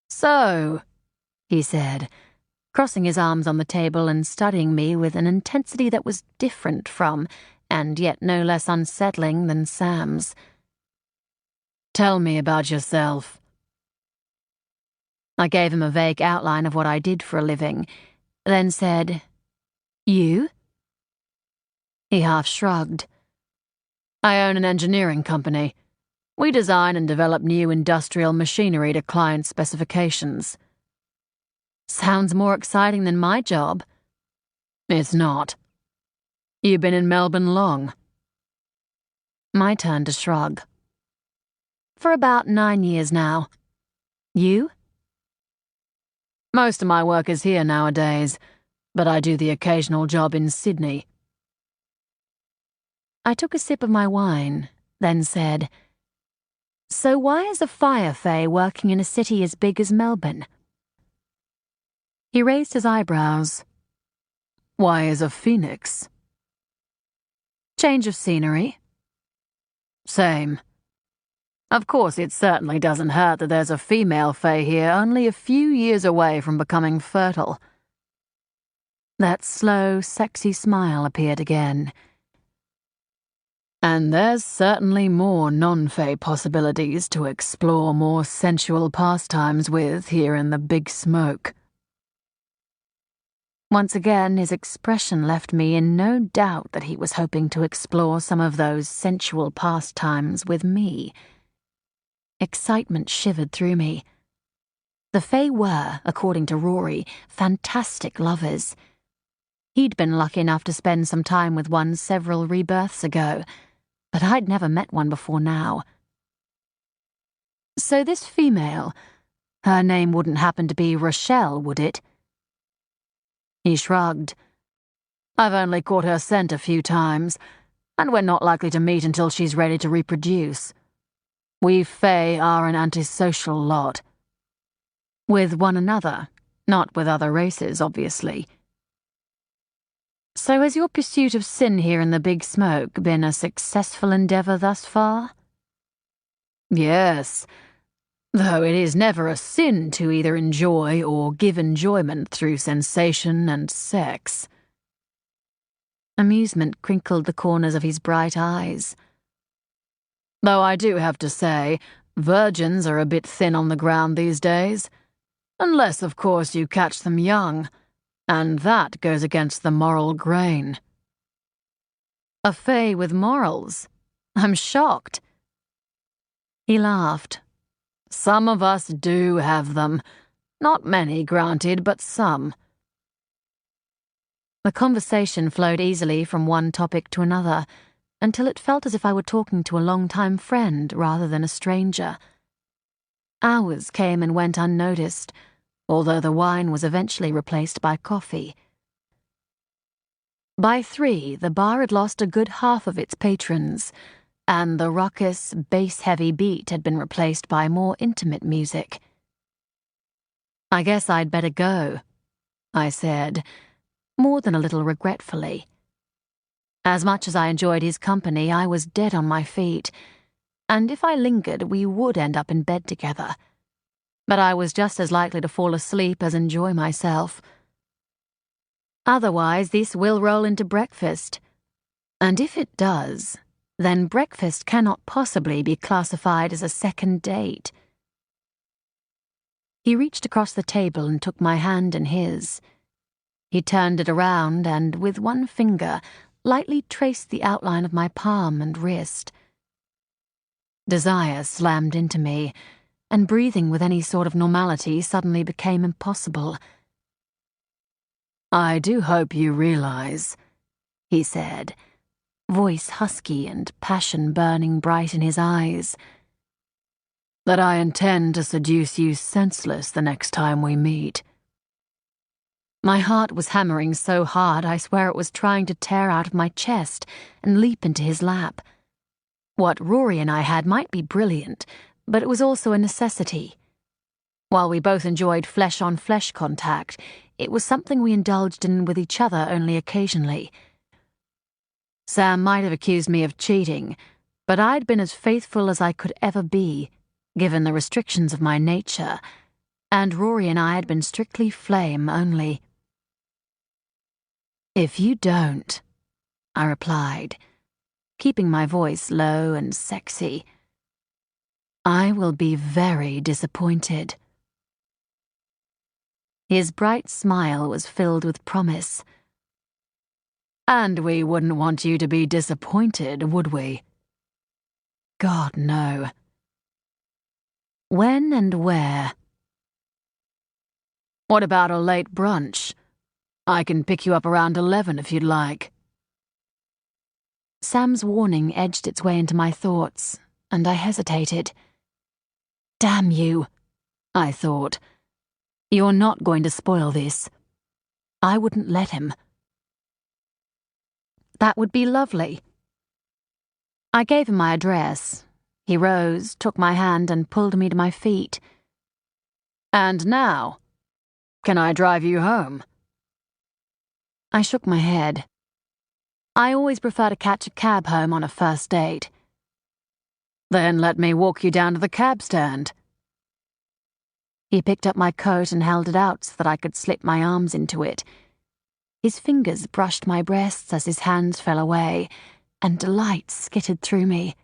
So, he said, crossing his arms on the table and studying me with an intensity that was different from, and yet no less unsettling than Sam's. Tell me about yourself. I gave him a vague outline of what I did for a living, then said, You? He half shrugged. I own an engineering company. We design and develop new industrial machinery to client specifications. Sounds more exciting than my job. It's not. You've been in Melbourne long? My turn to shrug. For about 9 years now. You? Most of my work is here nowadays, but I do the occasional job in Sydney. I took a sip of my wine, then said, So why is a fire fae working in a city as big as Melbourne? He raised his eyebrows. Why is a phoenix? Change of scenery. Same. Of course, it certainly doesn't hurt that there's a female fae here only a few years away from becoming fertile. That slow, sexy smile appeared again. And there's certainly more non-fae possibilities to explore more sensual pastimes with here in the Big Smoke. Once again, his expression left me in no doubt that he was hoping to explore some of those sensual pastimes with me. Excitement shivered through me. The fae were, according to Rory, fantastic lovers. He'd been lucky enough to spend some time with one several rebirths ago, but I'd never met one before now. So this female, her name wouldn't happen to be Rochelle, would it? He shrugged. I've only caught her scent a few times, and we're not likely to meet until she's ready to reproduce. We fae are an antisocial lot. With one another, not with other races, obviously. So has your pursuit of sin here in the Big Smoke been a successful endeavor thus far? Yes, though it is never a sin to either enjoy or give enjoyment through sensation and sex. Amusement crinkled the corners of his bright eyes. Though I do have to say, virgins are a bit thin on the ground these days. Unless, of course, you catch them young, and that goes against the moral grain. A fae with morals? I'm shocked. He laughed. Some of us do have them. Not many, granted, but some. The conversation flowed easily from one topic to another, until it felt as if I were talking to a long-time friend rather than a stranger. Hours came and went unnoticed, although the wine was eventually replaced by coffee. By 3, the bar had lost a good half of its patrons, and the raucous, bass-heavy beat had been replaced by more intimate music. I guess I'd better go, I said, more than a little regretfully. As much as I enjoyed his company, I was dead on my feet, and if I lingered, we would end up in bed together. But I was just as likely to fall asleep as enjoy myself. Otherwise, this will roll into breakfast. And if it does, then breakfast cannot possibly be classified as a second date. He reached across the table and took my hand in his. He turned it around and, with one finger, lightly traced the outline of my palm and wrist. Desire slammed into me, and breathing with any sort of normality suddenly became impossible. I do hope you realize, he said, voice husky and passion burning bright in his eyes, that I intend to seduce you senseless the next time we meet. My heart was hammering so hard I swear it was trying to tear out of my chest and leap into his lap. What Rory and I had might be brilliant, but it was also a necessity. While we both enjoyed flesh-on-flesh contact, it was something we indulged in with each other only occasionally. Sam might have accused me of cheating, but I'd been as faithful as I could ever be, given the restrictions of my nature, and Rory and I had been strictly flame only. If you don't, I replied, keeping my voice low and sexy, I will be very disappointed. His bright smile was filled with promise. And we wouldn't want you to be disappointed, would we? God, no. When and where? What about a late brunch? I can pick you up around 11 if you'd like. Sam's warning edged its way into my thoughts, and I hesitated. Damn you, I thought. You're not going to spoil this. I wouldn't let him. That would be lovely. I gave him my address. He rose, took my hand, and pulled me to my feet. And now, Can I drive you home? I shook my head. I always prefer to catch a cab home on a first date. Then let me walk you down to the cab stand. He picked up my coat and held it out so that I could slip my arms into it. His fingers brushed my breasts as his hands fell away, and delight skittered through me.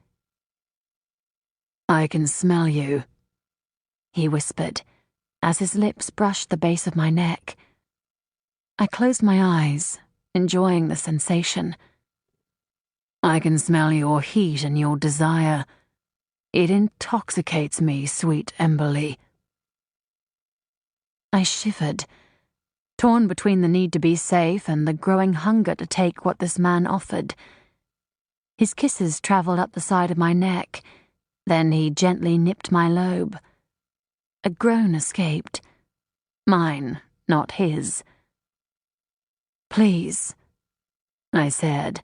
I can smell you, he whispered, as his lips brushed the base of my neck. I closed my eyes, enjoying the sensation. I can smell your heat and your desire. It intoxicates me, sweet Emberly. I shivered, torn between the need to be safe and the growing hunger to take what this man offered. His kisses traveled up the side of my neck, then he gently nipped my lobe. A groan escaped. Mine, not his. "Please," I said,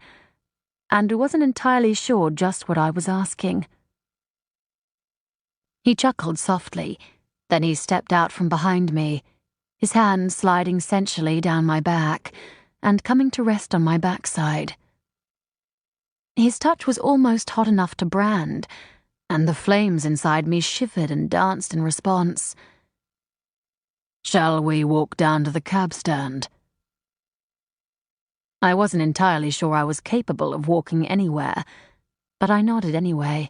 and wasn't entirely sure just what I was asking. He chuckled softly, then he stepped out from behind me, his hand sliding sensually down my back and coming to rest on my backside. His touch was almost hot enough to brand, and the flames inside me shivered and danced in response. Shall we walk down to the cab stand? I wasn't entirely sure I was capable of walking anywhere, but I nodded anyway.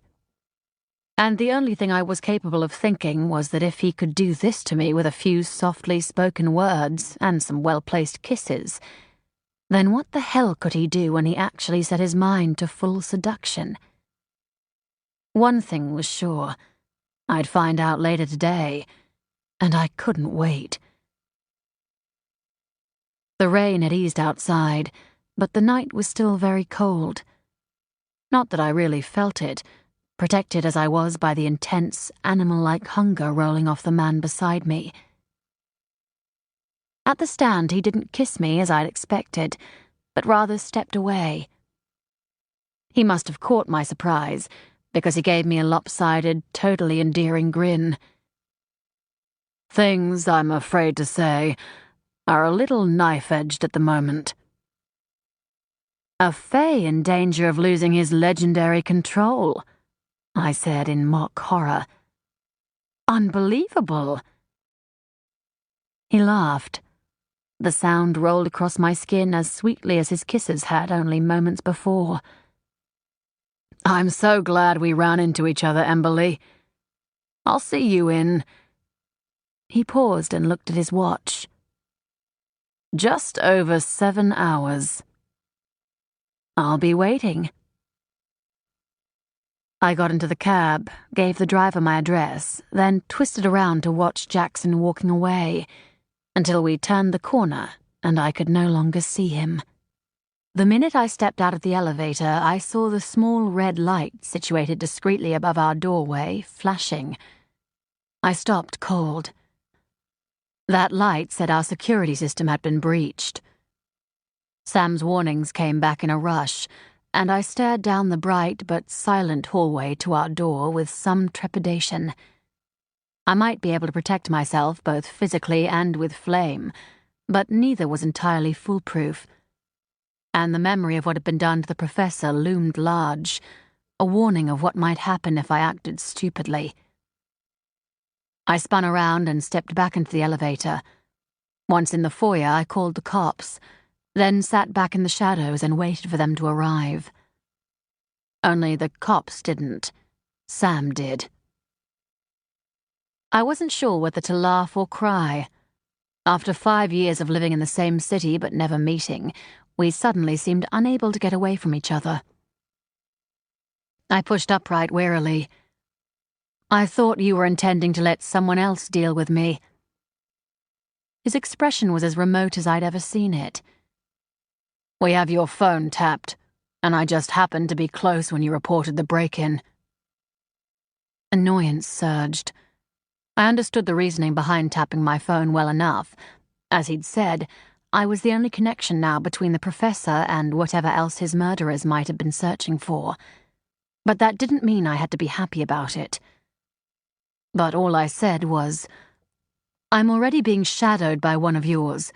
And the only thing I was capable of thinking was that if he could do this to me with a few softly spoken words and some well-placed kisses, then what the hell could he do when he actually set his mind to full seduction? One thing was sure. I'd find out later today, and I couldn't wait. The rain had eased outside, but the night was still very cold. Not that I really felt it, protected as I was by the intense, animal-like hunger rolling off the man beside me. At the stand, he didn't kiss me as I'd expected, but rather stepped away. He must have caught my surprise, because he gave me a lopsided, totally endearing grin. Things, I'm afraid to say, are a little knife-edged at the moment. A Fae in danger of losing his legendary control, I said in mock horror. Unbelievable. He laughed. The sound rolled across my skin as sweetly as his kisses had only moments before. I'm so glad we ran into each other, Emberly. I'll see you in... He paused and looked at his watch. Just over 7 hours. I'll be waiting. I got into the cab, gave the driver my address, then twisted around to watch Jackson walking away, until we turned the corner and I could no longer see him. The minute I stepped out of the elevator, I saw the small red light situated discreetly above our doorway flashing. I stopped cold. That light said our security system had been breached. Sam's warnings came back in a rush, and I stared down the bright but silent hallway to our door with some trepidation. I might be able to protect myself both physically and with flame, but neither was entirely foolproof. And the memory of what had been done to the professor loomed large, a warning of what might happen if I acted stupidly. I spun around and stepped back into the elevator. Once in the foyer, I called the cops, then sat back in the shadows and waited for them to arrive. Only the cops didn't. Sam did. I wasn't sure whether to laugh or cry. After 5 years of living in the same city but never meeting, we suddenly seemed unable to get away from each other. I pushed upright wearily. I thought you were intending to let someone else deal with me. His expression was as remote as I'd ever seen it. We have your phone tapped, and I just happened to be close when you reported the break-in. Annoyance surged. I understood the reasoning behind tapping my phone well enough. As he'd said, I was the only connection now between the professor and whatever else his murderers might have been searching for. But that didn't mean I had to be happy about it. But all I said was, I'm already being shadowed by one of yours.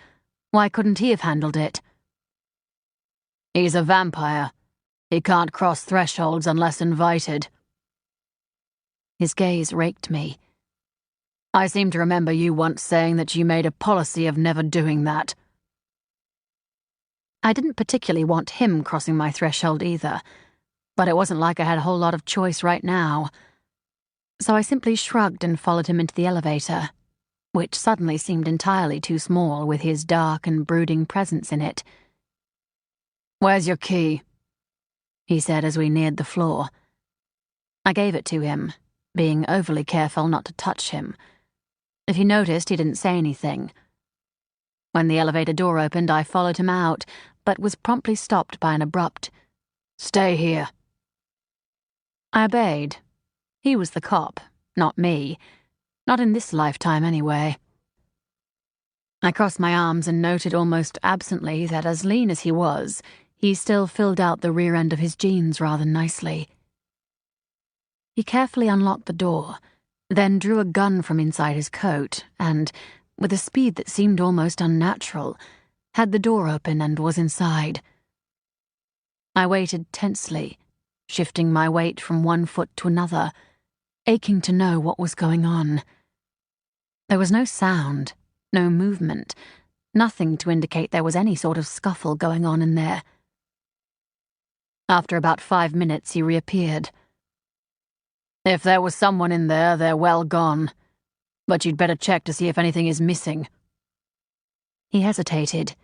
Why couldn't he have handled it? He's a vampire. He can't cross thresholds unless invited. His gaze raked me. I seem to remember you once saying that you made a policy of never doing that. I didn't particularly want him crossing my threshold either, but it wasn't like I had a whole lot of choice right now. So I simply shrugged and followed him into the elevator, which suddenly seemed entirely too small with his dark and brooding presence in it. "Where's your key?" he said as we neared the floor. I gave it to him, being overly careful not to touch him. If he noticed, he didn't say anything. When the elevator door opened, I followed him out, but was promptly stopped by an abrupt, "Stay here." I obeyed. He was the cop, not me. Not in this lifetime, anyway. I crossed my arms and noted almost absently that as lean as he was, he still filled out the rear end of his jeans rather nicely. He carefully unlocked the door, then drew a gun from inside his coat and, with a speed that seemed almost unnatural, had the door open and was inside. I waited tensely, shifting my weight from one foot to another, aching to know what was going on. There was no sound, no movement, nothing to indicate there was any sort of scuffle going on in there. After about 5 minutes, he reappeared. "If there was someone in there, they're well gone. But you'd better check to see if anything is missing." He hesitated.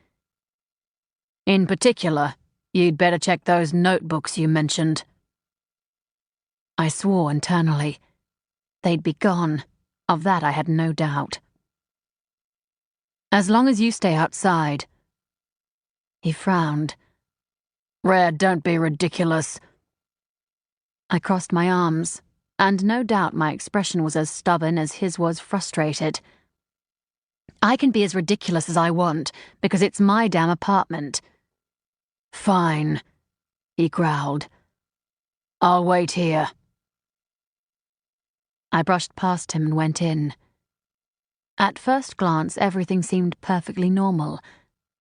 "In particular, you'd better check those notebooks you mentioned." I swore internally. They'd be gone. Of that I had no doubt. "As long as you stay outside." He frowned. "Red, don't be ridiculous." I crossed my arms, and no doubt my expression was as stubborn as his was frustrated. I can be as ridiculous as I want, because it's my damn apartment. "Fine," he growled. "I'll wait here." I brushed past him and went in. At first glance, everything seemed perfectly normal.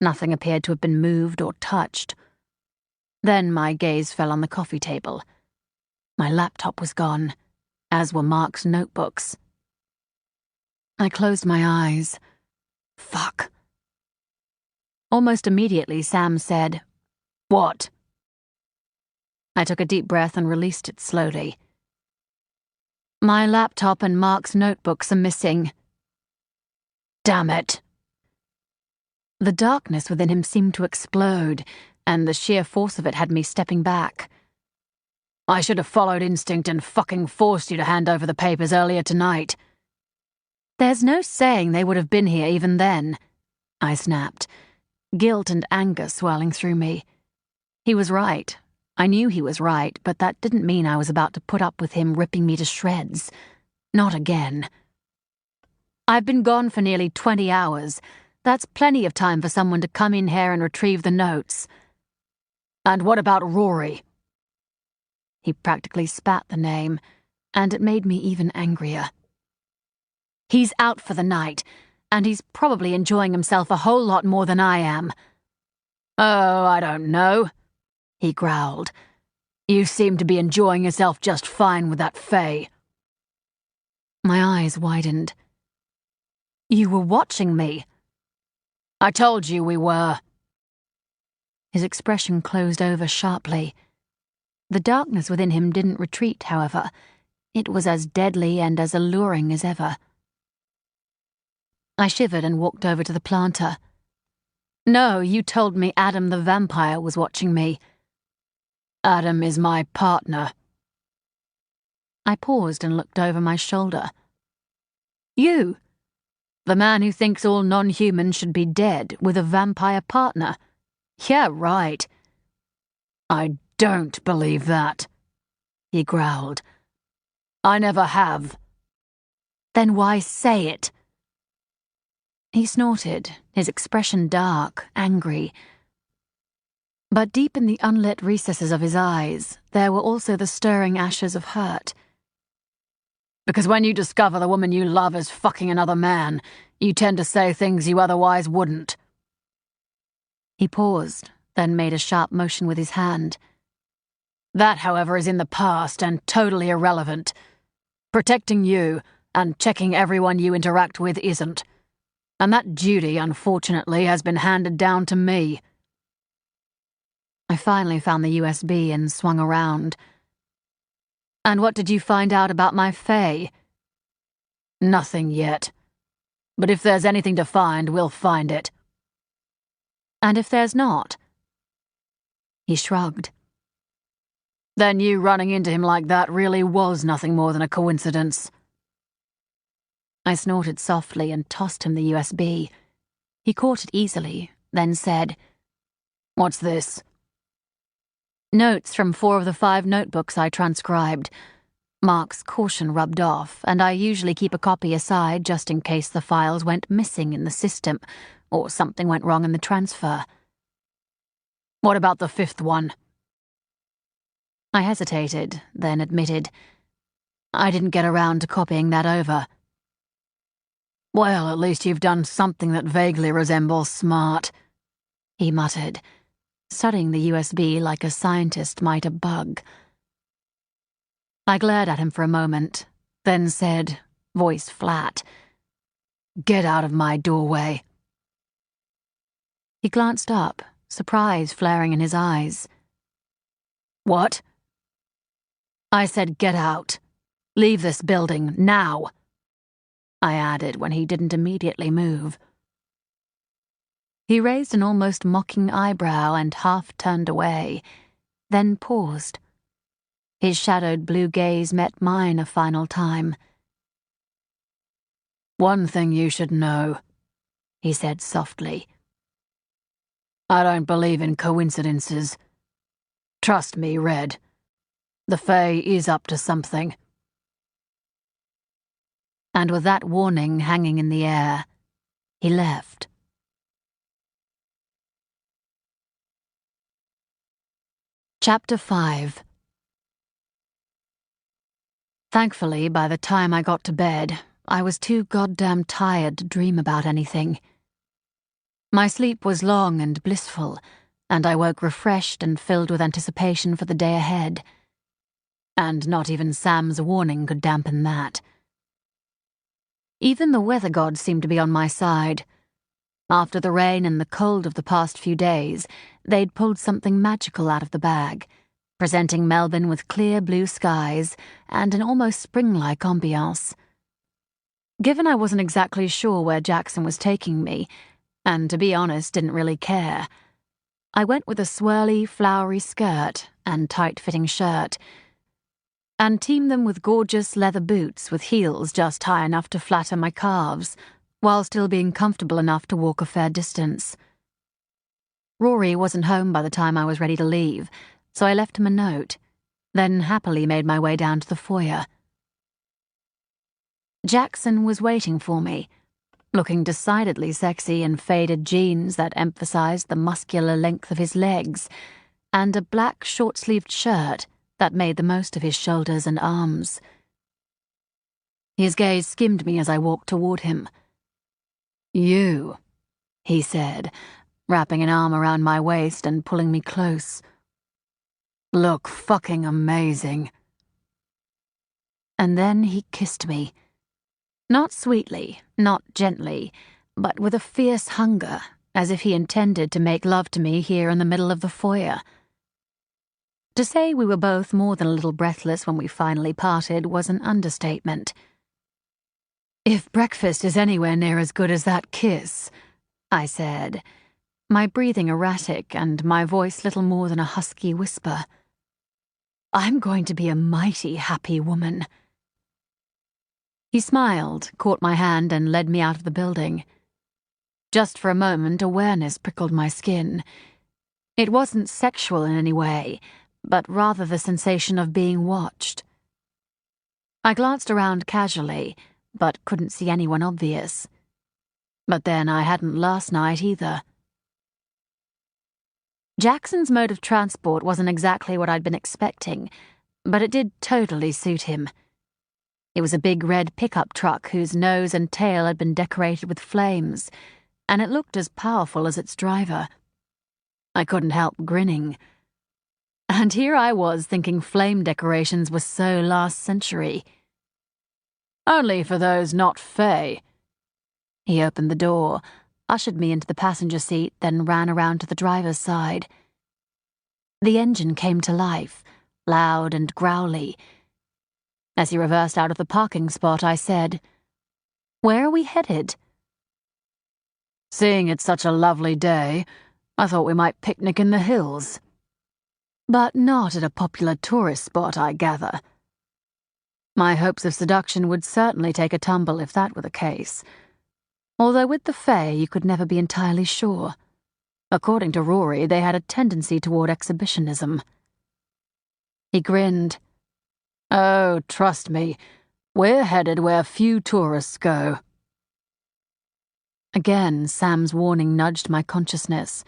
Nothing appeared to have been moved or touched. Then my gaze fell on the coffee table. My laptop was gone, as were Mark's notebooks. I closed my eyes. Fuck. Almost immediately, Sam said, "What?" I took a deep breath and released it slowly. "My laptop and Mark's notebooks are missing." "Damn it." The darkness within him seemed to explode, and the sheer force of it had me stepping back. "I should have followed instinct and fucking forced you to hand over the papers earlier tonight." "There's no saying they would have been here even then," I snapped, guilt and anger swirling through me. He was right. I knew he was right, but that didn't mean I was about to put up with him ripping me to shreds. Not again. "I've been gone for nearly 20 hours. That's plenty of time for someone to come in here and retrieve the notes." "And what about Rory?" He practically spat the name, and it made me even angrier. "He's out for the night, and he's probably enjoying himself a whole lot more than I am." "Oh, I don't know," he growled. "You seem to be enjoying yourself just fine with that Faye." My eyes widened. "You were watching me." "I told you we were." His expression closed over sharply. The darkness within him didn't retreat, however. It was as deadly and as alluring as ever. I shivered and walked over to the planter. "No, you told me Adam the vampire was watching me." "Adam is my partner." I paused and looked over my shoulder. "You? The man who thinks all non-humans should be dead with a vampire partner? Yeah, right." "I don't believe that," he growled. "I never have." "Then why say it?" He snorted, his expression dark, angry. But deep in the unlit recesses of his eyes, there were also the stirring ashes of hurt. "Because when you discover the woman you love is fucking another man, You tend to say things you otherwise wouldn't." He paused, then made a sharp motion with his hand. "That, however, is in the past and totally irrelevant. Protecting you and checking everyone you interact with isn't. And that duty, unfortunately, has been handed down to me." I finally found the USB and swung around. "And what did you find out about my fae?" "Nothing yet. But if there's anything to find, we'll find it." "And if there's not?" He shrugged. "Then you running into him like that really was nothing more than a coincidence." I snorted softly and tossed him the USB. He caught it easily, then said, "What's this?" "Notes from 4 of the 5 notebooks I transcribed. Mark's caution rubbed off, and I usually keep a copy aside just in case the files went missing in the system, or something went wrong in the transfer." "What about the 5th one?" I hesitated, then admitted, "I didn't get around to copying that over." "Well, at least you've done something that vaguely resembles smart," he muttered, studying the USB like a scientist might a bug. I glared at him for a moment, then said, voice flat, "Get out of my doorway." He glanced up, surprise flaring in his eyes. "What?" "I said get out. Leave this building, now," I added when he didn't immediately move. He raised an almost mocking eyebrow and half turned away, then paused. His shadowed blue gaze met mine a final time. "One thing you should know," he said softly. "I don't believe in coincidences. Trust me, Red. The Fae is up to something." And with that warning hanging in the air, he left. Chapter 5. Thankfully, by the time I got to bed, I was too goddamn tired to dream about anything. My sleep was long and blissful, and I woke refreshed and filled with anticipation for the day ahead. And not even Sam's warning could dampen that. Even the weather gods seemed to be on my side. After the rain and the cold of the past few days, they'd pulled something magical out of the bag, presenting Melbourne with clear blue skies and an almost spring-like ambiance. Given I wasn't exactly sure where Jackson was taking me, and to be honest didn't really care, I went with a swirly, flowery skirt and tight-fitting shirt, and teamed them with gorgeous leather boots with heels just high enough to flatter my calves, while still being comfortable enough to walk a fair distance. Rory wasn't home by the time I was ready to leave, so I left him a note, then happily made my way down to the foyer. Jackson was waiting for me, looking decidedly sexy in faded jeans that emphasized the muscular length of his legs, and a black short-sleeved shirt that made the most of his shoulders and arms. His gaze skimmed me as I walked toward him. "You," he said, wrapping an arm around my waist and pulling me close. "Look fucking amazing." And then he kissed me. Not sweetly, not gently, but with a fierce hunger, as if he intended to make love to me here in the middle of the foyer. To say we were both more than a little breathless when we finally parted was an understatement. "If breakfast is anywhere near as good as that kiss," I said, my breathing erratic and my voice little more than a husky whisper, "I'm going to be a mighty happy woman." He smiled, caught my hand, and led me out of the building. Just for a moment, awareness prickled my skin. It wasn't sexual in any way, but rather the sensation of being watched. I glanced around casually, but couldn't see anyone obvious. But then I hadn't last night either. Jackson's mode of transport wasn't exactly what I'd been expecting, but it did totally suit him. It was a big red pickup truck whose nose and tail had been decorated with flames, and it looked as powerful as its driver. I couldn't help grinning. And here I was thinking flame decorations were so last century. Only for those not Fae. He opened the door, ushered me into the passenger seat, then ran around to the driver's side. The engine came to life, loud and growly. As he reversed out of the parking spot, I said, "Where are we headed?" Seeing it's such a lovely day, I thought we might picnic in the hills. But not at a popular tourist spot, I gather. My hopes of seduction would certainly take a tumble if that were the case. Although with the Fae you could never be entirely sure. According to Rory, they had a tendency toward exhibitionism. He grinned. Oh, trust me, we're headed where few tourists go. Again, Sam's warning nudged my consciousness,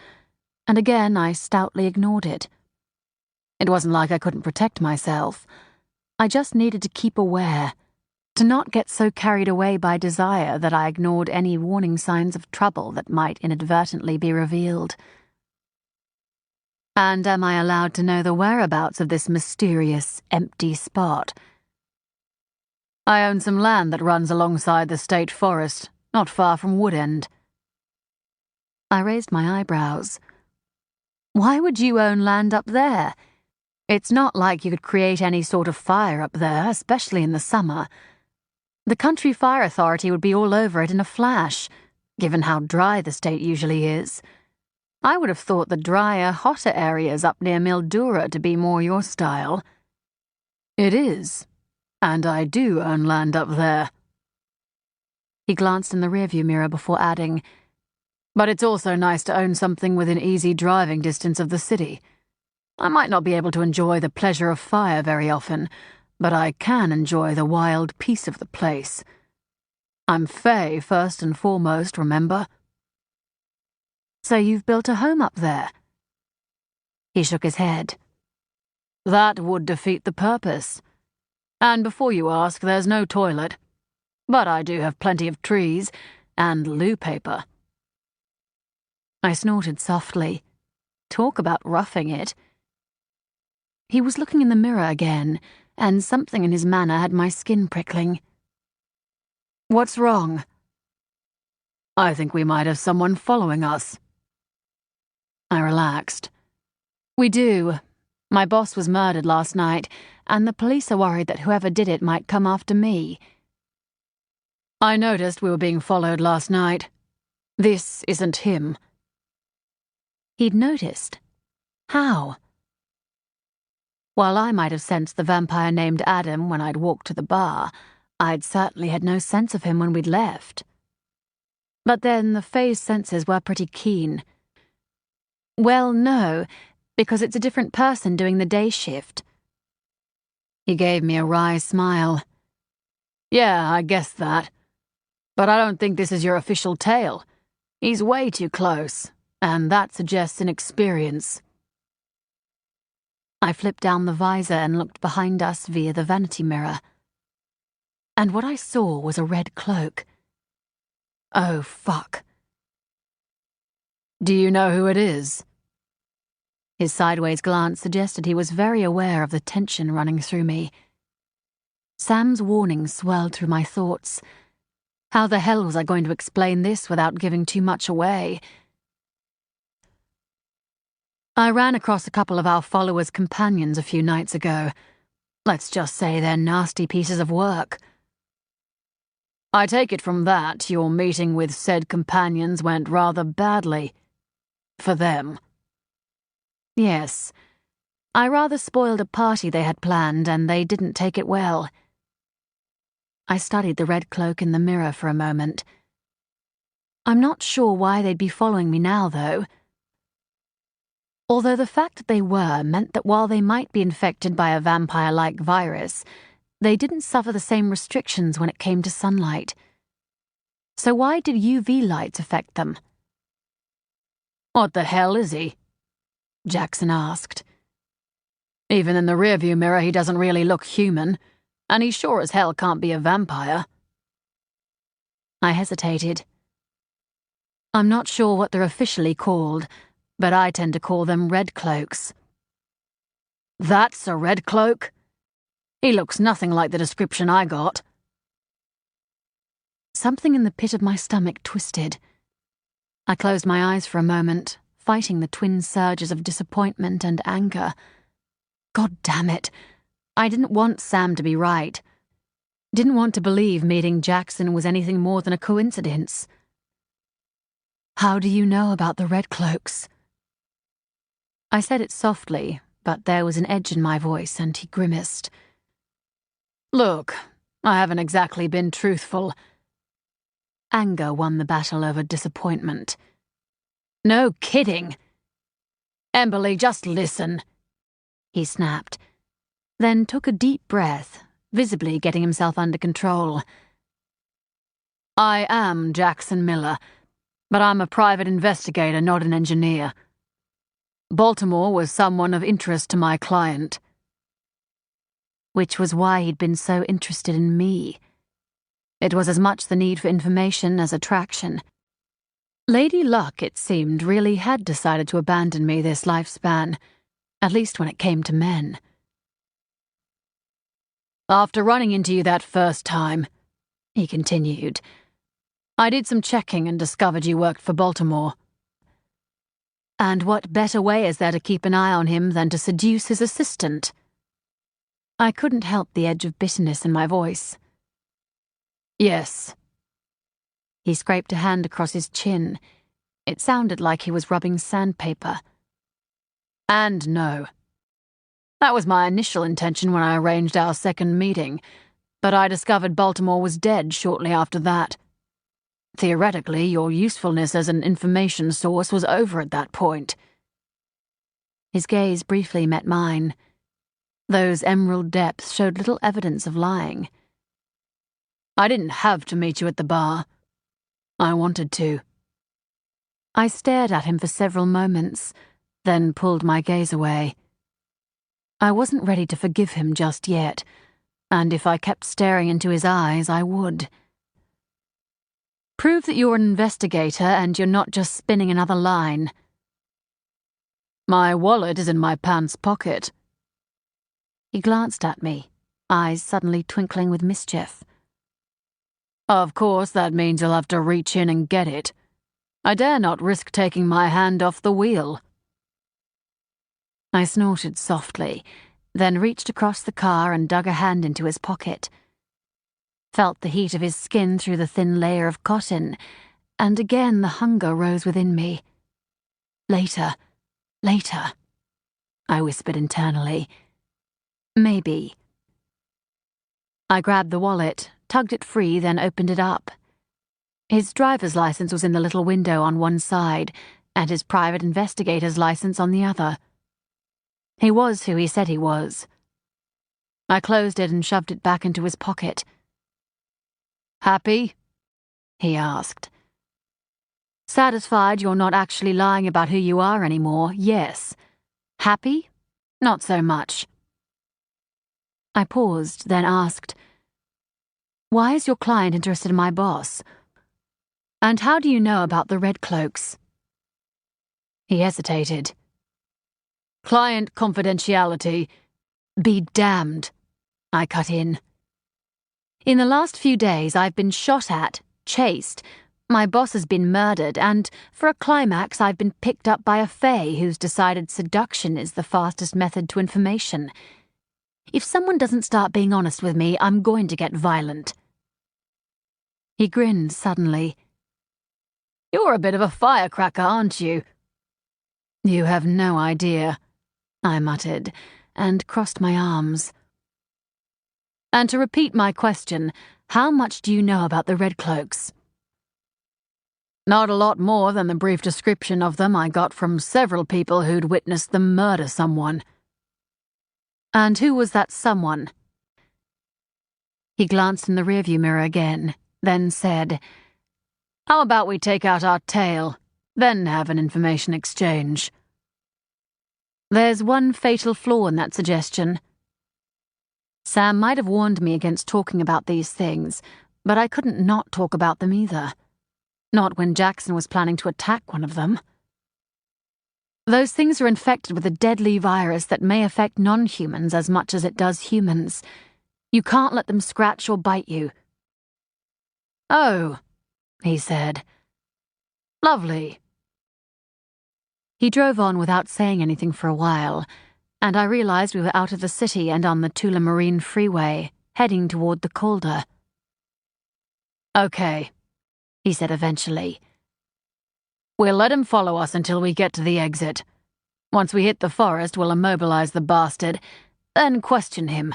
and again I stoutly ignored it. It wasn't like I couldn't protect myself. I just needed to keep aware, to not get so carried away by desire that I ignored any warning signs of trouble that might inadvertently be revealed. And am I allowed to know the whereabouts of this mysterious, empty spot? I own some land that runs alongside the state forest, not far from Woodend. I raised my eyebrows. Why would you own land up there? It's not like you could create any sort of fire up there, especially in the summer. The Country Fire Authority would be all over it in a flash, given how dry the state usually is. I would have thought the drier, hotter areas up near Mildura to be more your style. It is, and I do own land up there. He glanced in the rearview mirror before adding, but it's also nice to own something within easy driving distance of the city. I might not be able to enjoy the pleasure of fire very often, but I can enjoy the wild peace of the place. I'm Fae first and foremost, remember? So you've built a home up there? He shook his head. That would defeat the purpose. And before you ask, there's no toilet. But I do have plenty of trees and loo paper. I snorted softly. Talk about roughing it. He was looking in the mirror again, and something in his manner had my skin prickling. What's wrong? I think we might have someone following us. I relaxed. We do. My boss was murdered last night, and the police are worried that whoever did it might come after me. I noticed we were being followed last night. This isn't him. He'd noticed. How? While I might have sensed the vampire named Adam when I'd walked to the bar, I'd certainly had no sense of him when we'd left. But then the Fae's senses were pretty keen. Well, no, because it's a different person doing the day shift. He gave me a wry smile. Yeah, I guessed that. But I don't think this is your official tale. He's way too close, and that suggests inexperience. I flipped down the visor and looked behind us via the vanity mirror. And what I saw was a red cloak. Oh, fuck. Do you know who it is? His sideways glance suggested he was very aware of the tension running through me. Sam's warning swirled through my thoughts. How the hell was I going to explain this without giving too much away? I ran across a couple of our followers' companions a few nights ago. Let's just say they're nasty pieces of work. I take it from that your meeting with said companions went rather badly. For them. Yes. I rather spoiled a party they had planned, and they didn't take it well. I studied the red cloak in the mirror for a moment. I'm not sure why they'd be following me now, though. Although the fact that they were meant that while they might be infected by a vampire-like virus, they didn't suffer the same restrictions when it came to sunlight. So why did UV lights affect them? What the hell is he? Jackson asked. Even in the rearview mirror, he doesn't really look human. And he sure as hell can't be a vampire. I hesitated. I'm not sure what they're officially called, but I tend to call them red cloaks. That's a red cloak? He looks nothing like the description I got. Something in the pit of my stomach twisted. I closed my eyes for a moment, fighting the twin surges of disappointment and anger. God damn it. I didn't want Sam to be right. Didn't want to believe meeting Jackson was anything more than a coincidence. How do you know about the red cloaks? I said it softly, but there was an edge in my voice, and he grimaced. Look, I haven't exactly been truthful. Anger won the battle over disappointment. No kidding. Emberly, just listen, he snapped, then took a deep breath, visibly getting himself under control. I am Jackson Miller, but I'm a private investigator, not an engineer. Baltimore was someone of interest to my client. Which was why he'd been so interested in me. It was as much the need for information as attraction. Lady Luck, it seemed, really had decided to abandon me this lifespan, at least when it came to men. After running into you that first time, he continued, I did some checking and discovered you worked for Baltimore. And what better way is there to keep an eye on him than to seduce his assistant? I couldn't help the edge of bitterness in my voice. Yes. He scraped a hand across his chin. It sounded like he was rubbing sandpaper. And no. That was my initial intention when I arranged our second meeting, but I discovered Baltimore was dead shortly after that. Theoretically, your usefulness as an information source was over at that point. His gaze briefly met mine. Those emerald depths showed little evidence of lying. I didn't have to meet you at the bar. I wanted to. I stared at him for several moments, then pulled my gaze away. I wasn't ready to forgive him just yet, and if I kept staring into his eyes, I would. Prove that you're an investigator and you're not just spinning another line. My wallet is in my pants pocket. He glanced at me, eyes suddenly twinkling with mischief. Of course, that means you'll have to reach in and get it. I dare not risk taking my hand off the wheel. I snorted softly, then reached across the car and dug a hand into his pocket. Felt the heat of his skin through the thin layer of cotton, and again the hunger rose within me. Later, I whispered internally. Maybe. I grabbed the wallet, tugged it free, then opened it up. His driver's license was in the little window on one side, and his private investigator's license on the other. He was who he said he was. I closed it and shoved it back into his pocket. Happy? He asked. Satisfied you're not actually lying about who you are anymore, yes. Happy? Not so much. I paused, then asked, why is your client interested in my boss? And how do you know about the red cloaks? He hesitated. Client confidentiality. Be damned, I cut in. In the last few days, I've been shot at, chased, my boss has been murdered, and for a climax, I've been picked up by a fae who's decided seduction is the fastest method to information. If someone doesn't start being honest with me, I'm going to get violent. He grinned suddenly. You're a bit of a firecracker, aren't you? You have no idea, I muttered, and crossed my arms. And to repeat my question, how much do you know about the Red Cloaks? Not a lot more than the brief description of them I got from several people who'd witnessed them murder someone. And who was that someone? He glanced in the rearview mirror again, then said, How about we take out our tail, then have an information exchange? There's one fatal flaw in that suggestion. Sam might have warned me against talking about these things, but I couldn't not talk about them either. Not when Jackson was planning to attack one of them. Those things are infected with a deadly virus that may affect non-humans as much as it does humans. You can't let them scratch or bite you. Oh, he said. Lovely. He drove on without saying anything for a while, and I realized we were out of the city and on the Tula Marine Freeway, heading toward the Calder. Okay, he said eventually. We'll let him follow us until we get to the exit. Once we hit the forest, we'll immobilize the bastard, then question him.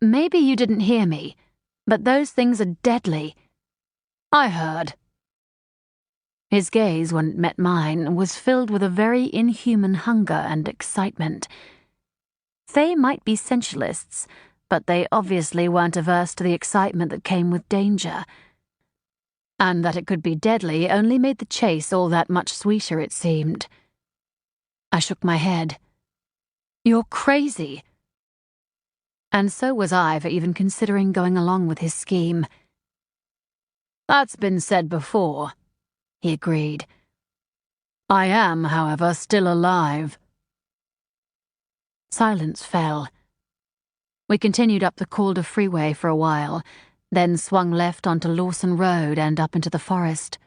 Maybe you didn't hear me, but those things are deadly. I heard. His gaze, when it met mine, was filled with a very inhuman hunger and excitement. They might be sensualists, but they obviously weren't averse to the excitement that came with danger. And that it could be deadly only made the chase all that much sweeter, it seemed. I shook my head. You're crazy. And so was I for even considering going along with his scheme. That's been said before, he agreed. I am, however, still alive. Silence fell. We continued up the Calder Freeway for a while, then swung left onto Lawson Road and up into the forest.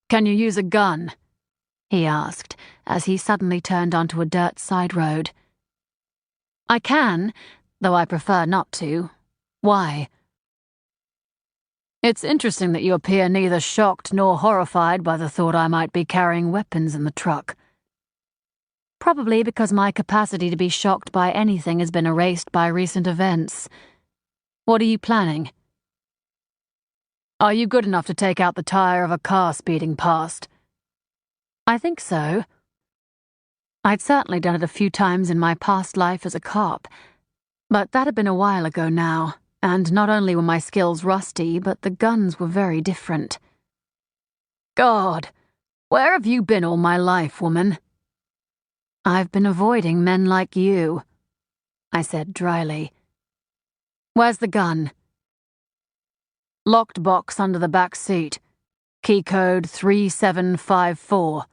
Can you use a gun? He asked, as he suddenly turned onto a dirt side road. I can, though I prefer not to. Why? It's interesting that you appear neither shocked nor horrified by the thought I might be carrying weapons in the truck. Probably because my capacity to be shocked by anything has been erased by recent events. What are you planning? Are you good enough to take out the tire of a car speeding past? I think so. I'd certainly done it a few times in my past life as a cop, but that had been a while ago now, and not only were my skills rusty, but the guns were very different. God, where have you been all my life, woman? I've been avoiding men like you, I said dryly. Where's the gun? Locked box under the back seat. Key code 3754.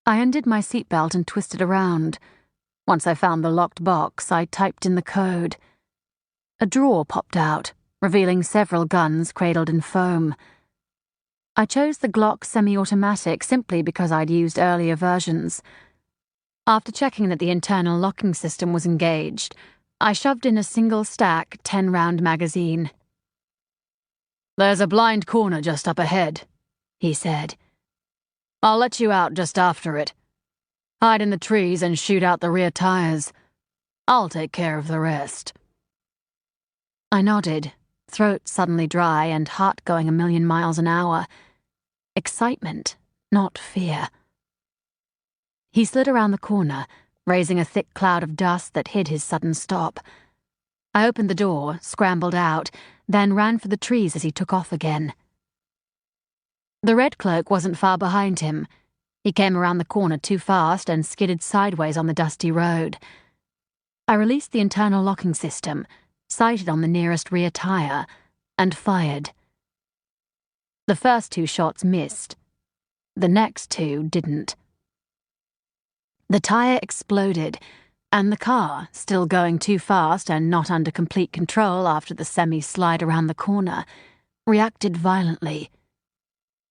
I undid my seatbelt and twisted around. Once I found the locked box, I typed in the code. A drawer popped out, revealing several guns cradled in foam. I chose the Glock semi-automatic simply because I'd used earlier versions. After checking that the internal locking system was engaged, I shoved in a single-stack 10-round magazine. There's a blind corner just up ahead, he said. I'll let you out just after it. Hide in the trees and shoot out the rear tires. I'll take care of the rest. I nodded, throat suddenly dry and heart going 1,000,000 miles an hour. Excitement, not fear. He slid around the corner, raising a thick cloud of dust that hid his sudden stop. I opened the door, scrambled out, then ran for the trees as he took off again. The red cloak wasn't far behind him. He came around the corner too fast and skidded sideways on the dusty road. I released the internal locking system, sighted on the nearest rear tire, and fired. The first 2 shots missed. The next 2 didn't. The tire exploded, and the car, still going too fast and not under complete control after the semi-slide around the corner, reacted violently.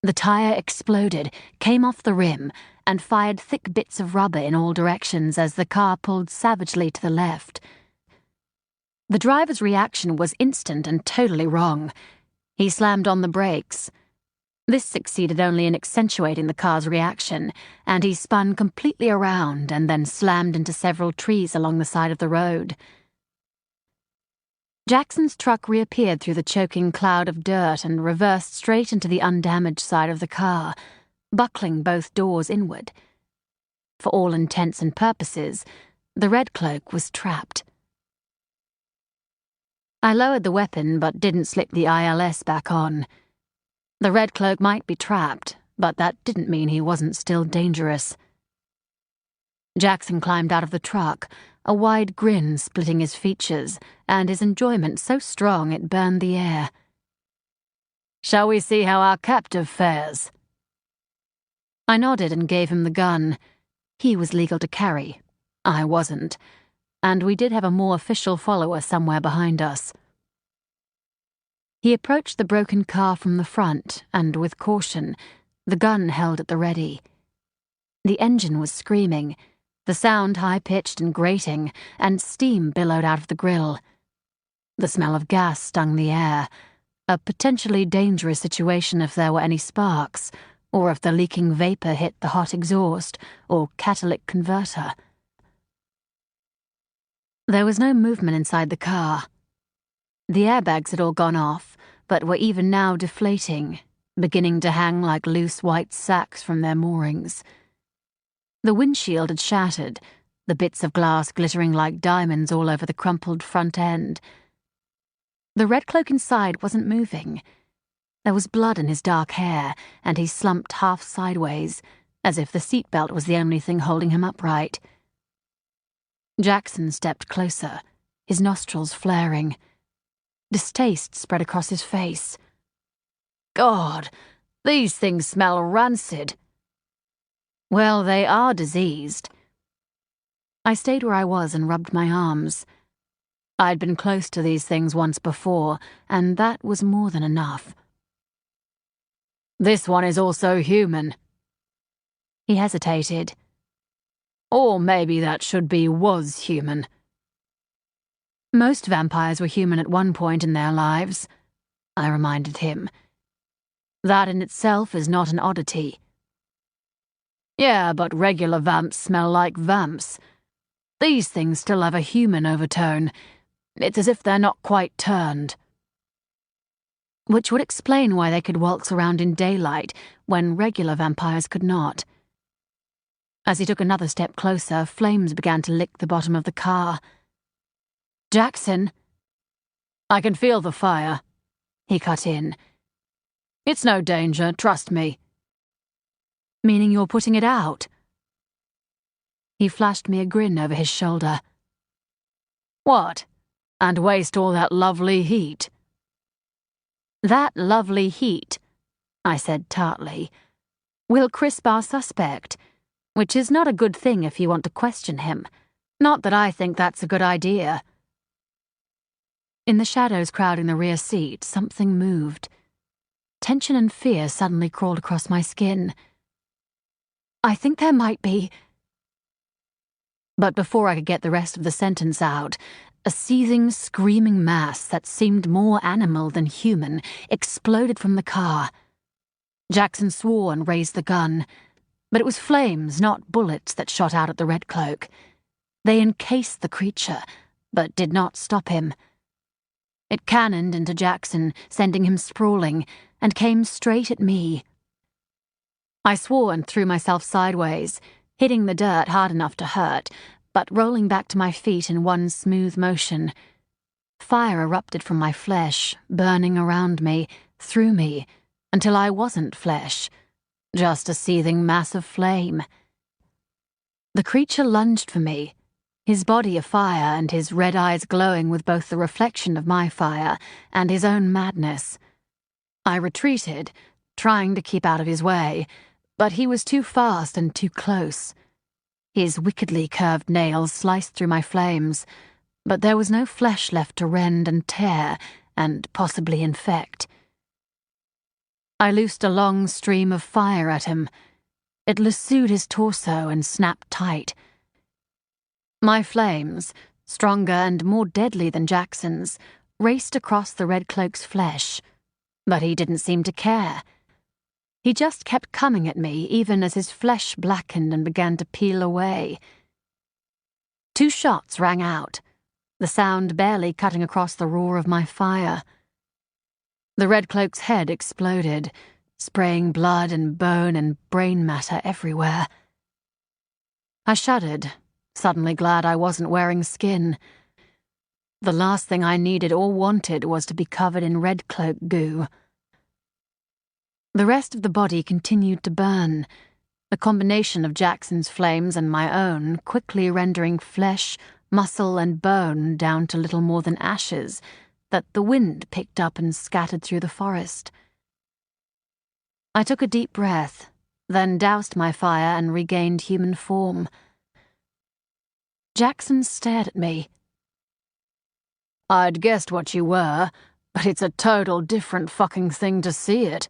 The tire exploded, came off the rim, and fired thick bits of rubber in all directions as the car pulled savagely to the left. The driver's reaction was instant and totally wrong. He slammed on the brakes. This succeeded only in accentuating the car's reaction, and he spun completely around and then slammed into several trees along the side of the road. Jackson's truck reappeared through the choking cloud of dirt and reversed straight into the undamaged side of the car, buckling both doors inward. For all intents and purposes, the red cloak was trapped. I lowered the weapon but didn't slip the ILS back on. The red cloak might be trapped, but that didn't mean he wasn't still dangerous. Jackson climbed out of the truck, a wide grin splitting his features, and his enjoyment so strong it burned the air. "Shall we see how our captive fares?" I nodded and gave him the gun. He was legal to carry. I wasn't. And we did have a more official follower somewhere behind us. He approached the broken car from the front, and with caution, the gun held at the ready. The engine was screaming, the sound high-pitched and grating, and steam billowed out of the grill. The smell of gas stung the air, a potentially dangerous situation if there were any sparks, or if the leaking vapor hit the hot exhaust or catalytic converter. There was no movement inside the car. The airbags had all gone off, but were even now deflating, beginning to hang like loose white sacks from their moorings. The windshield had shattered, the bits of glass glittering like diamonds all over the crumpled front end. The red cloak inside wasn't moving. There was blood in his dark hair, and he slumped half sideways, as if the seatbelt was the only thing holding him upright. Jackson stepped closer, his nostrils flaring. Distaste spread across his face. "God, these things smell rancid." "Well, they are diseased." I stayed where I was and rubbed my arms. I'd been close to these things once before, and that was more than enough. "This one is also human." He hesitated. "Or maybe that should be was human." "Most vampires were human at one point in their lives," I reminded him. "That in itself is not an oddity." "Yeah, but regular vamps smell like vamps. These things still have a human overtone. It's as if they're not quite turned." Which would explain why they could waltz around in daylight when regular vampires could not. As he took another step closer, flames began to lick the bottom of the car. "Jackson!" "I can feel the fire," he cut in. "It's no danger, trust me." "Meaning you're putting it out?" He flashed me a grin over his shoulder. "What? And waste all that lovely heat?" "That lovely heat," I said tartly, "will crisp our suspect, which is not a good thing if you want to question him. Not that I think that's a good idea." In the shadows crowding the rear seat, something moved. Tension and fear suddenly crawled across my skin. "I think there might be—" But before I could get the rest of the sentence out, a seething, screaming mass that seemed more animal than human exploded from the car. Jackson swore and raised the gun, but it was flames, not bullets, that shot out at the red cloak. They encased the creature, but did not stop him. It cannoned into Jackson, sending him sprawling, and came straight at me. I swore and threw myself sideways, hitting the dirt hard enough to hurt, but rolling back to my feet in one smooth motion. Fire erupted from my flesh, burning around me, through me, until I wasn't flesh, just a seething mass of flame. The creature lunged for me, his body afire and his red eyes glowing with both the reflection of my fire and his own madness. I retreated, trying to keep out of his way, but he was too fast and too close. His wickedly curved nails sliced through my flames, but there was no flesh left to rend and tear and possibly infect. I loosed a long stream of fire at him. It lassoed his torso and snapped tight. My flames, stronger and more deadly than Jackson's, raced across the red cloak's flesh, but he didn't seem to care. He just kept coming at me even as his flesh blackened and began to peel away. 2 shots rang out, the sound barely cutting across the roar of my fire. The red cloak's head exploded, spraying blood and bone and brain matter everywhere. I shuddered, suddenly glad I wasn't wearing skin. The last thing I needed or wanted was to be covered in red cloak goo. The rest of the body continued to burn, the combination of Jackson's flames and my own quickly rendering flesh, muscle, and bone down to little more than ashes that the wind picked up and scattered through the forest. I took a deep breath, then doused my fire and regained human form. Jackson stared at me. "I'd guessed what you were, but it's a total different fucking thing to see it."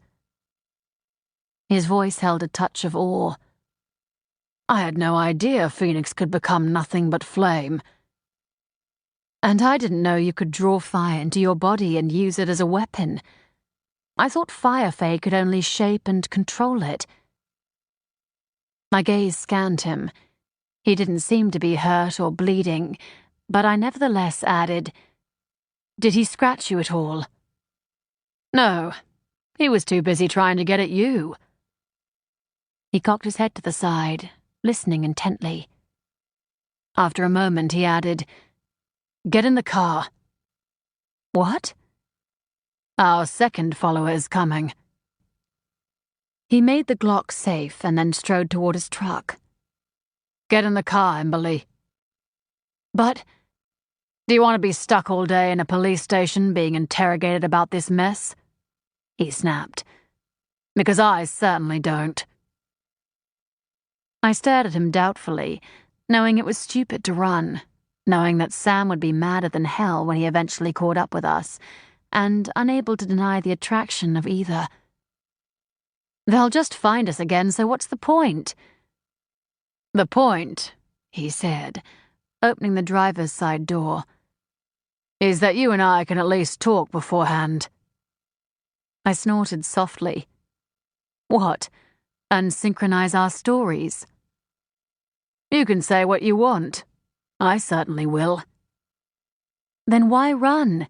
His voice held a touch of awe. "I had no idea Phoenix could become nothing but flame." "And I didn't know you could draw fire into your body and use it as a weapon. I thought Fire Fae could only shape and control it." My gaze scanned him. He didn't seem to be hurt or bleeding, but I nevertheless added, "Did he scratch you at all?" "No, he was too busy trying to get at you." He cocked his head to the side, listening intently. After a moment, he added, "Get in the car." "What?" "Our second follower is coming." He made the Glock safe and then strode toward his truck. "Get in the car, Emberly." "But—" "Do you want to be stuck all day in a police station being interrogated about this mess?" he snapped. "Because I certainly don't." I stared at him doubtfully, knowing it was stupid to run, knowing that Sam would be madder than hell when he eventually caught up with us, and unable to deny the attraction of either. "They'll just find us again, so what's the point?" "The point," he said, opening the driver's side door, "is that you and I can at least talk beforehand." I snorted softly. "What, and synchronize our stories?" "You can say what you want. I certainly will." "Then why run?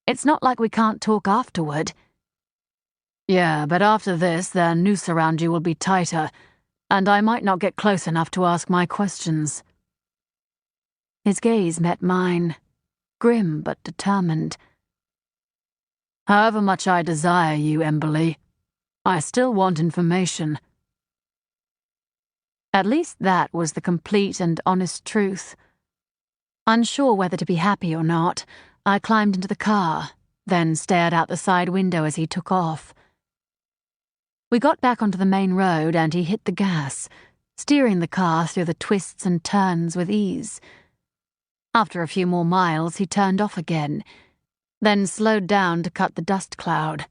It's not like we can't talk afterward." "Yeah, but after this, their noose around you will be tighter, and I might not get close enough to ask my questions." His gaze met mine, grim but determined. "However much I desire you, Emberly, I still want information." At least that was the complete and honest truth. Unsure whether to be happy or not, I climbed into the car, then stared out the side window as he took off. We got back onto the main road and he hit the gas, steering the car through the twists and turns with ease. After a few more miles, he turned off again, then slowed down to cut the dust cloud.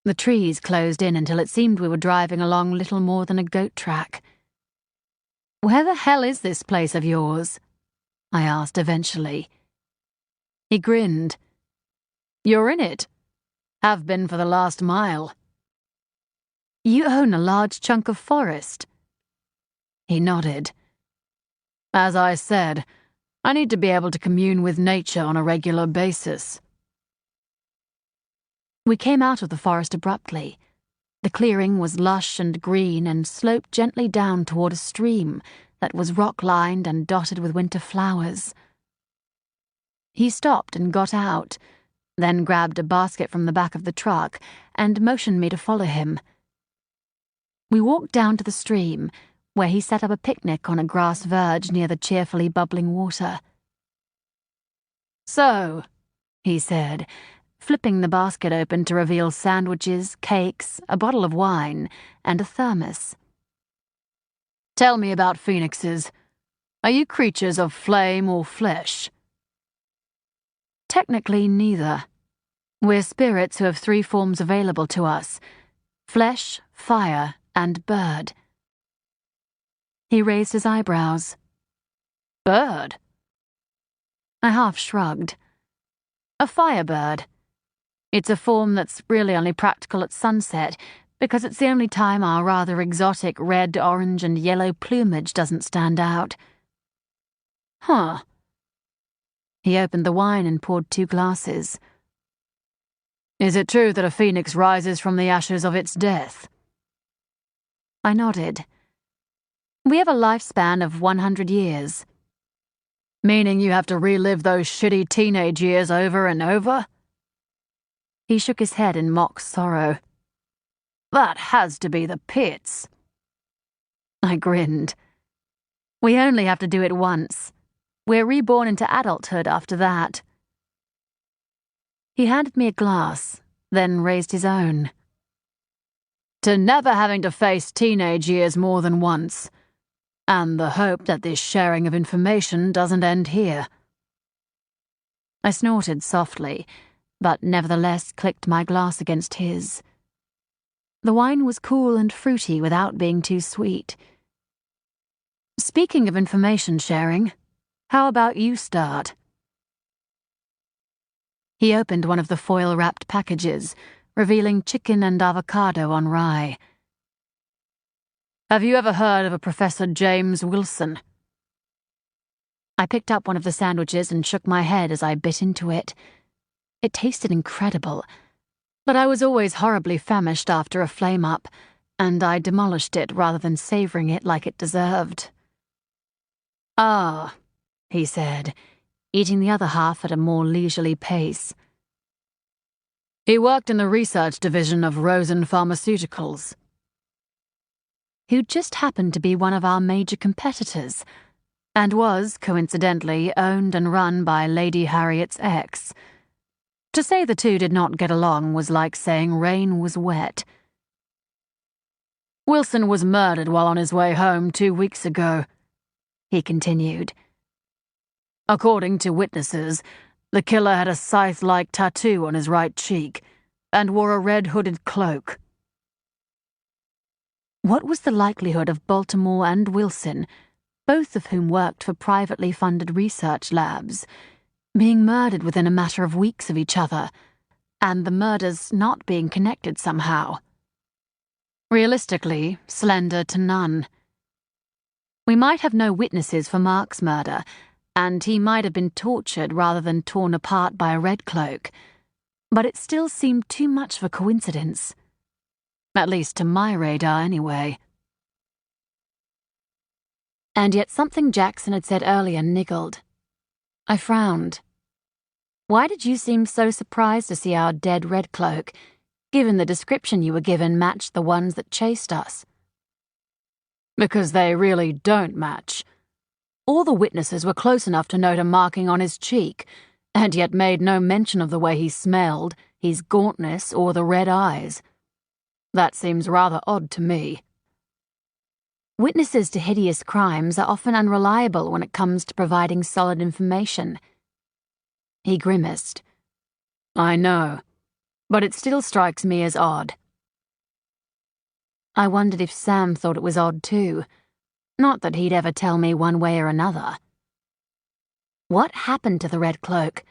The trees closed in until it seemed we were driving along little more than a goat track. "Where the hell is this place of yours?" I asked eventually. He grinned. "You're in it. Have been for the last mile." "You own a large chunk of forest?" He nodded. "As I said, I need to be able to commune with nature on a regular basis." We came out of the forest abruptly. The clearing was lush and green and sloped gently down toward a stream that was rock-lined and dotted with winter flowers. He stopped and got out, then grabbed a basket from the back of the truck and motioned me to follow him. We walked down to the stream, where he set up a picnic on a grass verge near the cheerfully bubbling water. "So," he said, flipping the basket open to reveal sandwiches, cakes, a bottle of wine, and a thermos. "Tell me about phoenixes. Are you creatures of flame or flesh?" "Technically, neither. We're spirits who have 3 forms available to us: flesh, fire, and bird." He raised his eyebrows. "Bird?" I half shrugged. "A firebird. It's a form that's really only practical at sunset, because it's the only time our rather exotic red, orange, and yellow plumage doesn't stand out." "Huh." He opened the wine and poured 2 glasses. "Is it true that a phoenix rises from the ashes of its death?" I nodded. "We have a lifespan of 100 years. "Meaning you have to relive those shitty teenage years over and over?" He shook his head in mock sorrow. "That has to be the pits." I grinned. We only have to do it once. We're reborn into adulthood after that. He handed me a glass, then raised his own. To never having to face teenage years more than once, and the hope that this sharing of information doesn't end here. I snorted softly, but nevertheless clicked my glass against his. The wine was cool and fruity without being too sweet. Speaking of information sharing, how about you start? He opened one of the foil-wrapped packages, revealing chicken and avocado on rye. Have you ever heard of a Professor James Wilson? I picked up one of the sandwiches and shook my head as I bit into it. It tasted incredible, but I was always horribly famished after a flame-up, and I demolished it rather than savoring it like it deserved. Ah, he said, eating the other half at a more leisurely pace. He worked in the research division of Rosen Pharmaceuticals. Who just happened to be one of our major competitors, and was, coincidentally, owned and run by Lady Harriet's ex. To say the two did not get along was like saying rain was wet. Wilson was murdered while on his way home 2 weeks ago, he continued. According to witnesses, the killer had a scythe-like tattoo on his right cheek and wore a red hooded cloak. What was the likelihood of Baltimore and Wilson, both of whom worked for privately funded research labs, being murdered within a matter of weeks of each other, and the murders not being connected somehow? Realistically, slender to none. We might have no witnesses for Mark's murder, and he might have been tortured rather than torn apart by a red cloak, but it still seemed too much of a coincidence. At least to my radar, anyway. And yet something Jackson had said earlier niggled. I frowned. Why did you seem so surprised to see our dead red cloak, given the description you were given matched the ones that chased us? Because they really don't match. All the witnesses were close enough to note a marking on his cheek, and yet made no mention of the way he smelled, his gauntness, or the red eyes. That seems rather odd to me. Witnesses to hideous crimes are often unreliable when it comes to providing solid information. He grimaced. I know, but it still strikes me as odd. I wondered if Sam thought it was odd too. Not that he'd ever tell me one way or another. What happened to the red cloak?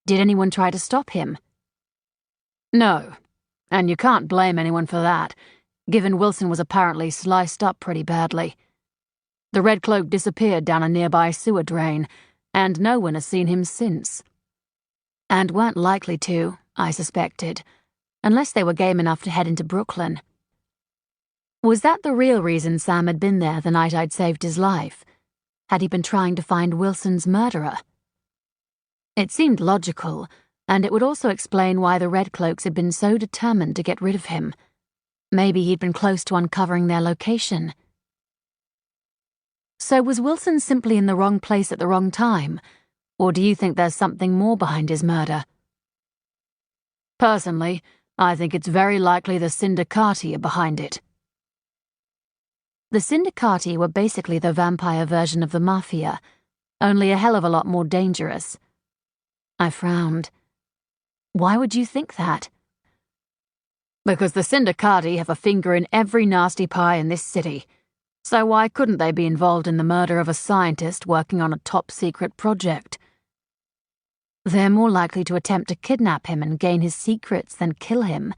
Did anyone try to stop him? No, and you can't blame anyone for that, given Wilson was apparently sliced up pretty badly. The red cloak disappeared down a nearby sewer drain, and no one has seen him since. And weren't likely to, I suspected, unless they were game enough to head into Brooklyn. Was that the real reason Sam had been there the night I'd saved his life? Had he been trying to find Wilson's murderer? It seemed logical, and it would also explain why the Red Cloaks had been so determined to get rid of him. Maybe he'd been close to uncovering their location. So was Wilson simply in the wrong place at the wrong time, or do you think there's something more behind his murder? Personally, I think it's very likely the Syndicati are behind it. The Syndicati were basically the vampire version of the Mafia, only a hell of a lot more dangerous. I frowned. Why would you think that? Because the Syndicati have a finger in every nasty pie in this city, so why couldn't they be involved in the murder of a scientist working on a top-secret project? They're more likely to attempt to kidnap him and gain his secrets than kill him,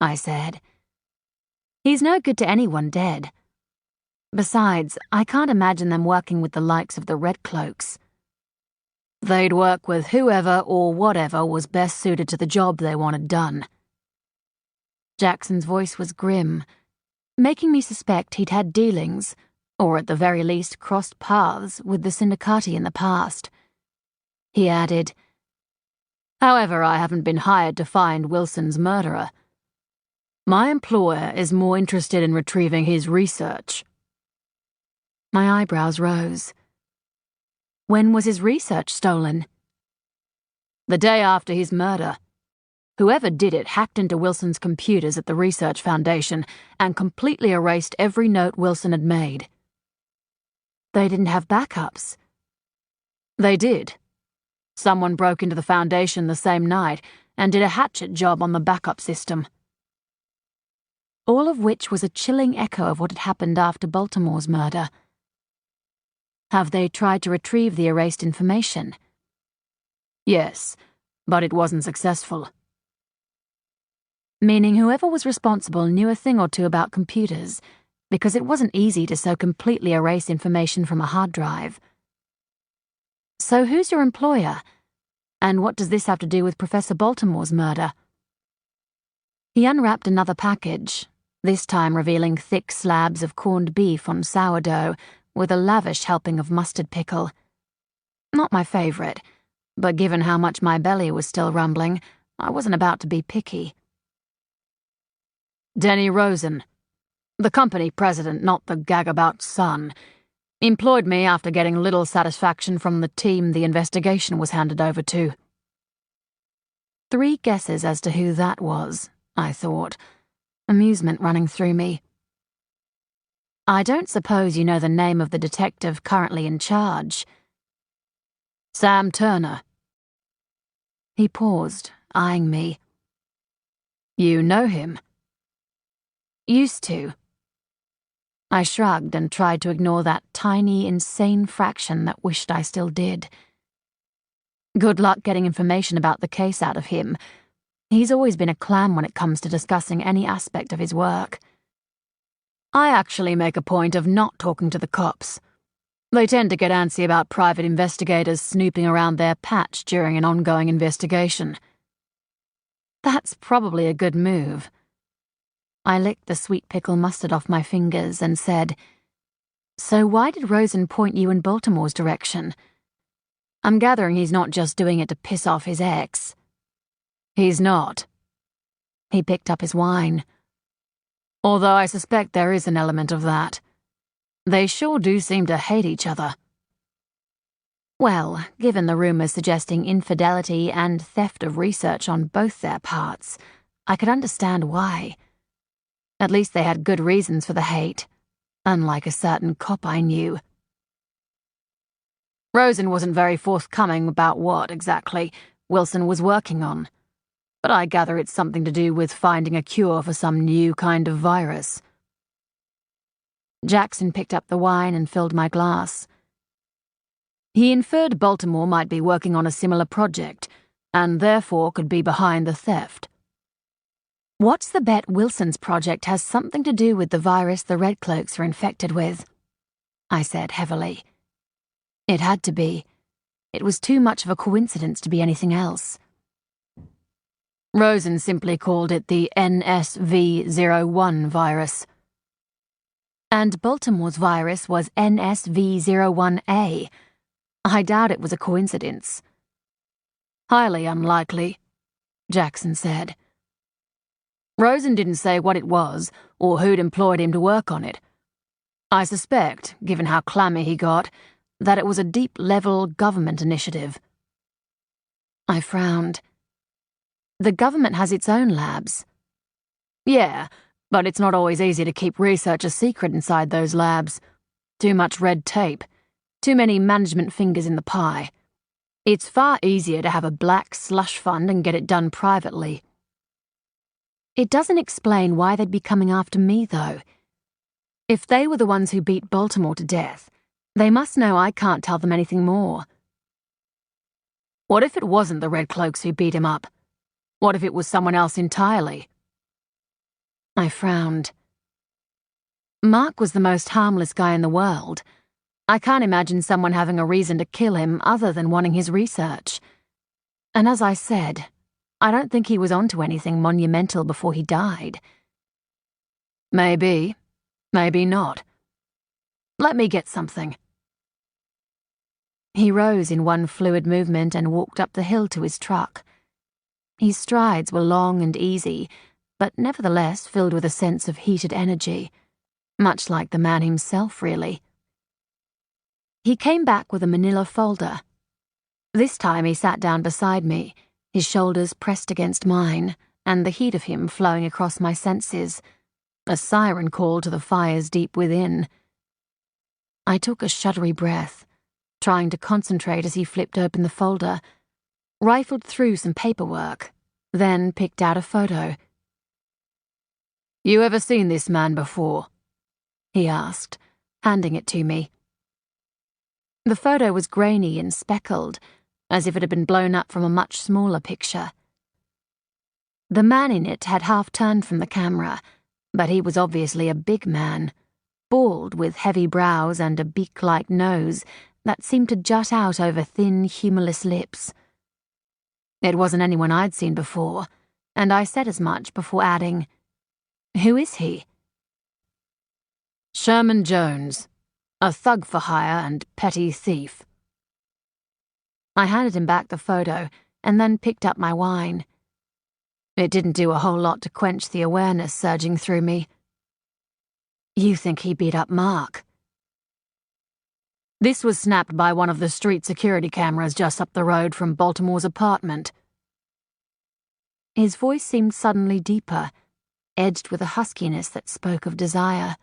I said. He's no good to anyone dead. Besides, I can't imagine them working with the likes of the Red Cloaks. They'd work with whoever or whatever was best suited to the job they wanted done. Jackson's voice was grim, making me suspect he'd had dealings, or at the very least crossed paths, with the Syndicati in the past. He added, However, I haven't been hired to find Wilson's murderer. My employer is more interested in retrieving his research. My eyebrows rose. When was his research stolen? The day after his murder. Whoever did it hacked into Wilson's computers at the Research Foundation and completely erased every note Wilson had made. They didn't have backups. They did. Someone broke into the Foundation the same night and did a hatchet job on the backup system. All of which was a chilling echo of what had happened after Baltimore's murder. Have they tried to retrieve the erased information? Yes, but it wasn't successful. Meaning whoever was responsible knew a thing or two about computers, because it wasn't easy to so completely erase information from a hard drive. So who's your employer? And what does this have to do with Professor Baltimore's murder? He unwrapped another package, this time revealing thick slabs of corned beef on sourdough with a lavish helping of mustard pickle. Not my favorite, but given how much my belly was still rumbling, I wasn't about to be picky. Denny Rosen, the company president, not the gagabout's son, employed me after getting little satisfaction from the team the investigation was handed over to. 3 guesses as to who that was, I thought, amusement running through me. I don't suppose you know the name of the detective currently in charge. Sam Turner. He paused, eyeing me. You know him? Used to. I shrugged and tried to ignore that tiny, insane fraction that wished I still did. Good luck getting information about the case out of him. He's always been a clam when it comes to discussing any aspect of his work. I actually make a point of not talking to the cops. They tend to get antsy about private investigators snooping around their patch during an ongoing investigation. That's probably a good move. I licked the sweet pickle mustard off my fingers and said, So why did Rosen point you in Baltimore's direction? I'm gathering he's not just doing it to piss off his ex. He's not. He picked up his wine. Although I suspect there is an element of that. They sure do seem to hate each other. Well, given the rumors suggesting infidelity and theft of research on both their parts, I could understand why. At least they had good reasons for the hate, unlike a certain cop I knew. Rosen wasn't very forthcoming about what, exactly, Wilson was working on, but I gather it's something to do with finding a cure for some new kind of virus. Jackson picked up the wine and filled my glass. He inferred Baltimore might be working on a similar project, and therefore could be behind the theft. What's the bet Wilson's project has something to do with the virus the Red Cloaks are infected with? I said heavily. It had to be. It was too much of a coincidence to be anything else. Rosen simply called it the NSV-01 virus. And Baltimore's virus was NSV-01A. I doubt it was a coincidence. Highly unlikely, Jackson said. Rosen didn't say what it was, or who'd employed him to work on it. I suspect, given how clammy he got, that it was a deep-level government initiative. I frowned. The government has its own labs. Yeah, but it's not always easy to keep research a secret inside those labs. Too much red tape. Too many management fingers in the pie. It's far easier to have a black slush fund and get it done privately. It doesn't explain why they'd be coming after me, though. If they were the ones who beat Baltimore to death, they must know I can't tell them anything more. What if it wasn't the Red Cloaks who beat him up? What if it was someone else entirely? I frowned. Mark was the most harmless guy in the world. I can't imagine someone having a reason to kill him other than wanting his research. And as I said, I don't think he was onto anything monumental before he died. Maybe. Maybe not. Let me get something. He rose in one fluid movement and walked up the hill to his truck. His strides were long and easy, but nevertheless filled with a sense of heated energy, much like the man himself, really. He came back with a manila folder. This time he sat down beside me, his shoulders pressed against mine, and the heat of him flowing across my senses, a siren call to the fires deep within. I took a shuddery breath, trying to concentrate as he flipped open the folder, rifled through some paperwork, then picked out a photo. "You ever seen this man before?" he asked, handing it to me. The photo was grainy and speckled, as if it had been blown up from a much smaller picture. The man in it had half turned from the camera, but he was obviously a big man, bald with heavy brows and a beak-like nose that seemed to jut out over thin, humorless lips. It wasn't anyone I'd seen before, and I said as much before adding, "Who is he?" "Sherman Jones, a thug for hire and petty thief." I handed him back the photo and then picked up my wine. It didn't do a whole lot to quench the awareness surging through me. "You think he beat up Mark?" "This was snapped by one of the street security cameras just up the road from Baltimore's apartment." His voice seemed suddenly deeper, edged with a huskiness that spoke of desire.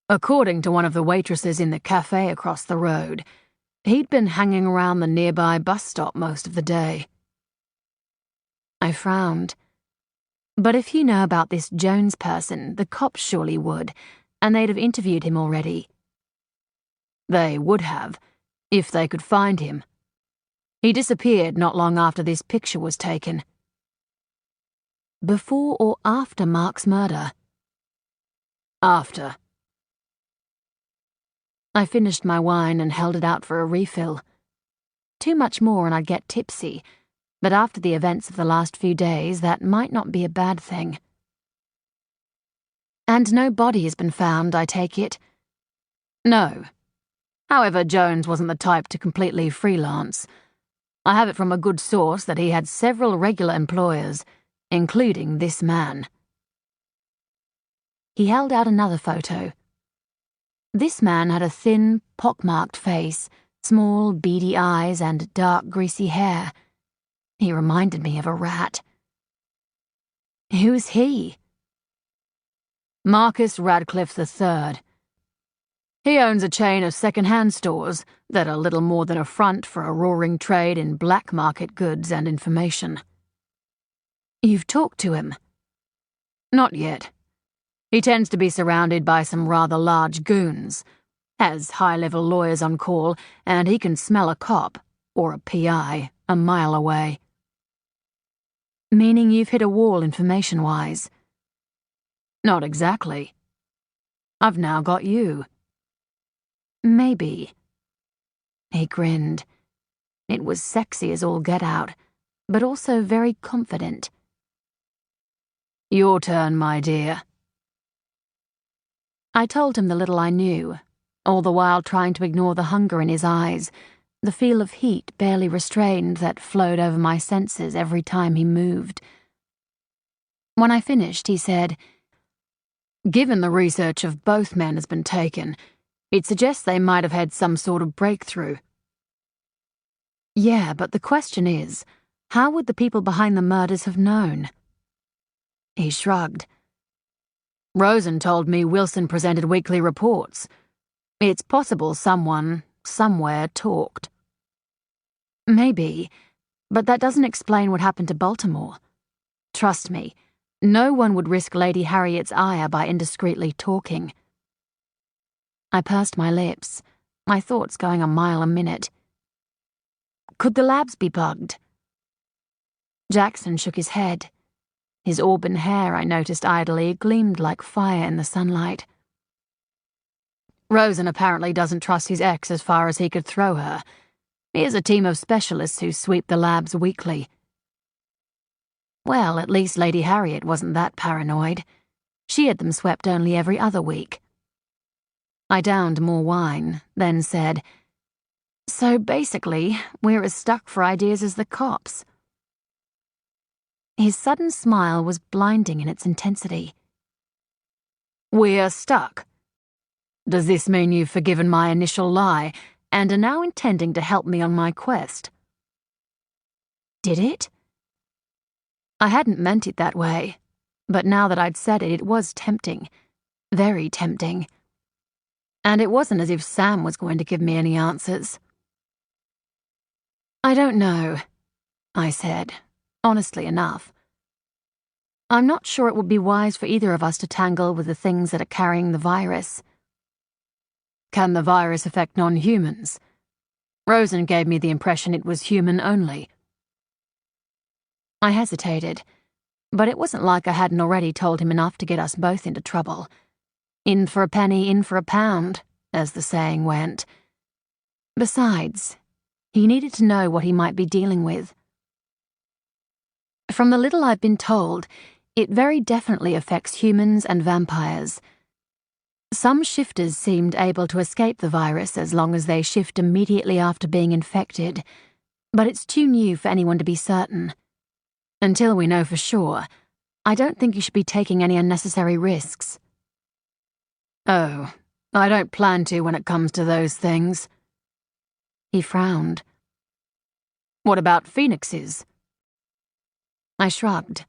"According to one of the waitresses in the cafe across the road, he'd been hanging around the nearby bus stop most of the day." I frowned. But if you know about this Jones person, the cops surely would, and they'd have interviewed him already. "They would have, if they could find him. He disappeared not long after this picture was taken." "Before or after Mark's murder?" "After." I finished my wine and held it out for a refill. Too much more and I'd get tipsy, but after the events of the last few days, that might not be a bad thing. "And no body has been found, I take it?" "No. However, Jones wasn't the type to completely freelance. I have it from a good source that he had several regular employers, including this man." He held out another photo. This man had a thin, pockmarked face, small, beady eyes, and dark, greasy hair. He reminded me of a rat. "Who's he?" "Marcus Radcliffe III. He owns a chain of second-hand stores that are little more than a front for a roaring trade in black market goods and information." "You've talked to him?" "Not yet. He tends to be surrounded by some rather large goons, has high-level lawyers on call, and he can smell a cop, or a PI, a mile away." "Meaning you've hit a wall information-wise?" "Not exactly. I've now got you." "Maybe." He grinned. It was sexy as all get out, but also very confident. "Your turn, my dear." I told him the little I knew, all the while trying to ignore the hunger in his eyes, the feel of heat barely restrained that flowed over my senses every time he moved. When I finished, he said, "Given the research of both men has been taken, it suggests they might have had some sort of breakthrough." "Yeah, but the question is, how would the people behind the murders have known?" He shrugged. "Rosen told me Wilson presented weekly reports. It's possible someone, somewhere, talked." "Maybe, but that doesn't explain what happened to Baltimore. Trust me, no one would risk Lady Harriet's ire by indiscreetly talking." I pursed my lips, my thoughts going a mile a minute. "Could the labs be bugged?" Jackson shook his head. His auburn hair, I noticed idly, gleamed like fire in the sunlight. "Rosen apparently doesn't trust his ex as far as he could throw her. He has a team of specialists who sweep the labs weekly." Well, at least Lady Harriet wasn't that paranoid. She had them swept only every other week. I downed more wine, then said, "So basically, we're as stuck for ideas as the cops." His sudden smile was blinding in its intensity. "We're stuck?" Does this mean you've forgiven my initial lie and are now intending to help me on my quest? Did it? I hadn't meant it that way, but now that I'd said it, it was tempting. Very tempting. And it wasn't as if Sam was going to give me any answers. I don't know, I said, honestly enough. I'm not sure it would be wise for either of us to tangle with the things that are carrying the virus. Can the virus affect non-humans? Rosen gave me the impression it was human only. I hesitated, but it wasn't like I hadn't already told him enough to get us both into trouble. In for a penny, in for a pound, as the saying went. Besides, he needed to know what he might be dealing with. From the little I've been told, it very definitely affects humans and vampires. Some shifters seemed able to escape the virus as long as they shift immediately after being infected, but it's too new for anyone to be certain. Until we know for sure, I don't think you should be taking any unnecessary risks. Oh, I don't plan to when it comes to those things. He frowned. What about phoenixes? I shrugged.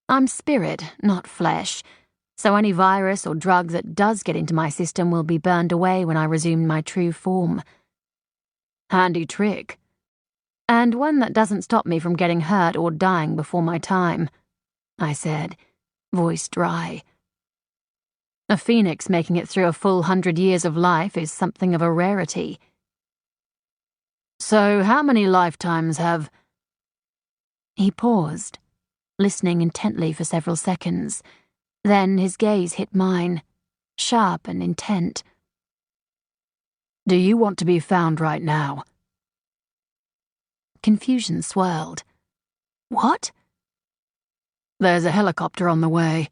I'm spirit, not flesh, so any virus or drug that does get into my system will be burned away when I resume my true form. Handy trick. And one that doesn't stop me from getting hurt or dying before my time, I said, voice dry. A phoenix making it through a full 100 years of life is something of a rarity. So how many lifetimes have... He paused, listening intently for several seconds. Then his gaze hit mine, sharp and intent. Do you want to be found right now? Confusion swirled. What? There's a helicopter on the way.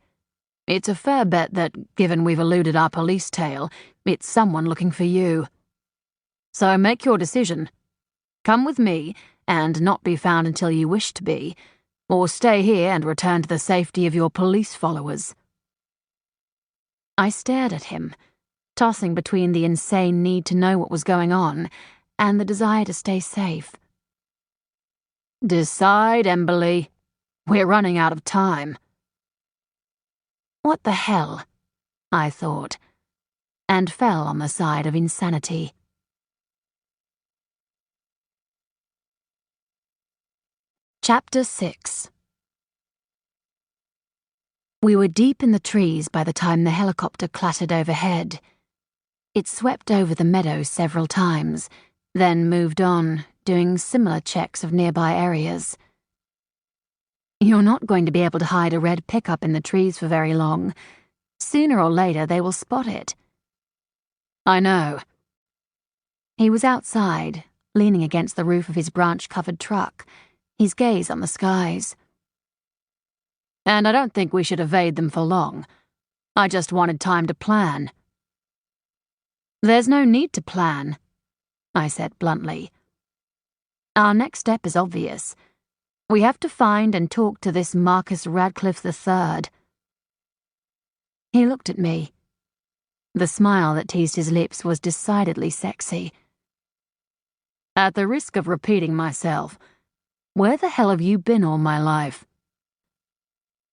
It's a fair bet that, given we've eluded our police tail, it's someone looking for you. So make your decision. Come with me, and not be found until you wish to be, or stay here and return to the safety of your police followers. I stared at him, tossing between the insane need to know what was going on and the desire to stay safe. Decide, Emberly. We're running out of time. What the hell? I thought, and fell on the side of insanity. Chapter 6. We were deep in the trees by the time the helicopter clattered overhead. It swept over the meadow several times, then moved on, doing similar checks of nearby areas. You're not going to be able to hide a red pickup in the trees for very long. Sooner or later they will spot it. I know. He was outside, leaning against the roof of his branch-covered truck, his gaze on the skies. And I don't think we should evade them for long. I just wanted time to plan. There's no need to plan, I said bluntly. Our next step is obvious. We have to find and talk to this Marcus Radcliffe III. He looked at me. The smile that teased his lips was decidedly sexy. At the risk of repeating myself, where the hell have you been all my life?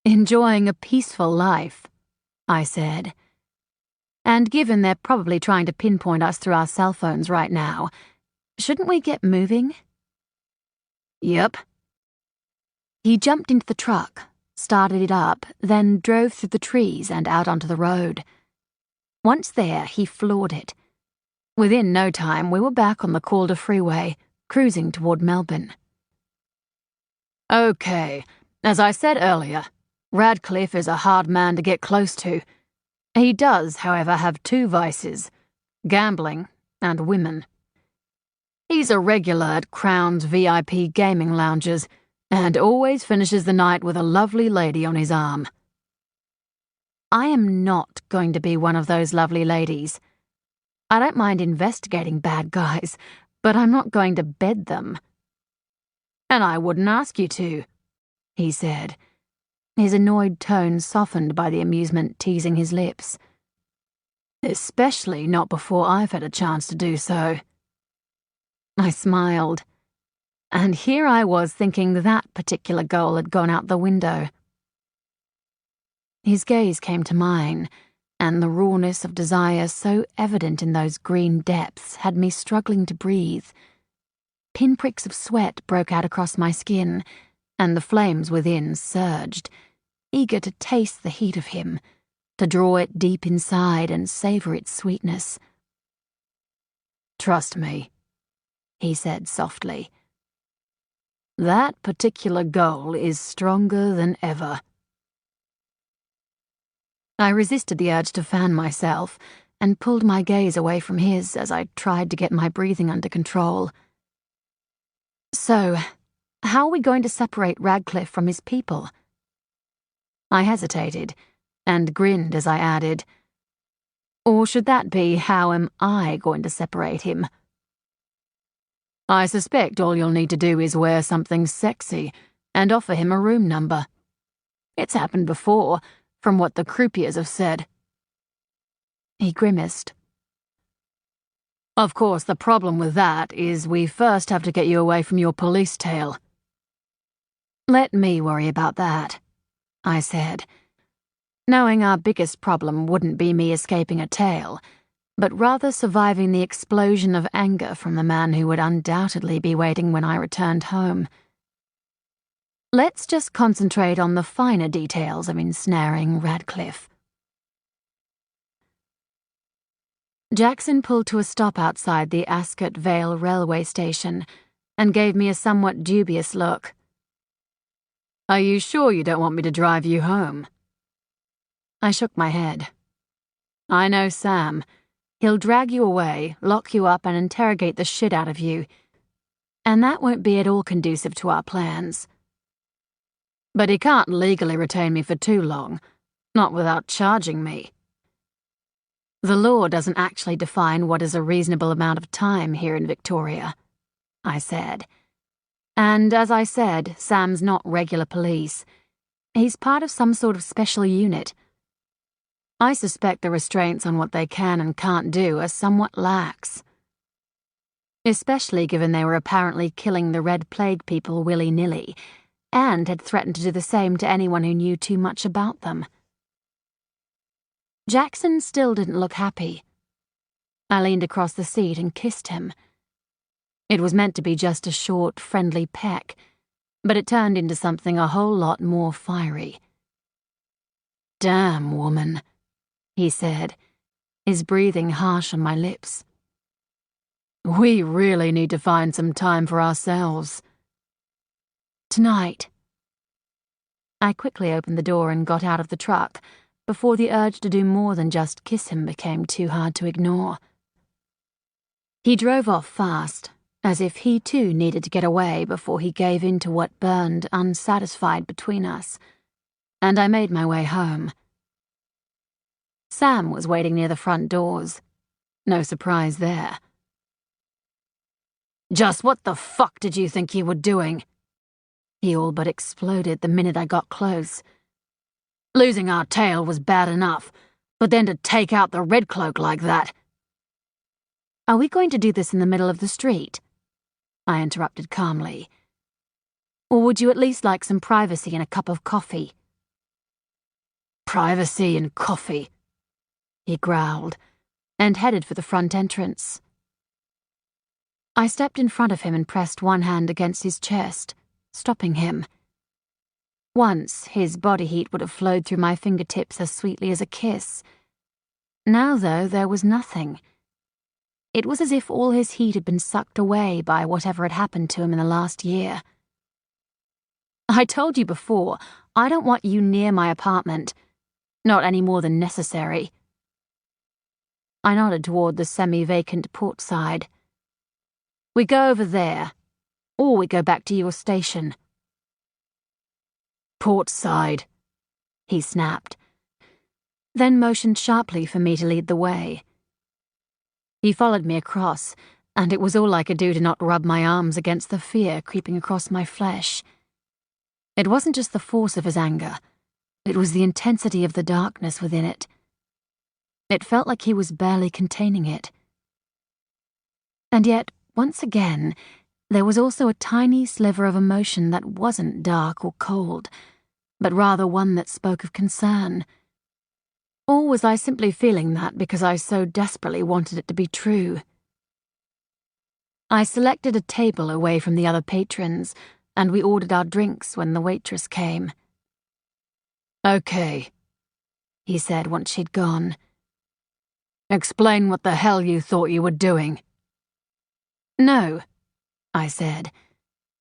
Enjoying a peaceful life, I said. And given they're probably trying to pinpoint us through our cell phones right now, shouldn't we get moving? Yep. He jumped into the truck, started it up, then drove through the trees and out onto the road. Once there, he floored it. Within no time, we were back on the Calder Freeway, cruising toward Melbourne. Okay, as I said earlier, Radcliffe is a hard man to get close to. He does, however, have two vices: gambling and women. He's a regular at Crown's VIP gaming lounges, and always finishes the night with a lovely lady on his arm. I am not going to be one of those lovely ladies. I don't mind investigating bad guys, but I'm not going to bed them. And I wouldn't ask you to, he said, his annoyed tone softened by the amusement teasing his lips. Especially not before I've had a chance to do so. I smiled, and here I was thinking that particular goal had gone out the window. His gaze came to mine, and the rawness of desire so evident in those green depths had me struggling to breathe. Pinpricks of sweat broke out across my skin, and the flames within surged, eager to taste the heat of him, to draw it deep inside and savor its sweetness. "Trust me," he said softly. "That particular goal is stronger than ever." I resisted the urge to fan myself and pulled my gaze away from his as I tried to get my breathing under control. "So, how are we going to separate Radcliffe from his people?" I hesitated and grinned as I added, "Or should that be, how am I going to separate him?" "I suspect all you'll need to do is wear something sexy and offer him a room number. It's happened before, from what the croupiers have said." He grimaced. "Of course, the problem with that is we first have to get you away from your police tail." "Let me worry about that," I said, knowing our biggest problem wouldn't be me escaping a tail, but rather surviving the explosion of anger from the man who would undoubtedly be waiting when I returned home. Let's just concentrate on the finer details of ensnaring Radcliffe. Jackson pulled to a stop outside the Ascot Vale railway station and gave me a somewhat dubious look. "Are you sure you don't want me to drive you home?" I shook my head. "I know Sam. He'll drag you away, lock you up, and interrogate the shit out of you. And that won't be at all conducive to our plans. But he can't legally retain me for too long, not without charging me." "The law doesn't actually define what is a reasonable amount of time here in Victoria," I said. "And as I said, Sam's not regular police. He's part of some sort of special unit. I suspect the restraints on what they can and can't do are somewhat lax. Especially given they were apparently killing the Red Plague people willy-nilly, and had threatened to do the same to anyone who knew too much about them." Jackson still didn't look happy. I leaned across the seat and kissed him. It was meant to be just a short, friendly peck, but it turned into something a whole lot more fiery. "Damn, woman," he said, his breathing harsh on my lips. "We really need to find some time for ourselves." "Tonight." I quickly opened the door and got out of the truck before the urge to do more than just kiss him became too hard to ignore. He drove off fast, as if he too needed to get away before he gave in to what burned unsatisfied between us, and I made my way home. Sam was waiting near the front doors. No surprise there. "Just what the fuck did you think you were doing?" He all but exploded the minute I got close. "Losing our tail was bad enough, but then to take out the Red Cloak like that." "Are we going to do this in the middle of the street?" I interrupted calmly. "Or would you at least like some privacy and a cup of coffee?" "Privacy and coffee," he growled, and headed for the front entrance. I stepped in front of him and pressed one hand against his chest, stopping him. Once, his body heat would have flowed through my fingertips as sweetly as a kiss. Now, though, there was nothing. It was as if all his heat had been sucked away by whatever had happened to him in the last year. "I told you before, I don't want you near my apartment. Not any more than necessary." I nodded toward the semi-vacant port side. "We go over there, or we go back to your station." "Port side," he snapped, then motioned sharply for me to lead the way. He followed me across, and it was all I could do to not rub my arms against the fear creeping across my flesh. It wasn't just the force of his anger, it was the intensity of the darkness within it. It felt like he was barely containing it. And yet, once again, there was also a tiny sliver of emotion that wasn't dark or cold, but rather one that spoke of concern. Or was I simply feeling that because I so desperately wanted it to be true? I selected a table away from the other patrons, and we ordered our drinks when the waitress came. "Okay," he said once she'd gone. "Explain what the hell you thought you were doing." "No," I said.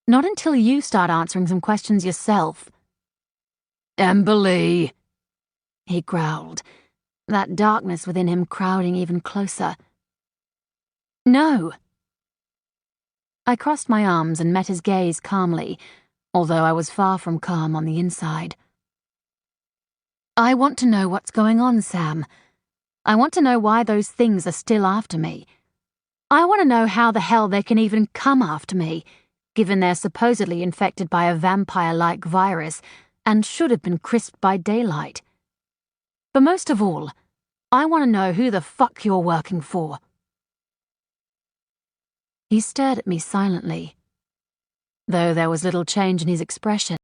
"Not until you start answering some questions yourself." "Emberly," he growled, that darkness within him crowding even closer. "No." I crossed my arms and met his gaze calmly, although I was far from calm on the inside. "I want to know what's going on, Sam. I want to know why those things are still after me. I want to know how the hell they can even come after me, given they're supposedly infected by a vampire-like virus and should have been crisped by daylight. But most of all, I want to know who the fuck you're working for." He stared at me silently, though there was little change in his expression.